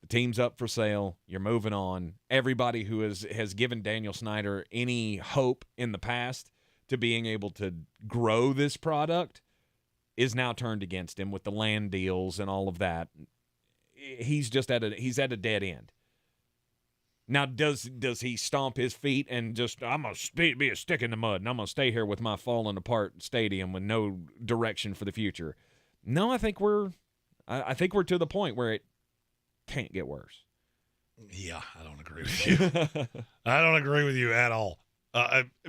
The team's up for sale. You're moving on. Everybody who has given Daniel Schneider any hope in the past to being able to grow this product is now turned against him with the land deals and all of that. He's just at a dead end. Now, does he stomp his feet and just, I'm going to be a stick in the mud, and I'm going to stay here with my falling apart stadium with no direction for the future? No, I think we're to the point where it can't get worse.
Yeah, I don't agree with you. I don't agree with you at all.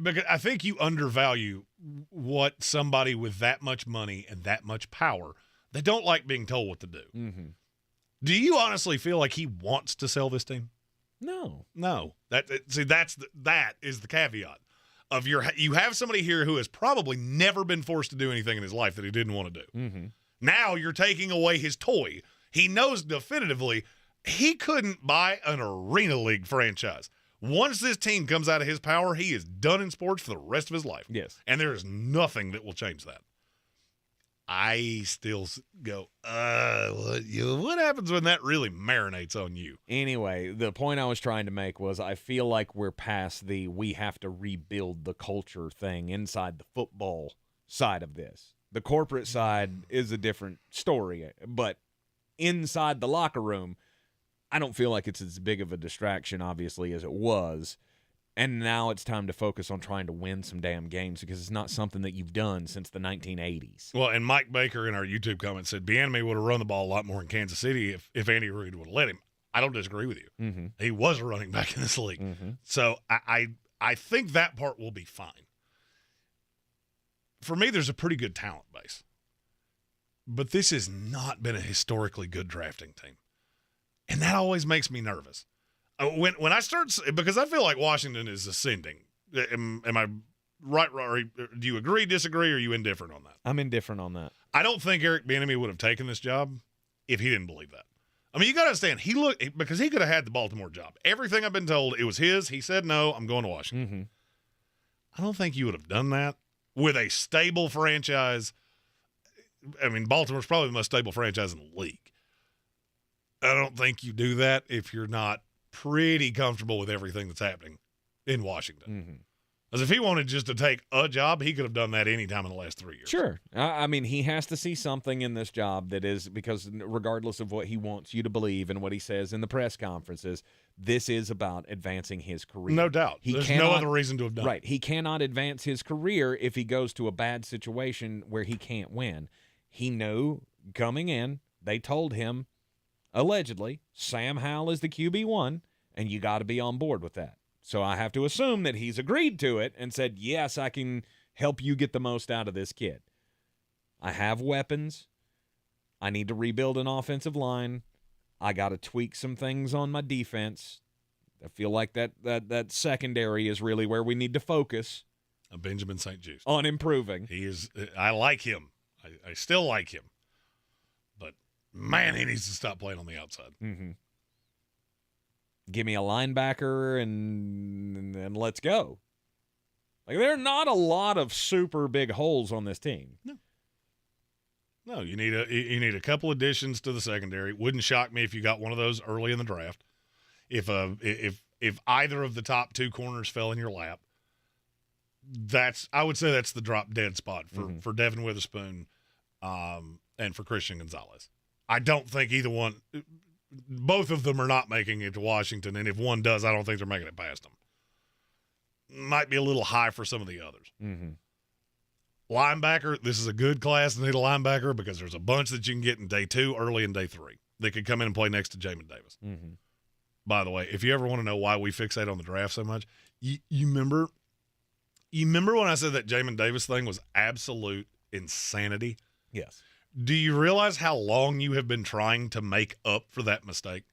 Because I think you undervalue what somebody with that much money and that much power, they don't like being told what to do.
Mm-hmm.
Do you honestly feel like he wants to sell this team?
No.
That is the caveat of you have somebody here who has probably never been forced to do anything in his life that he didn't want to do.
Mm-hmm.
Now you're taking away his toy. He knows definitively he couldn't buy an Arena League franchise. Once this team comes out of his power, he is done in sports for the rest of his life.
Yes.
And there is nothing that will change that. I still go, what happens when that really marinates on you?
Anyway, the point I was trying to make was I feel like we're past we have to rebuild the culture thing inside the football side of this. The corporate side is a different story, but inside the locker room, I don't feel like it's as big of a distraction, obviously, as it was. And now it's time to focus on trying to win some damn games because it's not something that you've done since the 1980s.
Well, and Mike Baker in our YouTube comment said Bieniemy would have run the ball a lot more in Kansas City if Andy Reid would have let him. I don't disagree with you.
Mm-hmm.
He was a running back in this league.
Mm-hmm.
So I think that part will be fine. For me, there's a pretty good talent base. But this has not been a historically good drafting team. And that always makes me nervous. When I start, because I feel like Washington is ascending. Am I right? Or do you agree, disagree, or are you indifferent on that?
I'm indifferent on that.
I don't think Eric Bieniemy would have taken this job if he didn't believe that. I mean, you got to understand, because he could have had the Baltimore job. Everything I've been told, it was his. He said, no, I'm going to Washington.
Mm-hmm.
I don't think you would have done that with a stable franchise. I mean, Baltimore's probably the most stable franchise in the league. I don't think you do that if you're not pretty comfortable with everything that's happening in Washington. Because if he wanted just to take a job, he could have done that any time in the last 3 years.
Sure. I mean, he has to see something in this job that is, because regardless of what he wants you to believe and what he says in the press conferences, this is about advancing his career.
No doubt. There's no other reason to have done it.
Right. He cannot advance his career if he goes to a bad situation where he can't win. He knew coming in, they told him, allegedly, Sam Howell is the QB1, and you got to be on board with that. So I have to assume that he's agreed to it and said, yes, I can help you get the most out of this kid. I have weapons. I need to rebuild an offensive line. I got to tweak some things on my defense. I feel like that secondary is really where we need to focus.
Benjamin St. Just.
On improving.
He is. I like him. I still like him. But, man, he needs to stop playing on the outside.
Mm-hmm. Give me a linebacker and let's go. Like, there are not a lot of super big holes on this team.
No, you need a couple additions to the secondary. Wouldn't shock me if you got one of those early in the draft. If either of the top two corners fell in your lap, I would say that's the drop dead spot for Devin Witherspoon and for Christian Gonzalez. I don't think either one. Both of them are not making it to Washington, and if one does, I don't think they're making it past them. Might be a little high for some of the others.
Mm-hmm.
Linebacker, this is a good class to need a linebacker because there's a bunch that you can get in day 2, early in day 3. They could come in and play next to Jamin Davis.
Mm-hmm.
By the way, if you ever want to know why we fixate on the draft so much, you remember when I said that Jamin Davis thing was absolute insanity?
Yes.
Do you realize how long you have been trying to make up for that mistake?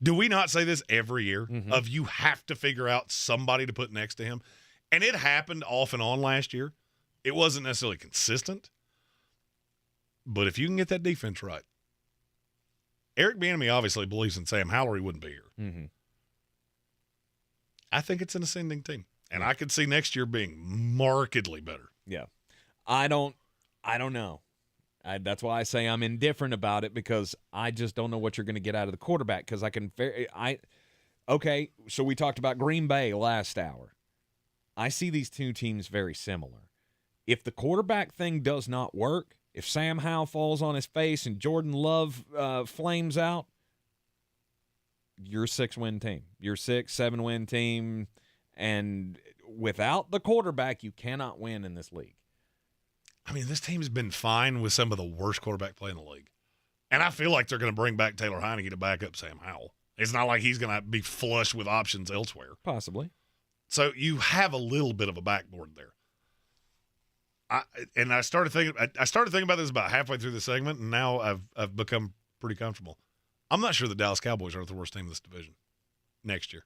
Do we not say this every year of you have to figure out somebody to put next to him? And it happened off and on last year. It wasn't necessarily consistent. But if you can get that defense right, Eric Bieniemy obviously believes in Sam Howell, he wouldn't be here.
Mm-hmm.
I think it's an ascending team. And I could see next year being markedly better.
Yeah. I don't know. That's why I say I'm indifferent about it, because I just don't know what you're going to get out of the quarterback. Because okay, so we talked about Green Bay last hour. I see these two teams very similar. If the quarterback thing does not work, if Sam Howell falls on his face and Jordan Love flames out, you're a 6-win team. You're a 6-7-win team. And without the quarterback, you cannot win in this league.
I mean, this team's been fine with some of the worst quarterback play in the league. And I feel like they're going to bring back Taylor Heineke to back up Sam Howell. It's not like he's going to be flush with options elsewhere.
Possibly.
So you have a little bit of a backboard there. I started thinking about this about halfway through the segment, and now I've become pretty comfortable. I'm not sure the Dallas Cowboys are the worst team in this division next year.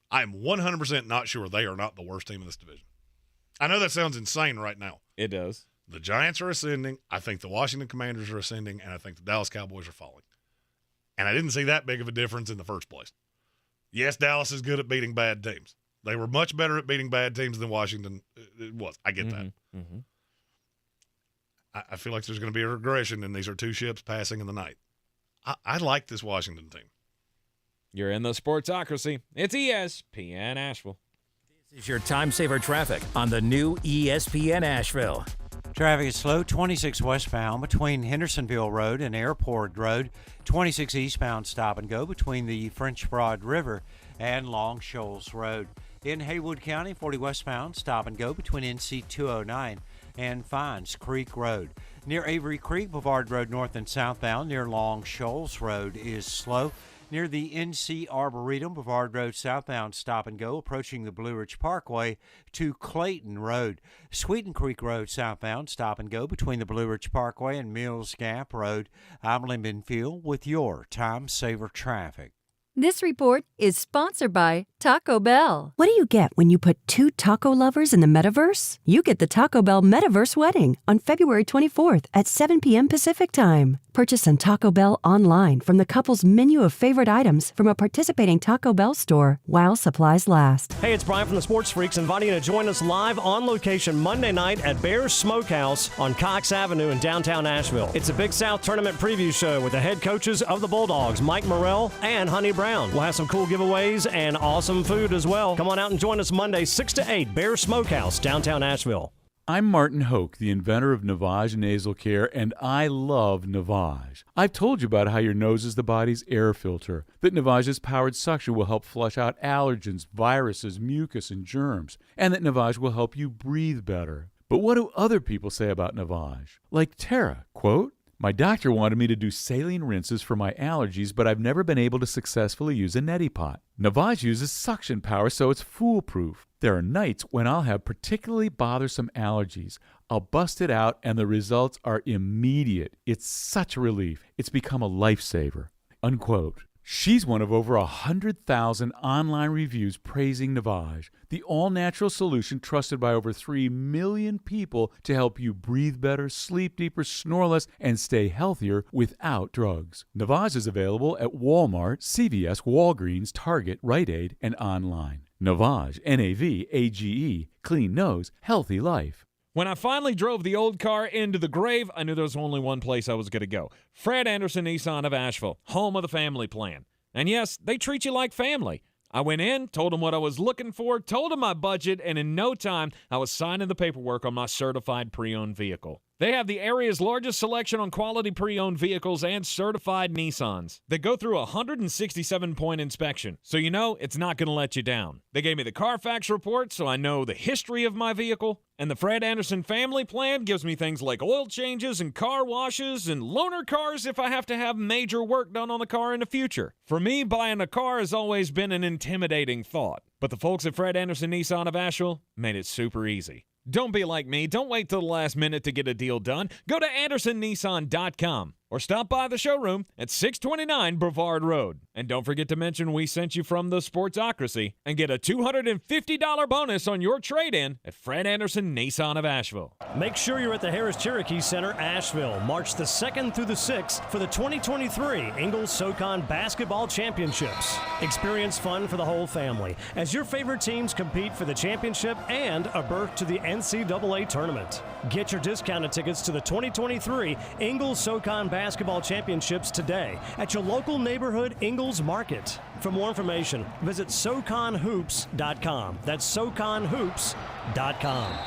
I am 100% not sure they are not the worst team in this division. I know that sounds insane right now.
It does.
The Giants are ascending. I think the Washington Commanders are ascending, and I think the Dallas Cowboys are falling. And I didn't see that big of a difference in the first place. Yes, Dallas is good at beating bad teams. They were much better at beating bad teams than Washington was. I get that.
Mm-hmm.
I feel like there's going to be a regression, and these are two ships passing in the night. I like this Washington team.
You're in the Sportsocracy. It's ESPN Asheville.
This is your time saver traffic on the new ESPN Asheville.
Traffic is slow, 26 westbound between Hendersonville Road and Airport Road, 26 eastbound stop and go between the French Broad River and Long Shoals Road. In Haywood County, 40 westbound stop and go between NC 209 and Fines Creek Road. Near Avery Creek, Boulevard Road north and southbound near Long Shoals Road is slow. Near the NC Arboretum, Boulevard Road southbound stop and go, approaching the Blue Ridge Parkway to Clayton Road. Sweeten Creek Road southbound stop and go between the Blue Ridge Parkway and Mills Gap Road. I'm Lyndon Field with your Time Saver Traffic.
This report is sponsored by Taco Bell. What do you get when you put two taco lovers in the metaverse? You get the Taco Bell Metaverse Wedding on February 24th at 7 p.m. Pacific Time. Purchase on Taco Bell online from the couple's menu of favorite items from a participating Taco Bell store while supplies last.
Hey, it's Brian from the Sports Freaks inviting you to join us live on location Monday night at Bear's Smokehouse on Cox Avenue in downtown Asheville. It's a Big South tournament preview show with the head coaches of the Bulldogs, Mike Morrell and Honey Brown. ground. We'll have some cool giveaways and awesome food as well. Come on out and join us Monday, 6 to 8, Bear Smokehouse, downtown Asheville.
I'm Martin Hoke, the inventor of Navage Nasal Care, and I love Navage. I've told you about how your nose is the body's air filter, that Navage's powered suction will help flush out allergens, viruses, mucus, and germs, and that Navage will help you breathe better. But what do other people say about Navage? Like Tara, quote, "My doctor wanted me to do saline rinses for my allergies, but I've never been able to successfully use a neti pot. Navage uses suction power, so it's foolproof. There are nights when I'll have particularly bothersome allergies. I'll bust it out, and the results are immediate. It's such a relief. It's become a lifesaver." Unquote. She's one of over 100,000 online reviews praising Navage, the all-natural solution trusted by over 3 million people to help you breathe better, sleep deeper, snore less, and stay healthier without drugs. Navage is available at Walmart, CVS, Walgreens, Target, Rite Aid, and online. Navage, N-A-V-A-G-E, clean nose, healthy life.
When I finally drove the old car into the grave, I knew there was only one place I was going to go. Fred Anderson Nissan of Asheville, home of the family plan. And yes, they treat you like family. I went in, told them what I was looking for, told them my budget, and in no time, I was signing the paperwork on my certified pre-owned vehicle. They have the area's largest selection on quality pre-owned vehicles and certified Nissans. They go through a 167-point inspection, so you know it's not going to let you down. They gave me the Carfax report, so I know the history of my vehicle. And the Fred Anderson family plan gives me things like oil changes and car washes and loaner cars if I have to have major work done on the car in the future. For me, buying a car has always been an intimidating thought. But the folks at Fred Anderson Nissan of Asheville made it super easy. Don't be like me. Don't wait till the last minute to get a deal done. Go to AndersonNissan.com or stop by the showroom at 629 Brevard Road. And don't forget to mention we sent you from the Sportsocracy and get a $250 bonus on your trade-in at Fred Anderson Nissan of Asheville.
Make sure you're at the Harris Cherokee Center, Asheville, March the 2nd through the 6th for the 2023 Ingalls SoCon Basketball Championships. Experience fun for the whole family as your favorite teams compete for the championship and a berth to the NCAA tournament. Get your discounted tickets to the 2023 Ingalls SoCon Basketball Championships today at your local neighborhood Ingalls Market. For more information, visit SoConHoops.com. That's SoConHoops.com.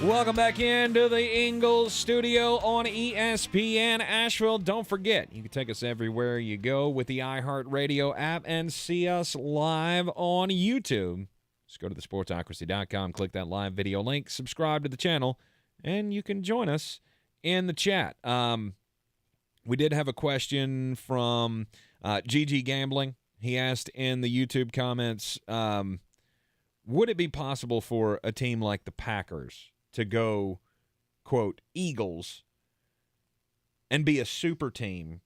Welcome back into the Ingalls studio on ESPN Asheville. Don't forget, you can take us everywhere you go with the iHeartRadio app and see us live on YouTube. Just go to thesportsocracy.com, click that live video link, subscribe to the channel, and you can join us in the chat. We did have a question from GG Gambling. He asked in the YouTube comments, would it be possible for a team like the Packers to go, quote, Eagles, and be a super team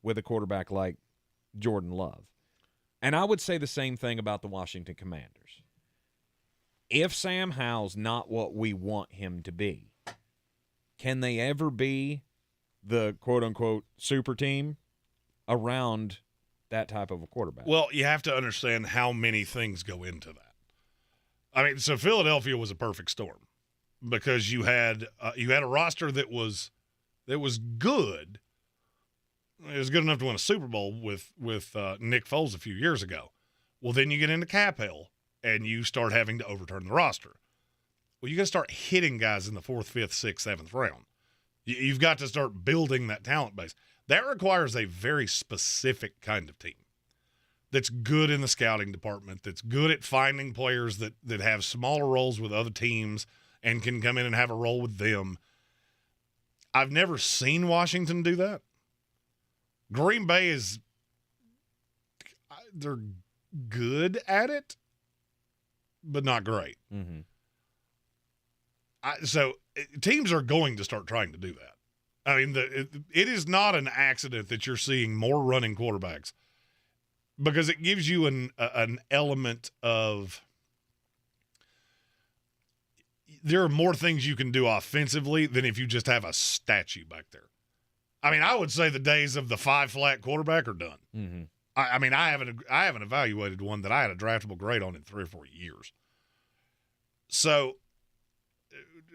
with a quarterback like Jordan Love? And I would say the same thing about the Washington Commanders. If Sam Howell's not what we want him to be, can they ever be the quote-unquote super team around that type of a quarterback?
Well, you have to understand how many things go into that. I mean, so Philadelphia was a perfect storm because you had a roster that was good. It was good enough to win a Super Bowl with Nick Foles a few years ago. Well, then you get into cap hell, and you start having to overturn the roster. Well, you got to start hitting guys in the 4th, 5th, 6th, 7th round. You've got to start building that talent base. That requires a very specific kind of team that's good in the scouting department, that's good at finding players that have smaller roles with other teams and can come in and have a role with them. I've never seen Washington do that. Green Bay they're good at it, but not great.
Mm-hmm.
So teams are going to start trying to do that. I mean, it is not an accident that you're seeing more running quarterbacks because it gives you an element of there are more things you can do offensively than if you just have a statue back there. I mean, I would say the days of the 5-flat quarterback are done.
Mm-hmm.
I mean, I haven't evaluated one that I had a draftable grade on in 3 or 4 years. So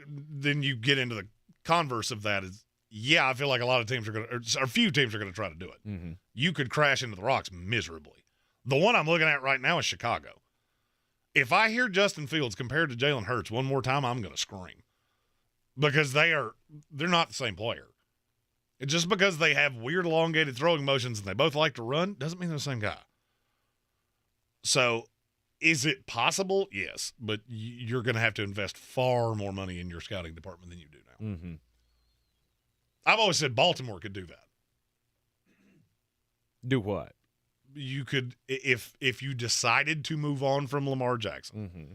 then you get into the converse of that is, I feel like a lot of teams are going to – or a few teams are going to try to do it.
Mm-hmm.
You could crash into the rocks miserably. The one I'm looking at right now is Chicago. If I hear Justin Fields compared to Jalen Hurts one more time, I'm going to scream because they're not the same player. Just because they have weird elongated throwing motions and they both like to run doesn't mean they're the same guy. So is it possible? Yes, but you're going to have to invest far more money in your scouting department than you do now.
Mm-hmm.
I've always said Baltimore could do that.
Do what?
You could, if you decided to move on from Lamar Jackson,
mm-hmm.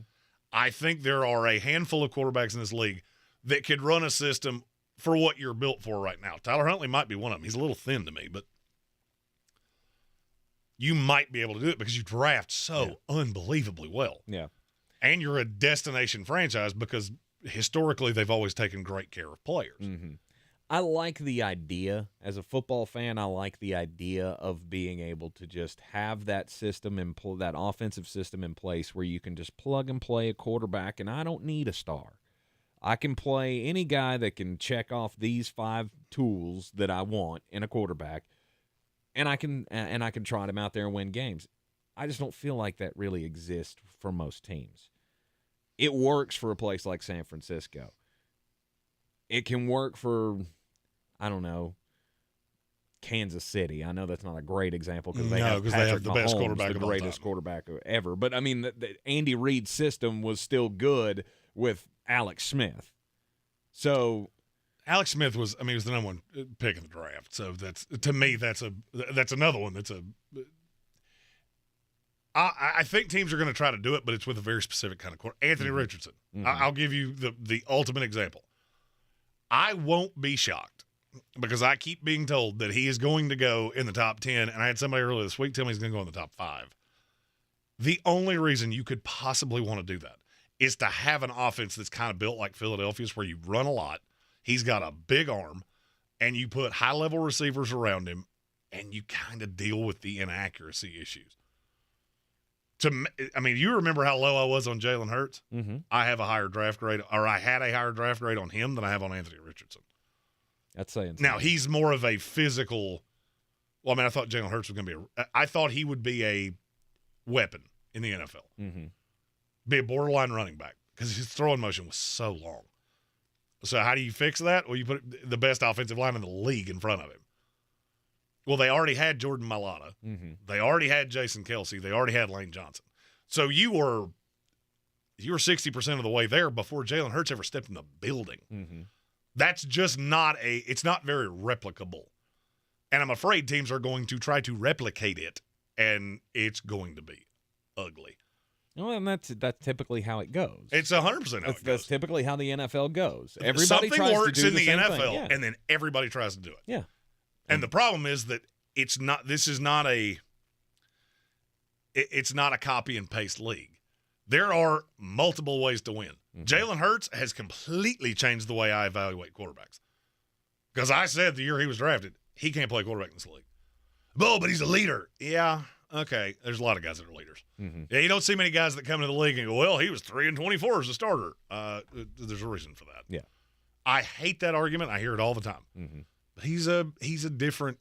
I think there are a handful of quarterbacks in this league that could run a system for what you're built for right now. Tyler Huntley might be one of them. He's a little thin to me, but you might be able to do it because you draft so unbelievably well.
Yeah.
And you're a destination franchise because historically they've always taken great care of players.
Mm-hmm. I like the idea. As a football fan, I like the idea of being able to just have that system and that offensive system in place where you can just plug and play a quarterback, and I don't need a star. I can play any guy that can check off these 5 tools that I want in a quarterback, and I can trot him out there and win games. I just don't feel like that really exists for most teams. It works for a place like San Francisco. It can work for, I don't know, Kansas City. I know that's not a great example because they have Patrick
the
Mahomes,
best quarterback
the
of all
greatest
time.
quarterback ever. But, I mean, the Andy Reid's system was still good with Alex Smith. So
Alex Smith was the number one pick in the draft. So that's, to me, that's another one that's I think teams are going to try to do it, but it's with a very specific kind of quarterback. Anthony Richardson.
Mm-hmm.
I'll give you the ultimate example. I won't be shocked because I keep being told that he is going to go in the top 10, and I had somebody earlier this week tell me he's going to go in the top 5. The only reason you could possibly want to do that is to have an offense that's kind of built like Philadelphia's where you run a lot, he's got a big arm, and you put high-level receivers around him, and you kind of deal with the inaccuracy issues. You remember how low I was on Jalen Hurts?
Mm-hmm.
I had a higher draft grade on him than I have on Anthony Richardson.
That's saying something.
Now, he's more of a physical – I thought Jalen Hurts was going to be I thought he would be a weapon in the NFL.
Mm-hmm.
Be a borderline running back because his throwing motion was so long. So how do you fix that? Well, you put the best offensive line in the league in front of him. Well, they already had Jordan Mailata.
Mm-hmm.
They already had Jason Kelsey. They already had Lane Johnson. So you were 60% of the way there before Jalen Hurts ever stepped in the building.
Mm-hmm.
That's just it's not very replicable. And I'm afraid teams are going to try to replicate it, and it's going to be ugly.
Well, and that's typically how it goes.
It's 100% how it goes.
That's typically how the NFL goes. Everybody
Something
tries
works
to do
in the
same
NFL,
thing. Yeah.
and then everybody tries to do it.
Yeah.
And the problem is that it's not a copy and paste league. There are multiple ways to win. Mm-hmm. Jalen Hurts has completely changed the way I evaluate quarterbacks. Because I said the year he was drafted, he can't play quarterback in this league. Oh, but he's a leader. Yeah, okay. There's a lot of guys that are leaders.
Mm-hmm.
Yeah, you don't see many guys that come into the league and go, well, he was 3-24 as a starter. There's a reason for that.
Yeah.
I hate that argument. I hear it all the time.
Mm-hmm.
But he's a different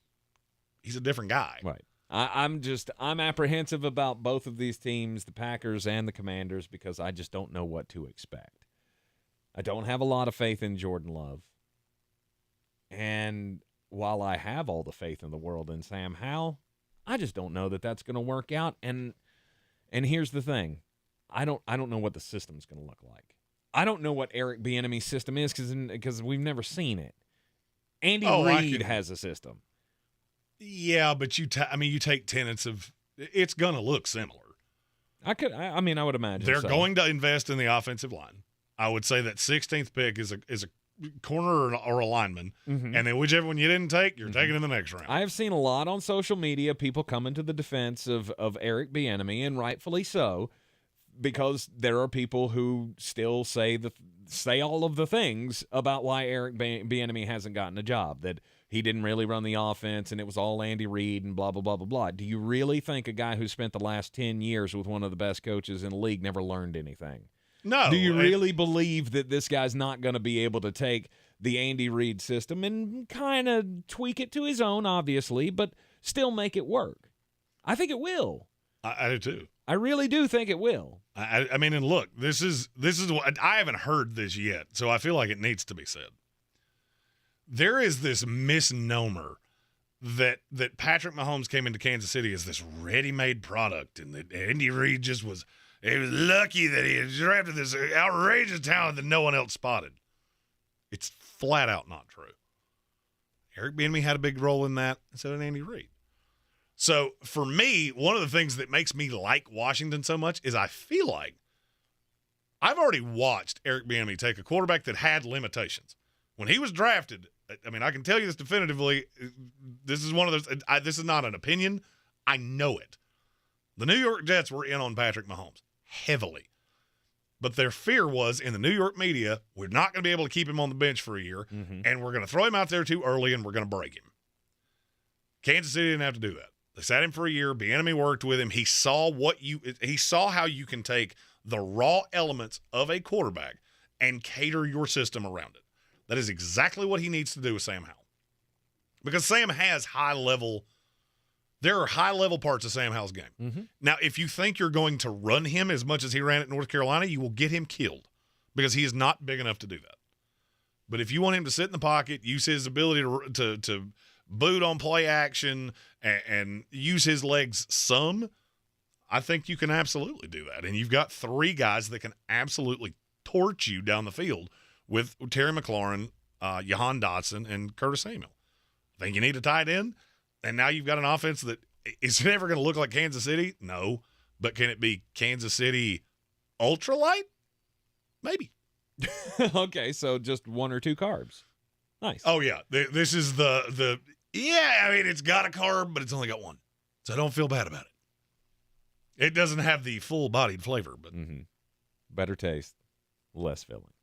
guy.
Right. I'm apprehensive about both of these teams, the Packers and the Commanders, because I just don't know what to expect. I don't have a lot of faith in Jordan Love. And while I have all the faith in the world in Sam Howell, I just don't know that that's going to work out. And here's the thing. I don't know what the system's going to look like. I don't know what Eric Bieniemy's system is because we've never seen it. Andy Reid has a system.
Yeah, but you take tenets of it's going to look similar.
I would imagine
they're going to invest in the offensive line. I would say that 16th pick is a corner or a lineman,
mm-hmm.
and then whichever one you didn't take, you're taking in the next round.
I have seen a lot on social media people coming to the defense of Eric Bieniemy, and rightfully so, because there are people who still say all of the things about why Eric Bieniemy hasn't gotten a job, that he didn't really run the offense and it was all Andy Reid and blah, blah, blah, blah, blah. Do you really think a guy who spent the last 10 years with one of the best coaches in the league never learned anything?
No.
Do you really believe that this guy's not going to be able to take the Andy Reid system and kind of tweak it to his own, obviously, but still make it work? I think it will.
I do too.
I really do think it will.
I mean, and look, this is what I haven't heard this yet, so I feel like it needs to be said. There is this misnomer that Patrick Mahomes came into Kansas City as this ready-made product, and that Andy Reid just was lucky that he had drafted this outrageous talent that no one else spotted. It's flat out not true. Eric Bieniemy had a big role in that, and so did Andy Reid. So for me, one of the things that makes me like Washington so much is I feel like I've already watched Eric Bieniemy take a quarterback that had limitations. When he was drafted, I mean, I can tell you this definitively. This is one of those. This is not an opinion. I know it. The New York Jets were in on Patrick Mahomes heavily, but their fear was in the New York media, we're not going to be able to keep him on the bench for a year, and we're going to throw him out there too early, and we're going to break him. Kansas City didn't have to do that. They sat him for a year. Bieniemy worked with him. He saw how you can take the raw elements of a quarterback and cater your system around it. That is exactly what he needs to do with Sam Howell. Because Sam has there are high-level parts of Sam Howell's game. Now, if you think you're going to run him as much as he ran at North Carolina, you will get him killed because he is not big enough to do that. But if you want him to sit in the pocket, use his ability to boot on play action and use his legs some, I think you can absolutely do that. And you've got three guys that can absolutely torch you down the field with Terry McLaurin, Jahan Dotson, and Curtis Samuel. I think you need a tight end, and now you've got an offense that is never going to look like Kansas City? No. But can it be Kansas City ultralight? Maybe.
Okay, so just one or two carbs. Nice.
Oh, yeah. This is I mean, it's got a carb, but it's only got one. So I don't feel bad about it. It doesn't have the full-bodied flavor, but
better taste, less filling.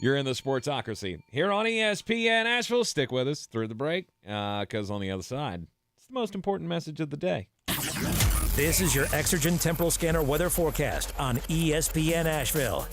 You're in the Sportsocracy here on ESPN Asheville. Stick with us through the break because on the other side, it's the most important message of the day.
This is your Exergen Temporal Scanner weather forecast on ESPN Asheville.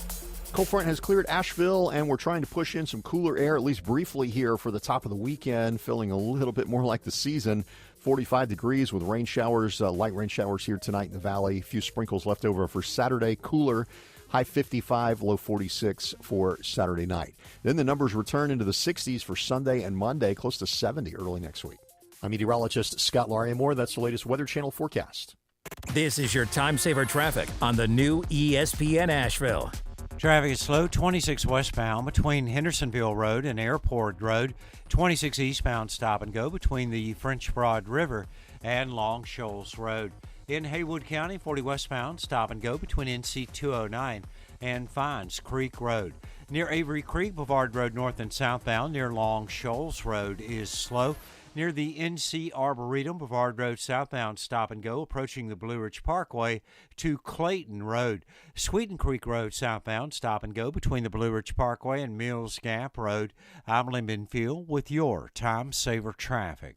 Cold front has cleared Asheville, and we're trying to push in some cooler air, at least briefly here for the top of the weekend, feeling a little bit more like the season. 45 degrees with rain showers, light rain showers here tonight in the valley. A few sprinkles left over for Saturday. Cooler, high 55, low 46 for Saturday night. Then the numbers return into the 60s for Sunday and Monday, close to 70 early next week. I'm meteorologist Scott Larimore. That's the latest Weather Channel forecast.
This is your time saver traffic on the new ESPN Asheville.
Traffic is slow, 26 westbound between Hendersonville Road and Airport Road, 26 eastbound stop and go between the French Broad River and Long Shoals Road. In Haywood County, 40 westbound stop and go between NC 209 and Fines Creek Road. Near Avery Creek, Boulevard Road north and southbound near Long Shoals Road is slow. Near the NC Arboretum, Boulevard Road southbound stop and go, approaching the Blue Ridge Parkway to Clayton Road. Sweeten Creek Road southbound stop and go between the Blue Ridge Parkway and Mills Gap Road. I'm Lyndon Field with your Time Saver Traffic.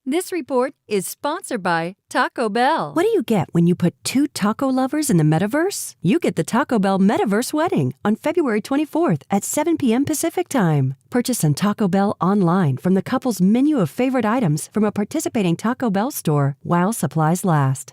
This report is sponsored by Taco Bell. What do you get when you put two taco lovers in the metaverse? You get the Taco Bell Metaverse Wedding on February 24th at 7 p.m. Pacific Time. Purchase on Taco Bell online from the couple's menu of favorite items from a participating Taco Bell store while supplies last.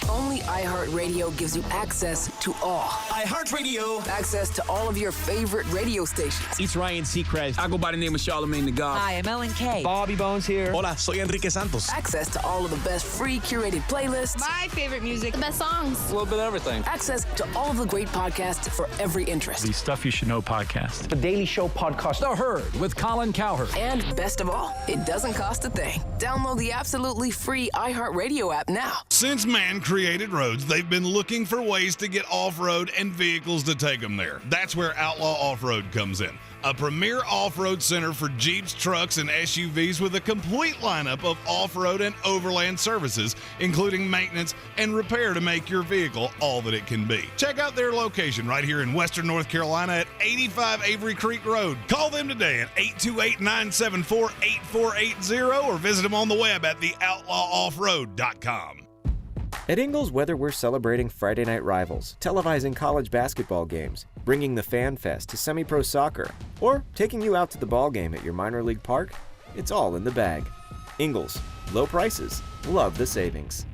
Only iHeartRadio gives you access to all.
iHeartRadio.
Access to all of your favorite radio stations.
It's Ryan Seacrest. I go by the name of Charlamagne the God.
Hi, I'm Ellen K.
Bobby Bones here. Hola, soy Enrique Santos.
Access to all of the best free curated playlists.
My favorite music. The best songs.
A little bit of everything.
Access to all of the great podcasts for every interest.
The Stuff You Should Know podcast.
The Daily Show podcast.
The Herd with Colin Cowherd. And best of all, it doesn't cost a thing. Download the absolutely free iHeartRadio app now.
Since man created roads, they've been looking for ways to get off-road and vehicles to take them there. That's where Outlaw Off-Road comes in. A premier off-road center for Jeeps, trucks, and SUVs with a complete lineup of off-road and overland services, including maintenance and repair to make your vehicle all that it can be. Check out their location right here in Western North Carolina at 85 Avery Creek Road. Call them today at 828-974-8480 or visit them on the web at theoutlawoffroad.com.
At Ingles, whether we're celebrating Friday night rivals, televising college basketball games, bringing the Fan Fest to semi-pro soccer, or taking you out to the ball game at your minor league park, it's all in the bag. Ingles, low prices, love the savings.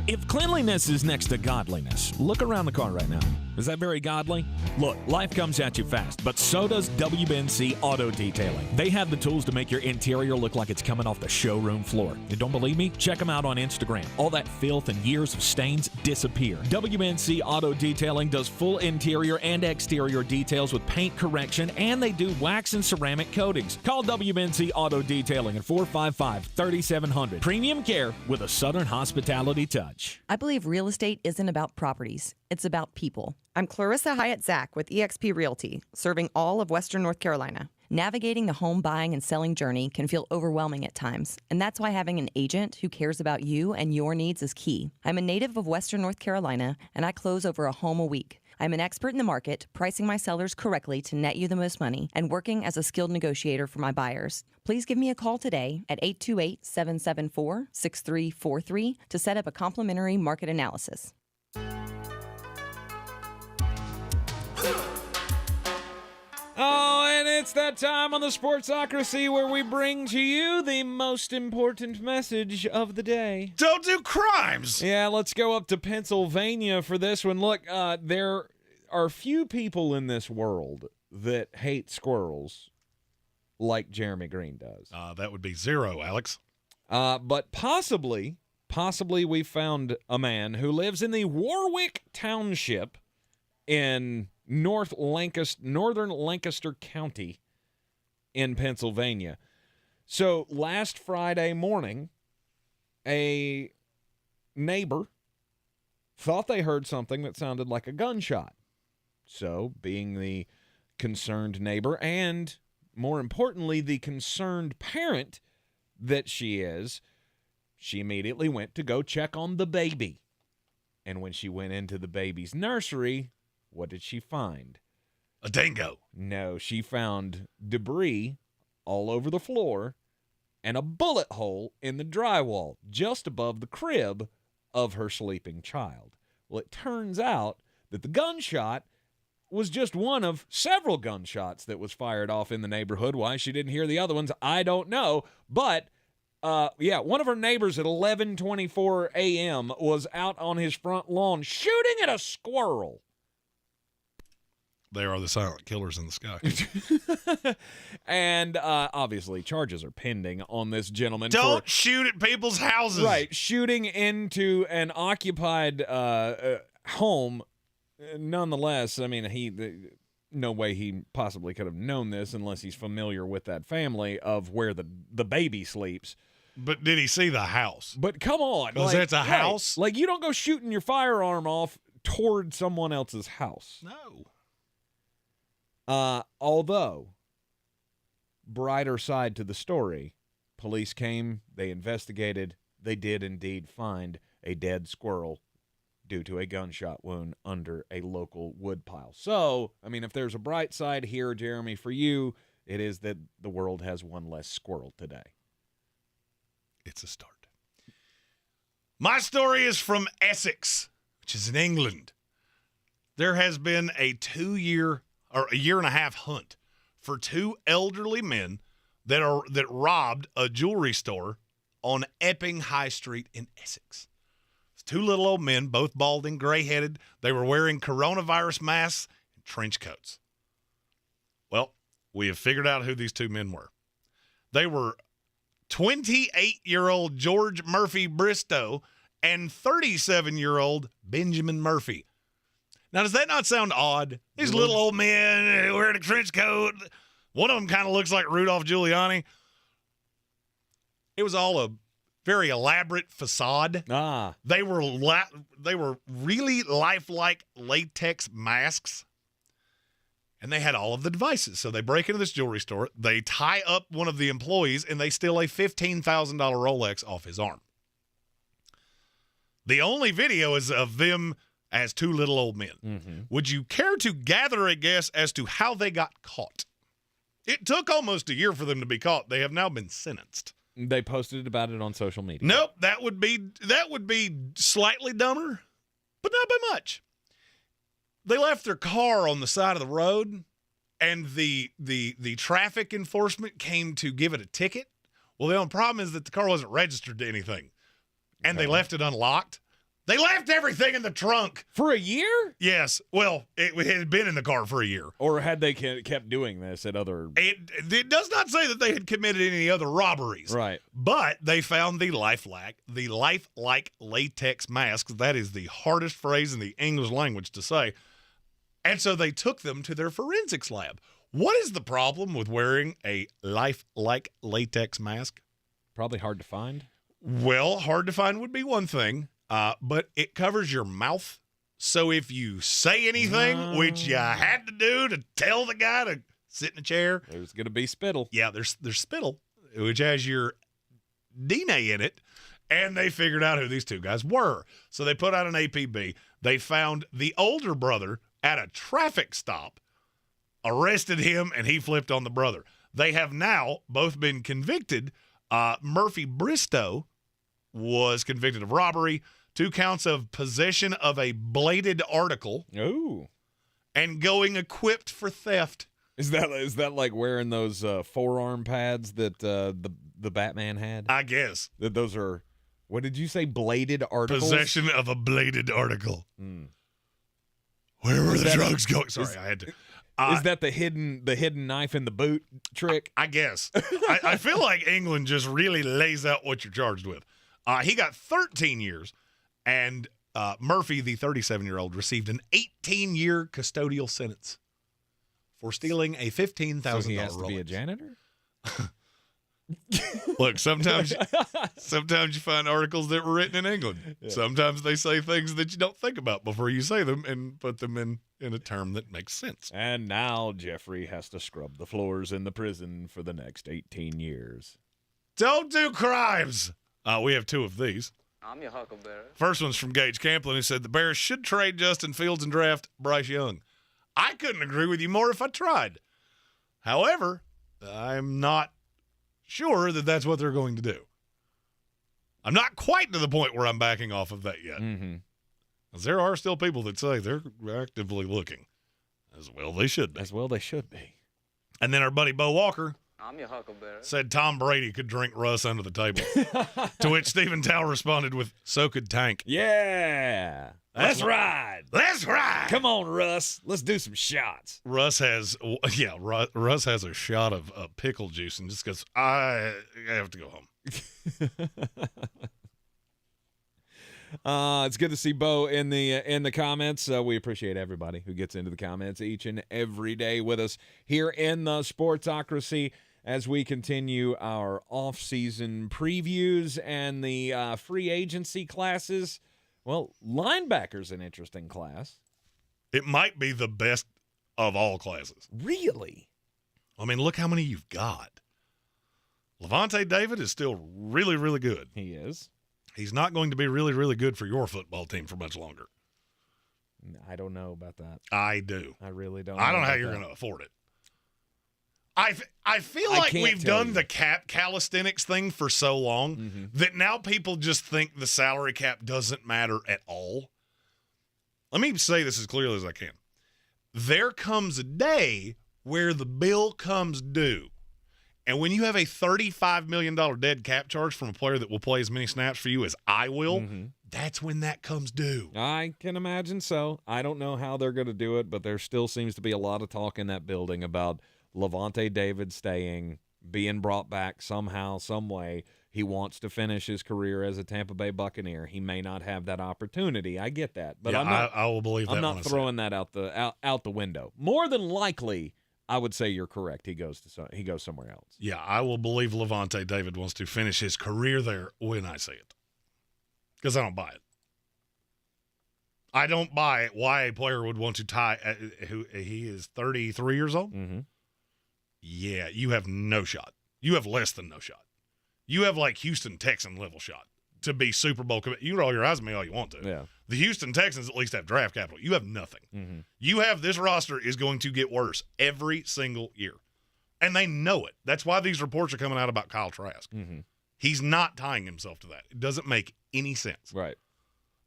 If cleanliness is next to godliness, look around the car right now. Is that very godly? Look, life comes at you fast, but so does WBNC Auto Detailing. They have the tools to make your interior look like it's coming off the showroom floor. You don't believe me? Check them out on Instagram. All that filth and years of stains disappear. WBNC Auto Detailing does full interior and exterior details with paint correction, and they do wax and ceramic coatings. Call WBNC Auto Detailing at 455-3700. Premium care with a Southern hospitality touch.
I believe real estate isn't about properties. It's about people. I'm Clarissa Hyatt-Zach with eXp Realty, serving all of Western North Carolina. Navigating the home buying and selling journey can feel overwhelming at times, and that's why having an agent who cares about you and your needs is key. I'm a native of Western North Carolina, and I close over a home a week. I'm an expert in the market, pricing my sellers correctly to net you the most money, and working as a skilled negotiator for my buyers. Please give me a call today at 828-774-6343 to set up a complimentary market analysis.
Oh, and it's that time on the Sportsocracy where we bring to you the most important message of the day.
Don't do crimes!
Yeah, let's go up to Pennsylvania for this one. Look, there are few people in this world that hate squirrels like Jeremy Greene does.
That would be zero, Alex.
But possibly we found a man who lives in the Warwick Township in northern Lancaster County in Pennsylvania. So last Friday morning, a neighbor thought they heard something that sounded like a gunshot. So, being the concerned neighbor and, more importantly, the concerned parent that she is, she immediately went to go check on the baby. And when she went into the baby's nursery, what did she find?
A dingo.
No, she found debris all over the floor and a bullet hole in the drywall just above the crib of her sleeping child. Well, it turns out that the gunshot was just one of several gunshots that was fired off in the neighborhood. Why she didn't hear the other ones, I don't know. But, one of her neighbors at 11:24 a.m. was out on his front lawn shooting at a squirrel.
They are the silent killers in the sky.
And obviously, charges are pending on this gentleman.
Don't shoot at people's houses.
Right, shooting into an occupied home. Nonetheless, I mean, no way he possibly could have known this unless he's familiar with that family of where the baby sleeps.
But did he see the house?
But come on.
Because it's a house?
Like, you don't go shooting your firearm off toward someone else's house.
No.
Although, brighter side to the story, police came, they investigated, they did indeed find a dead squirrel due to a gunshot wound under a local woodpile. So, I mean, if there's a bright side here, Jeremy, for you, it is that the world has one less squirrel today.
It's a start. My story is from Essex, which is in England. There has been a 1.5-year hunt for two elderly men that robbed a jewelry store on Epping High Street in Essex. It's two little old men, both balding, gray-headed. They were wearing coronavirus masks and trench coats. Well, we have figured out who these two men were. They were 28-year-old George Murphy Bristow and 37-year-old Benjamin Murphy. Now, does that not sound odd? These little old men wearing a trench coat. One of them kind of looks like Rudolph Giuliani. It was all a very elaborate facade. They were really lifelike latex masks. And they had all of the devices. So they break into this jewelry store. They tie up one of the employees, and they steal a $15,000 Rolex off his arm. The only video is of them as two little old men. Mm-hmm. Would you care to gather a guess as to how they got caught? It took almost a year for them to be caught. They have now been sentenced.
They posted about it on social media.
Nope, that would be slightly dumber, but not by much. They left their car on the side of the road, and the traffic enforcement came to give it a ticket. Well, the only problem is that the car wasn't registered to anything, and they left it unlocked. They left everything in the trunk.
For a year?
Yes. Well, it had been in the car for a year.
Or had they kept doing this at other...
It does not say that they had committed any other robberies.
Right.
But they found the lifelike latex masks. That is the hardest phrase in the English language to say. And so they took them to their forensics lab. What is the problem with wearing a lifelike latex mask?
Probably hard to find.
Well, hard to find would be one thing. But it covers your mouth. So if you say anything, which you had to do to tell the guy to sit in a chair.
There's going to be spittle.
Yeah, there's spittle, which has your DNA in it. And they figured out who these two guys were. So they put out an APB. They found the older brother at a traffic stop, arrested him, and he flipped on the brother. They have now both been convicted. Murphy Bristow was convicted of robbery, 2 counts of possession of a bladed article.
Ooh.
And going equipped for theft.
Is that like wearing those forearm pads that the Batman had?
I guess.
That those are, what did you say, bladed articles?
Possession of a bladed article. Where were the drugs going? Sorry, I had to.
Is that the hidden knife in the boot trick?
I guess. I feel like England just really lays out what you're charged with. He got 13 years, and Murphy, the 37-year-old, received an 18-year custodial sentence for stealing a $15,000 Rolex.
So he has to be a janitor?
Look, sometimes you find articles that were written in England. Yeah. Sometimes they say things that you don't think about before you say them and put them in a term that makes sense.
And now Jeffrey has to scrub the floors in the prison for the next 18 years.
Don't do crimes. We have 2 of these.
I'm your huckleberry.
First one's from Gage Camplin, who said the Bears should trade Justin Fields and draft Bryce Young. I couldn't agree with you more if I tried. However, I'm not sure that that's what they're going to do. I'm not quite to the point where I'm backing off of that yet.
Mm-hmm.
There are still people that say they're actively looking. As well they should be.
As well they should be.
And then our buddy Bo Walker
I'm your huckleberry.
said Tom Brady could drink Russ under the table. To which Stephen Towle responded with, so could Tank.
Yeah. Let's ride.
Let's ride.
Come on, Russ. Let's do some shots.
Russ has a shot of pickle juice and just goes, I have to go home.
It's good to see Bo in the comments. We appreciate everybody who gets into the comments each and every day with us here in the Sportsocracy as we continue our off-season previews and the free agency classes. Well, linebackers an interesting class.
It might be the best of all classes.
Really?
I mean, look how many you've got. Lavonte David is still really, really good.
He is.
He's not going to be really, really good for your football team for much longer.
I don't know about that.
I do.
I really don't.
I don't know how you're going to afford it. I feel like we've done the calisthenics thing for so long that now people just think the salary cap doesn't matter at all. Let me say this as clearly as I can. There comes a day where the bill comes due. And when you have a $35 million dead cap charge from a player that will play as many snaps for you as I will, that's when that comes due.
I can imagine so. I don't know how they're going to do it, but there still seems to be a lot of talk in that building about Lavonte David staying, being brought back somehow, some way. He wants to finish his career as a Tampa Bay Buccaneer. He may not have that opportunity. I get that, but
yeah, I will believe that.
I'm not throwing that out the window. More than likely, I would say you're correct. He goes somewhere else.
Yeah, I will believe Lavonte David wants to finish his career there when I see it, because I don't buy it. I don't buy why a player would want to tie. He is 33 years old.
Mm-hmm.
Yeah, you have no shot. You have less than no shot. You have like Houston Texan level shot to be Super Bowl committed. You can roll your eyes at me all you want to.
Yeah.
The Houston Texans at least have draft capital. You have nothing.
Mm-hmm.
You have this roster is going to get worse every single year. And they know it. That's why these reports are coming out about Kyle Trask.
Mm-hmm.
He's not tying himself to that. It doesn't make any sense.
Right.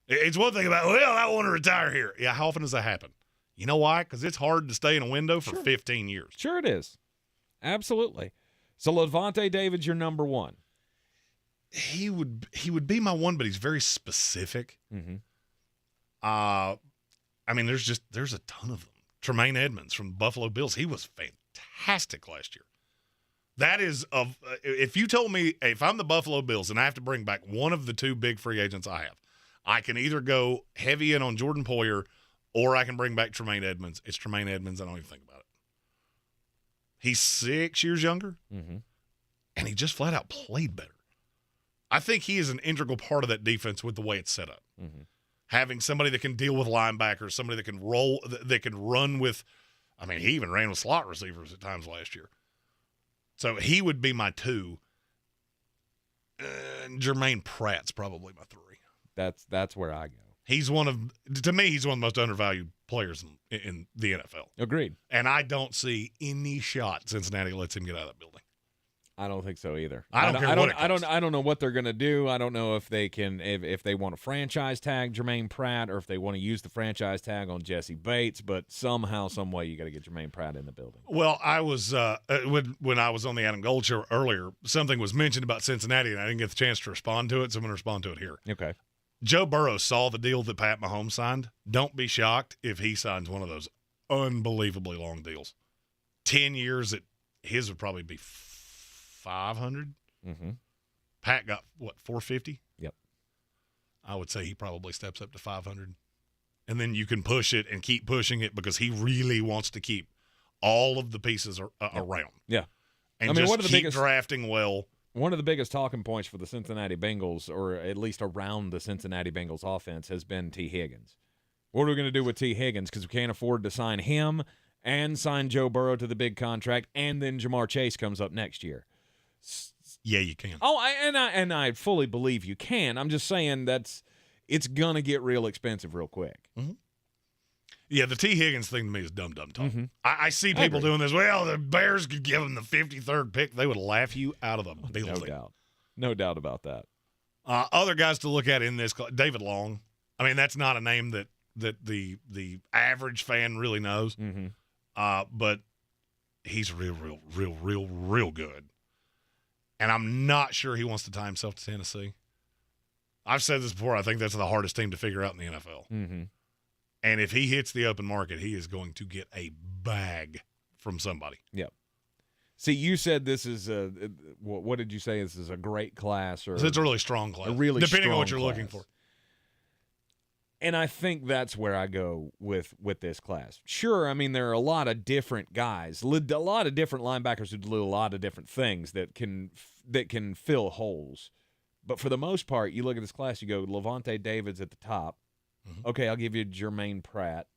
It's one thing about, well, I want to retire here. Yeah, how often does that happen? You know why? Because it's hard to stay in a window for 15 years.
Sure it is. Absolutely. So Lavonte David's your number one.
He would be my one, but he's very specific.
Mm-hmm.
I mean, there's a ton of them. Tremaine Edmunds from the Buffalo Bills, he was fantastic last year. That is if you told me if I'm the Buffalo Bills and I have to bring back one of the two big free agents I have, I can either go heavy in on Jordan Poyer or I can bring back Tremaine Edmunds. It's Tremaine Edmunds. I don't even think about it. He's 6 years younger, and he just flat out played better. I think he is an integral part of that defense with the way it's set up. Having somebody that can deal with linebackers, somebody that can roll, that can run with. I mean, he even ran with slot receivers at times last year. So he would be my 2. Jermaine Pratt's probably my 3.
That's where I go.
He's one of the most undervalued players in the NFL.
Agreed.
And I don't see any shot Cincinnati lets him get out of that building.
I don't think so either.
I
don't know what they're going to do. I don't know if they can if they want to franchise tag Jermaine Pratt or if they want to use the franchise tag on Jesse Bates. But somehow, some way, you got to get Jermaine Pratt in the building.
Well, I was when I was on the Adam Gold show earlier, something was mentioned about Cincinnati, and I didn't get the chance to respond to it, so I'm going to respond to it here.
Okay.
Joe Burrow saw the deal that Pat Mahomes signed. Don't be shocked if he signs one of those unbelievably long deals. 10 years, his would probably be 500. Pat got, what, 450?
Yep.
I would say he probably steps up to 500. And then you can push it and keep pushing it because he really wants to keep all of the pieces around.
Yeah.
And just keep drafting well.
One of the biggest talking points for the Cincinnati Bengals, or at least around the Cincinnati Bengals offense, has been T. Higgins. What are we going to do with T. Higgins? Because we can't afford to sign him and sign Joe Burrow to the big contract, and then Jamar Chase comes up next year.
Yeah, you can.
Oh, and I fully believe you can. I'm just saying it's going to get real expensive real quick.
Yeah, the T. Higgins thing to me is dumb talk. I see people doing this. Well, the Bears could give him the 53rd pick. They would laugh you out of the building.
No doubt about that.
Other guys to look at in this, David Long. I mean, that's not a name that the average fan really knows. But he's real good. And I'm not sure he wants to tie himself to Tennessee. I've said this before. I think that's the hardest team to figure out in the NFL. And if he hits the open market, he is going to get a bag from somebody.
Yep. See, you said this is what did you say? This is a great class, or
it's a really strong class, depending on what you're looking for.
And I think that's where I go with this class. Sure, I mean there are a lot of different guys, a lot of different linebackers who do a lot of different things that can fill holes. But for the most part, you look at this class, you go Lavonte David's at the top. Okay, I'll give you Jermaine Pratt.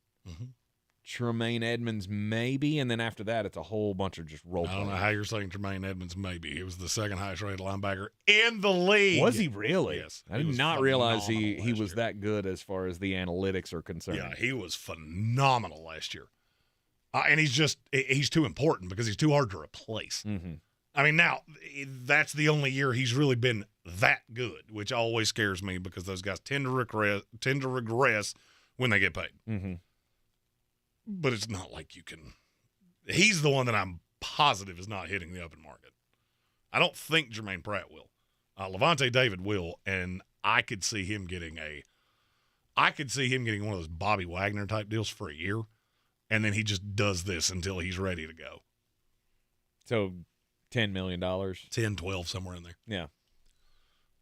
Tremaine Edmunds maybe, and then after that it's a whole bunch of just role playing.
I don't know how you're saying Tremaine Edmunds maybe. He was the second highest rated linebacker in the league.
Was he really?
Yes.
I did not realize he was that good as far as the analytics are concerned.
Yeah, he was phenomenal last year. And he's too important because he's too hard to replace. I mean, now, that's the only year he's really been that good, which always scares me because those guys tend to regress when they get paid. But it's not like you can – he's the one that I'm positive is not hitting the open market. I don't think Jermaine Pratt will. Lavonte David will, and I could see him getting one of those Bobby Wagner type deals for a year, and then he just does this until he's ready to go.
So $10 million?
10, 12, somewhere in there.
Yeah.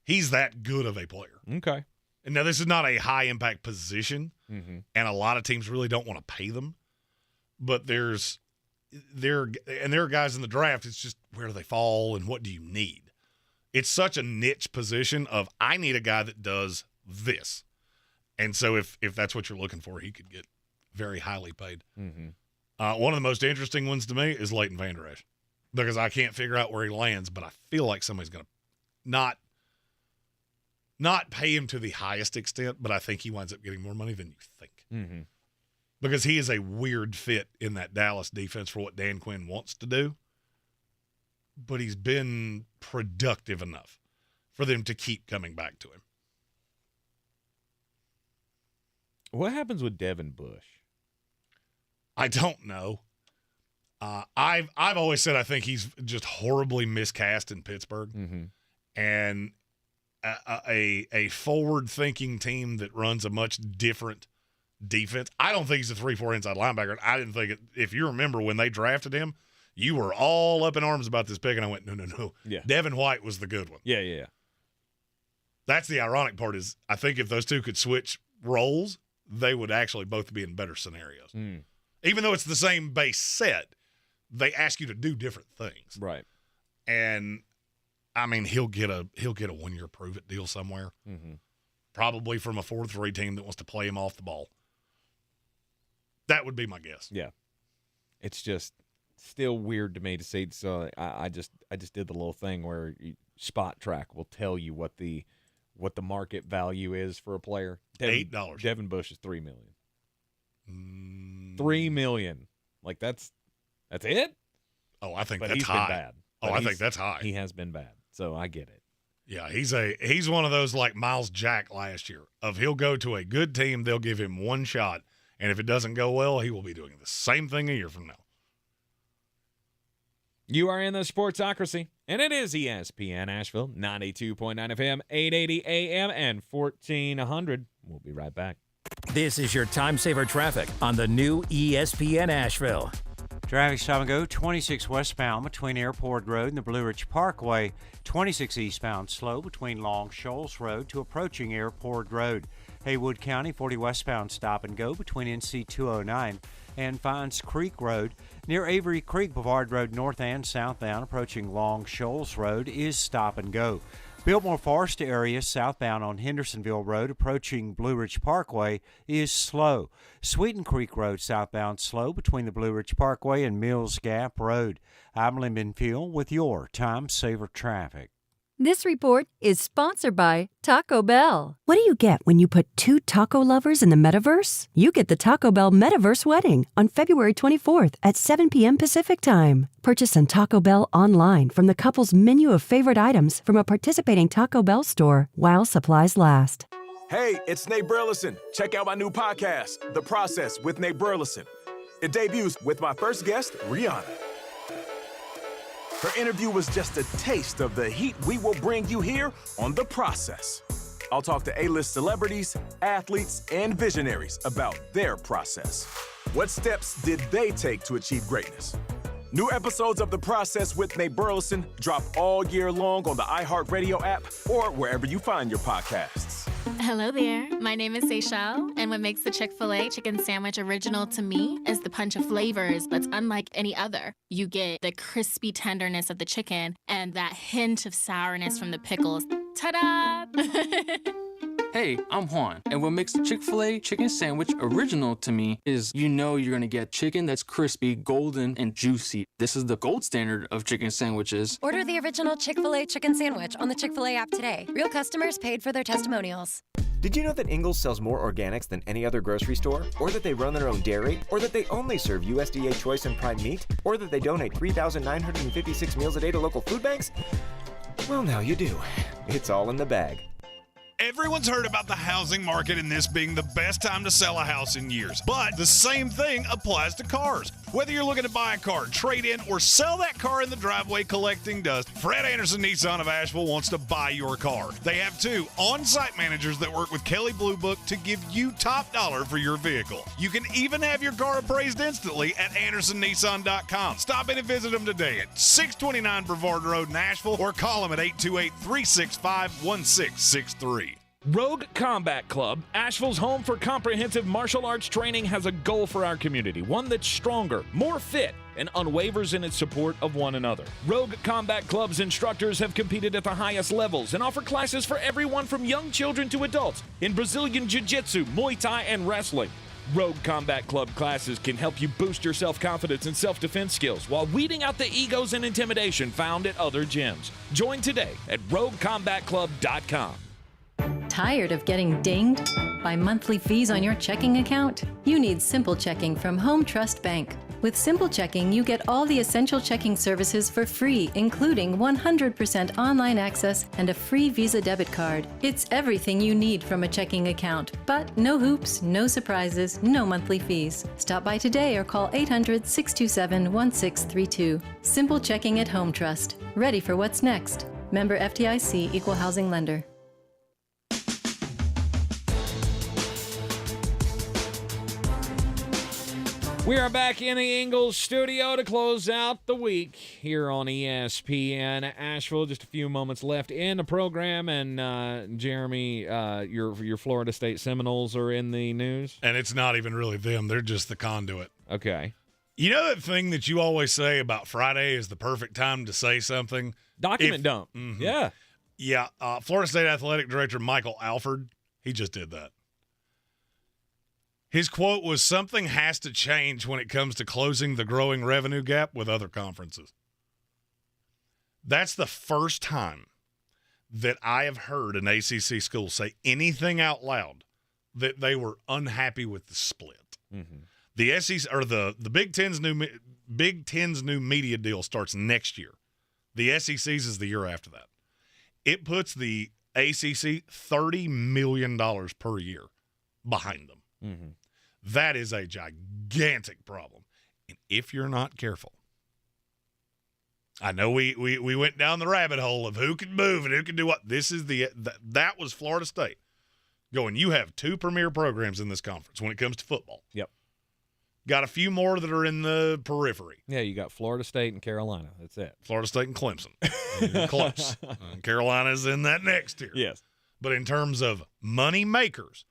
He's that good of a player.
Okay.
And now this is not a high-impact position, and a lot of teams really don't want to pay them. But there are guys in the draft, it's just where do they fall and what do you need? It's such a niche position of I need a guy that does this. And so if that's what you're looking for, he could get very highly paid. One of the most interesting ones to me is Leighton Vander Esch because I can't figure out where he lands, but I feel like somebody's going to not pay him to the highest extent, but I think he winds up getting more money than you think. Because he is a weird fit in that Dallas defense for what Dan Quinn wants to do, but he's been productive enough. for them to keep coming back to him.
What happens with Devin Bush?
I don't know. I've always said I think he's just horribly miscast in Pittsburgh, and a forward-thinking team that runs a much different defense. I don't think he's a 3-4 inside linebacker. I didn't think it. If you remember when they drafted him, you were all up in arms about this pick, and I went, no.
Yeah.
Devin White was the good one.
Yeah.
That's the ironic part is I think if those two could switch roles, they would actually both be in better scenarios. Even though it's the same base set, they ask you to do different things.
Right.
And I mean, he'll get a 1-year prove-it deal somewhere, probably from a 4-3 team that wants to play him off the ball. That would be my guess.
Yeah, it's just still weird to me to see. So I just did the little thing where Spot Track will tell you what the market value is for a player.
$8.
Devin Bush is $3 million. $3 million. Like that's it.
Oh, I think
but
that's
he's
high.
Been bad.
Oh, I think that's high.
He has been bad. So I get it.
Yeah, he's one of those like Miles Jack last year. He'll go to a good team, they'll give him one shot, and if it doesn't go well, he will be doing the same thing a year from now.
You are in the Sportsocracy, and it is ESPN Asheville, 92.9 FM, 880 AM, and 1400. We'll be right back.
This is your time saver traffic on the new ESPN Asheville.
Traffic stop and go 26 westbound between Airport Road and the Blue Ridge Parkway. 26 eastbound slow between Long Shoals Road to approaching Airport Road. Haywood County 40 westbound stop and go between NC 209 and Fines Creek Road. Near Avery Creek, Boulevard Road north and southbound approaching Long Shoals Road is stop and go. Biltmore Forest area southbound on Hendersonville Road approaching Blue Ridge Parkway is slow. Sweeten Creek Road southbound slow between the Blue Ridge Parkway and Mills Gap Road. I'm Lyndon Field with your Time Saver Traffic.
This report is sponsored by Taco Bell. What do you get when you put two taco lovers in the metaverse? You get the Taco Bell Metaverse Wedding on February 24th at 7 p.m. Pacific Time. Purchase on Taco Bell online from the couple's menu of favorite items from a participating Taco Bell store while supplies last.
Hey, it's Nate Burleson. Check out my new podcast, The Process with Nate Burleson. It debuts with my first guest, Rihanna. Her interview was just a taste of the heat we will bring you here on The Process. I'll talk to A-list celebrities, athletes, and visionaries about their process. What steps did they take to achieve greatness? New episodes of The Process with Nate Burleson drop all year long on the iHeartRadio app or wherever you find your podcasts.
Hello there. My name is Seychelle, and what makes the Chick-fil-A chicken sandwich original to me is the punch of flavors that's unlike any other. You get the crispy tenderness of the chicken and that hint of sourness from the pickles. Ta-da!
Hey, I'm Juan, and what makes the Chick-fil-A chicken sandwich original to me is you know you're gonna get chicken that's crispy, golden, and juicy. This is the gold standard of chicken sandwiches.
Order the original Chick-fil-A chicken sandwich on the Chick-fil-A app today. Real customers paid for their testimonials.
Did you know that Ingalls sells more organics than any other grocery store? Or that they run their own dairy? Or that they only serve USDA choice and prime meat? Or that they donate 3,956 meals a day to local food banks? Well, now you do. It's all in the bag.
Everyone's heard about the housing market and this being the best time to sell a house in years. But the same thing applies to cars. Whether you're looking to buy a car, trade in, or sell that car in the driveway collecting dust, Fred Anderson Nissan of Asheville wants to buy your car. They have 2 on-site managers that work with Kelly Blue Book to give you top dollar for your vehicle. You can even have your car appraised instantly at AndersonNissan.com. Stop in and visit them today at 629 Brevard Road in Asheville or call them at 828-365-1663.
Rogue Combat Club, Asheville's home for comprehensive martial arts training, has a goal for our community, one that's stronger, more fit, and unwavers in its support of one another. Rogue Combat Club's instructors have competed at the highest levels and offer classes for everyone from young children to adults in Brazilian Jiu-Jitsu, Muay Thai, and wrestling. Rogue Combat Club classes can help you boost your self-confidence and self-defense skills while weeding out the egos and intimidation found at other gyms. Join today at RogueCombatClub.com.
Tired of getting dinged by monthly fees on your checking account? You need Simple Checking from Home Trust Bank. With Simple Checking, you get all the essential checking services for free, including 100% online access and a free Visa debit card. It's everything you need from a checking account, but no hoops, no surprises, no monthly fees. Stop by today or call 800-627-1632. Simple Checking at Home Trust. Ready for what's next. Member FDIC, Equal Housing Lender.
We are back in the Ingles studio to close out the week here on ESPN Asheville. Just a few moments left in the program, and Jeremy, your Florida State Seminoles are in the news.
And it's not even really them; they're just the conduit.
Okay.
You know that thing that you always say about Friday is the perfect time to say something?
Document dump.
Mm-hmm.
Yeah.
Yeah. Florida State Athletic Director Michael Alford, he just did that. His quote was, "Something has to change when it comes to closing the growing revenue gap with other conferences." That's the first time that I have heard an ACC school say anything out loud that they were unhappy with the split.
Mm-hmm.
The SEC or the Big Ten's new media deal starts next year. The SEC's is the year after that. It puts the ACC $30 million per year behind them.
Mm-hmm.
That is a gigantic problem. And if you're not careful, I know we went down the rabbit hole of who can move and who can do what. This is that was Florida State going, you have two premier programs in this conference when it comes to football.
Yep.
Got a few more that are in the periphery.
Yeah, you got Florida State and Carolina. That's it.
Florida State and Clemson. Close. Carolina's in that next tier.
Yes.
But in terms of money makers,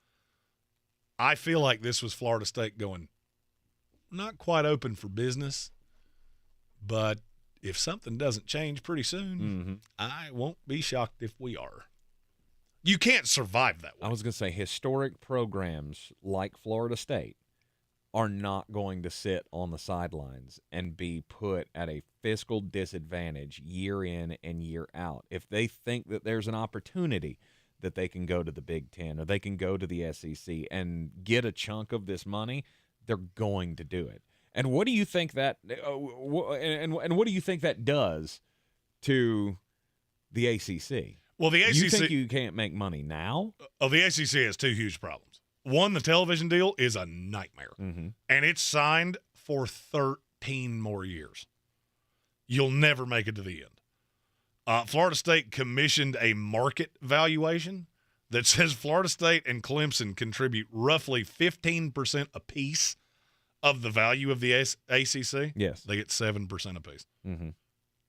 I feel like this was Florida State going, not quite open for business, but if something doesn't change pretty soon, I won't be shocked if we are. You can't survive that way.
I was going to say historic programs like Florida State are not going to sit on the sidelines and be put at a fiscal disadvantage year in and year out. If they think that there's an opportunity that they can go to the Big Ten or they can go to the SEC and get a chunk of this money, they're going to do it. And what do you think that and what do you think that does to the ACC?
Well, the ACC,
you think you can't make money now?
Oh, the ACC has two huge problems. One, the television deal is a nightmare, and it's signed for 13 more years. You'll never make it to the end. Florida State commissioned a market valuation that says Florida State and Clemson contribute roughly 15% apiece of the value of the ACC.
Yes.
They get 7% apiece.
Mm-hmm.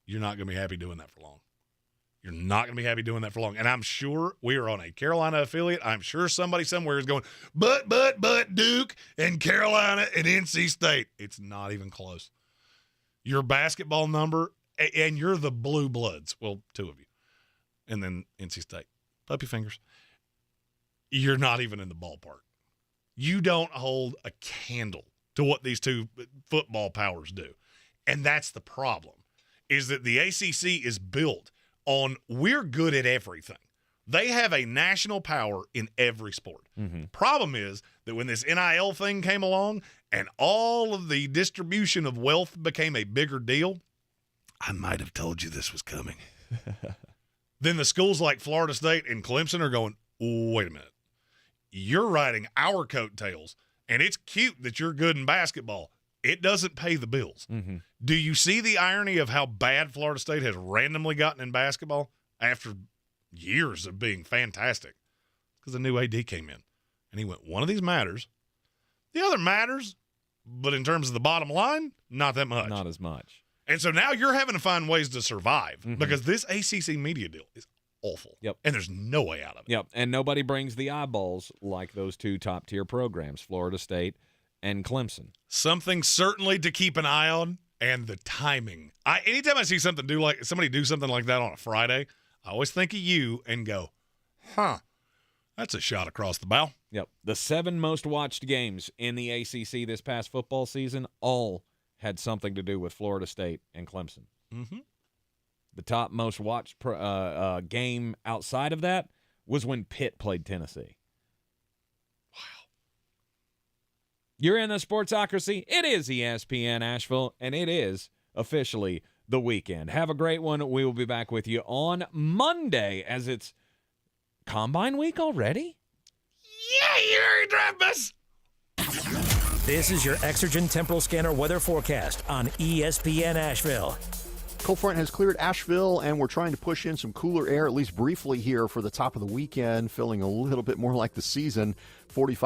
You're not going to be happy doing that for long. You're not going to be happy doing that for long. And I'm sure we are on a Carolina affiliate. I'm sure somebody somewhere is going, but Duke and Carolina and NC State. It's not even close. Your basketball number, and you're the Blue Bloods. Well, two of you. And then NC State. Puppy fingers. You're not even in the ballpark. You don't hold a candle to what these two football powers do. And that's the problem, is that the ACC is built on we're good at everything. They have a national power in every sport. Problem is that when this NIL thing came along and all of the distribution of wealth became a bigger deal, I might have told you this was coming. Then the schools like Florida State and Clemson are going, wait a minute. You're riding our coattails, and it's cute that you're good in basketball. It doesn't pay the bills. Do you see the irony of how bad Florida State has randomly gotten in basketball after years of being fantastic? Because the new AD came in, and he went, one of these matters. The other matters, but in terms of the bottom line, not that much.
Not as much.
And so now you're having to find ways to survive because this ACC media deal is awful.
Yep.
And there's no way out of it.
Yep. And nobody brings the eyeballs like those two top-tier programs, Florida State and Clemson.
Something certainly to keep an eye on, and the timing. Anytime I see somebody do something like that on a Friday, I always think of you and go, that's a shot across the bow.
Yep. The 7 most watched games in the ACC this past football season all had something to do with Florida State and Clemson. The top most watched game outside of that was when Pitt played Tennessee. You're in the Sportsocracy. It is ESPN Asheville, and it is officially the weekend. Have a great one. We will be back with you on Monday as it's Combine Week already?
Yeah, you're Travis.
This is your Exergen Temporal Scanner weather forecast on ESPN Asheville.
Cold front has cleared Asheville, and we're trying to push in some cooler air, at least briefly here for the top of the weekend, feeling a little bit more like the season. 45